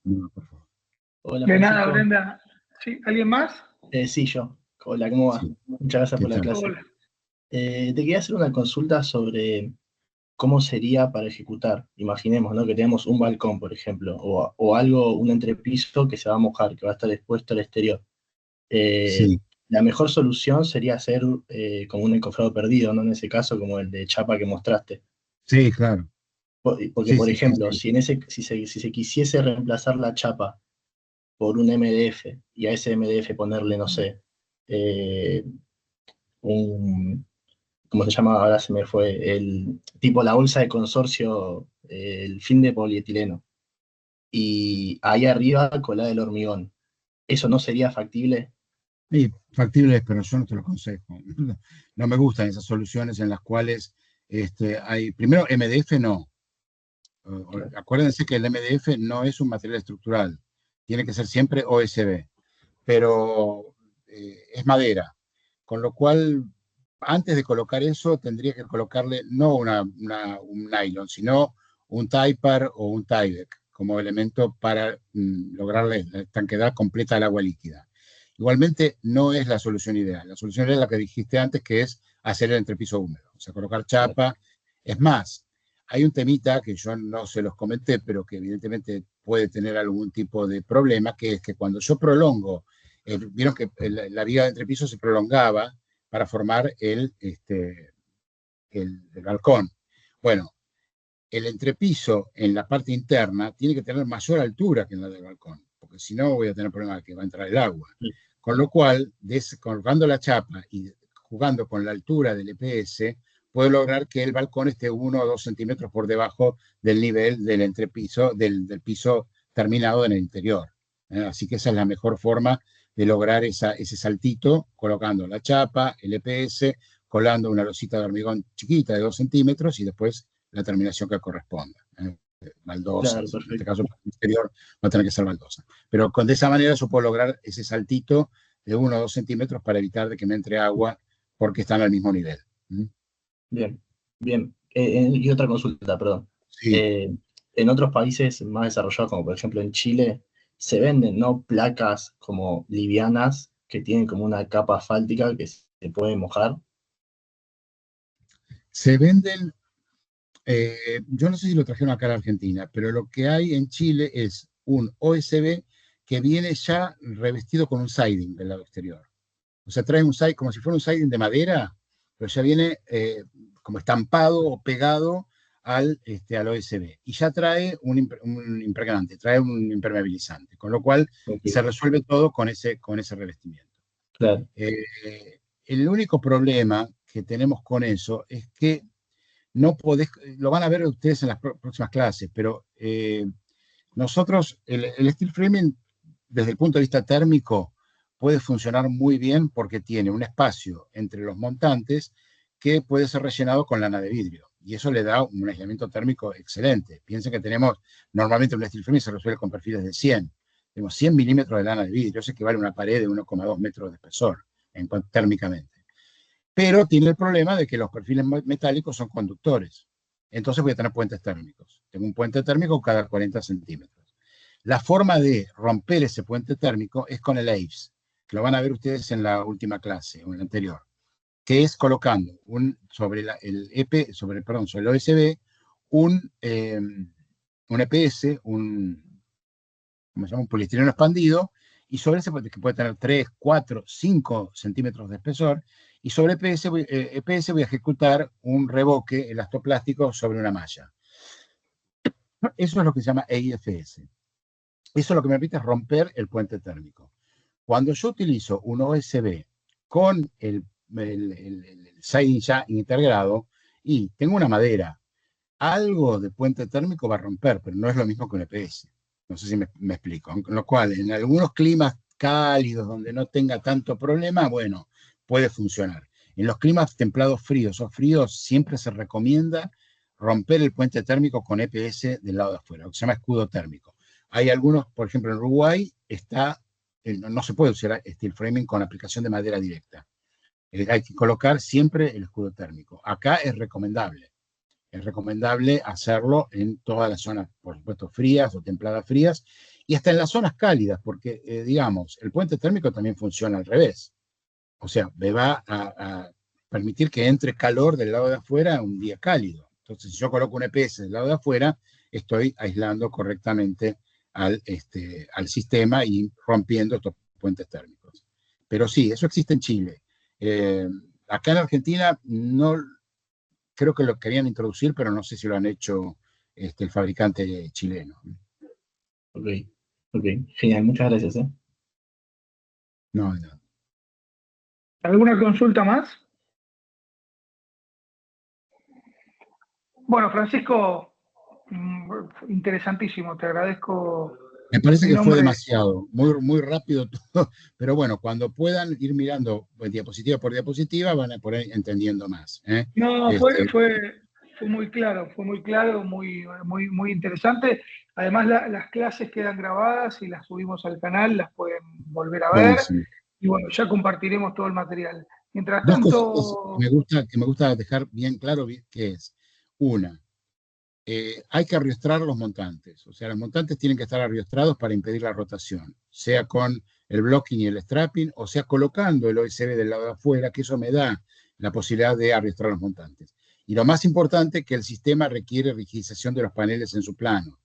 No, por favor. Hola, De nada, Francisco. Brenda. ¿Sí? ¿Alguien más? Sí, yo. Hola, ¿cómo va? Sí. Muchas gracias ¿Qué por la tal? clase. Hola. Te quería hacer una consulta sobre cómo sería para ejecutar. Imaginemos, ¿no? Que tenemos un balcón, por ejemplo, o algo, un entrepiso que se va a mojar, que va a estar expuesto al exterior. Sí, La mejor solución sería hacer como un encofrado perdido, ¿no? En ese caso, como el de chapa que mostraste. sí, claro. Porque, Sí, por sí, sí, ejemplo, sí. si se quisiese reemplazar la chapa por un MDF y a ese MDF ponerle, no sé, eh, un, ¿cómo se llama? Ahora se me fue, el tipo la bolsa de consorcio, el film de polietileno. Y ahí arriba colada el hormigón. ¿Eso no sería factible? Sí, factible es, pero yo no te lo aconsejo. No me gustan esas soluciones en las cuales hay, primero, MDF no. Claro. Acuérdense que el MDF no es un material estructural, tiene que ser siempre OSB, pero es madera, con lo cual antes de colocar eso tendría que colocarle no un nylon, sino un Typar o un Tyvek como elemento para lograrle la estanqueidad completa al agua líquida. Igualmente no es la solución ideal, la solución es la que dijiste antes, que es hacer el entrepiso húmedo, o sea, colocar chapa. Es más, hay un temita que yo no se los comenté, pero que evidentemente puede tener algún tipo de problema, que es que cuando yo prolongo, vieron que la viga de entrepiso se prolongaba para formar el balcón. Bueno, el entrepiso en la parte interna tiene que tener mayor altura que en la del balcón, porque si no voy a tener problemas de que va a entrar el agua. Con lo cual, colocando la chapa y jugando con la altura del EPS, puedo lograr que el balcón esté 1 o 2 centímetros por debajo del nivel del entrepiso, del piso terminado en el interior. Así que esa es la mejor forma de lograr ese saltito, colocando la chapa, el EPS, colando una losita de hormigón chiquita de 2 centímetros y después la terminación que corresponda. Baldosa, Claro, en este perfecto. caso para el interior va a tener que ser baldosa. Pero de esa manera yo puedo lograr ese saltito de 1 o 2 centímetros para evitar de que me entre agua porque están al mismo nivel. Bien, bien. Y otra consulta, perdón. Sí, En otros países más desarrollados, como por ejemplo en Chile, se venden, ¿no? Placas como livianas que tienen como una capa asfáltica que se puede mojar. se venden, yo no sé si lo trajeron acá a la Argentina, pero lo que hay en Chile es un OSB que viene ya revestido con un siding del lado exterior. O sea, trae un siding como si fuera un siding de madera, pero ya viene como estampado o pegado al OSB. Y ya trae un impregnante, trae un impermeabilizante, con lo cual se resuelve todo con ese revestimiento. Claro. El único problema que tenemos con eso es que no podés, lo van a ver ustedes en las próximas clases, pero nosotros, el steel framing, desde el punto de vista térmico, puede funcionar muy bien porque tiene un espacio entre los montantes que puede ser rellenado con lana de vidrio. Y eso le da un aislamiento térmico excelente. Piensen que normalmente un steel framing se resuelve con perfiles de 100. Tenemos 100 milímetros de lana de vidrio, eso equivale a una pared de 1,2 metros de espesor térmicamente. Pero tiene el problema de que los perfiles metálicos son conductores. Entonces voy a tener puentes térmicos. Tengo un puente térmico cada 40 centímetros. La forma de romper ese puente térmico es con el AVES, que lo van a ver ustedes en la última clase o en la anterior, que es colocando sobre el OSB un EPS, ¿cómo se llama? Un poliestireno expandido, y sobre ese que puede tener 3, 4, 5 centímetros de espesor, y sobre EPS voy a ejecutar un revoque elastoplástico sobre una malla. Eso es lo que se llama EIFS. Eso lo que me permite es romper el puente térmico. Cuando yo utilizo un OSB con el siding ya integrado y tengo una madera, algo de puente térmico va a romper, pero no es lo mismo que un EPS. No sé si me explico. Con lo cual, en algunos climas cálidos donde no tenga tanto problema, bueno, puede funcionar. En los climas templados fríos o fríos siempre se recomienda romper el puente térmico con EPS del lado de afuera, lo que se llama escudo térmico. Hay algunos, por ejemplo, en Uruguay no se puede usar steel framing con aplicación de madera directa. Hay que colocar siempre el escudo térmico. Acá es recomendable. Es recomendable hacerlo en todas las zonas, por supuesto, frías o templadas frías, y hasta en las zonas cálidas, porque, digamos, el puente térmico también funciona al revés. O sea, me va a permitir que entre calor del lado de afuera un día cálido. Entonces, si yo coloco un EPS del lado de afuera, estoy aislando correctamente al sistema y rompiendo estos puentes térmicos. Pero sí, eso existe en Chile. Acá en Argentina no creo que lo querían introducir, pero no sé si lo han hecho el fabricante chileno. Ok, genial, muchas gracias. No. ¿Alguna consulta más? Bueno, Francisco, interesantísimo, te agradezco. Me parece que fue demasiado, muy rápido todo, pero bueno, cuando puedan ir mirando diapositiva por diapositiva van a poder entendiendo más. No, fue muy claro, muy interesante. Además, las clases quedan grabadas y las subimos al canal, las pueden volver a ver. Sí. Y bueno, ya compartiremos todo el material. Mientras Dos tanto... cosas que me gusta dejar bien claro, que es, una, hay que arriostrar los montantes. O sea, los montantes tienen que estar arriostrados para impedir la rotación, sea con el blocking y el strapping, o sea, colocando el OSB del lado de afuera, que eso me da la posibilidad de arriostrar los montantes. Y lo más importante, que el sistema requiere rigidización de los paneles en su plano.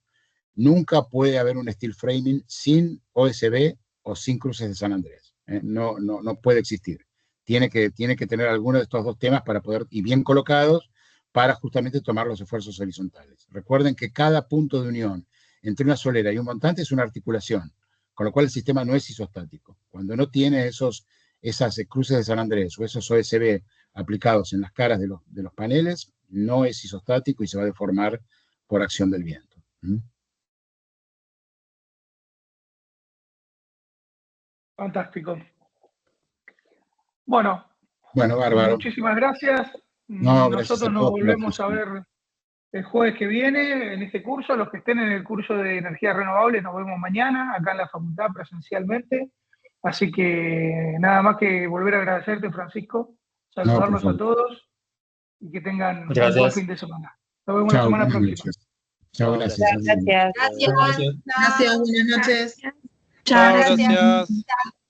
Nunca puede haber un steel framing sin OSB o sin cruces de San Andrés. No puede existir. Tiene que tener alguno de estos dos temas para poder, y bien colocados, para justamente tomar los esfuerzos horizontales. Recuerden que cada punto de unión entre una solera y un montante es una articulación, con lo cual el sistema no es isostático. Cuando no tiene esas cruces de San Andrés o esos OSB aplicados en las caras de los paneles, no es isostático y se va a deformar por acción del viento. Fantástico. Bueno, bárbaro. Muchísimas gracias. No, gracias. Nosotros nos volvemos a ver el jueves que viene en este curso. Los que estén en el curso de energías renovables nos vemos mañana acá en la facultad presencialmente. Así que nada más que volver a agradecerte, Francisco, saludarlos a todos y que tengan un buen fin de semana. Nos vemos la semana próxima. Chao, gracias. Gracias, buenas noches. Chao, gracias. Gracias.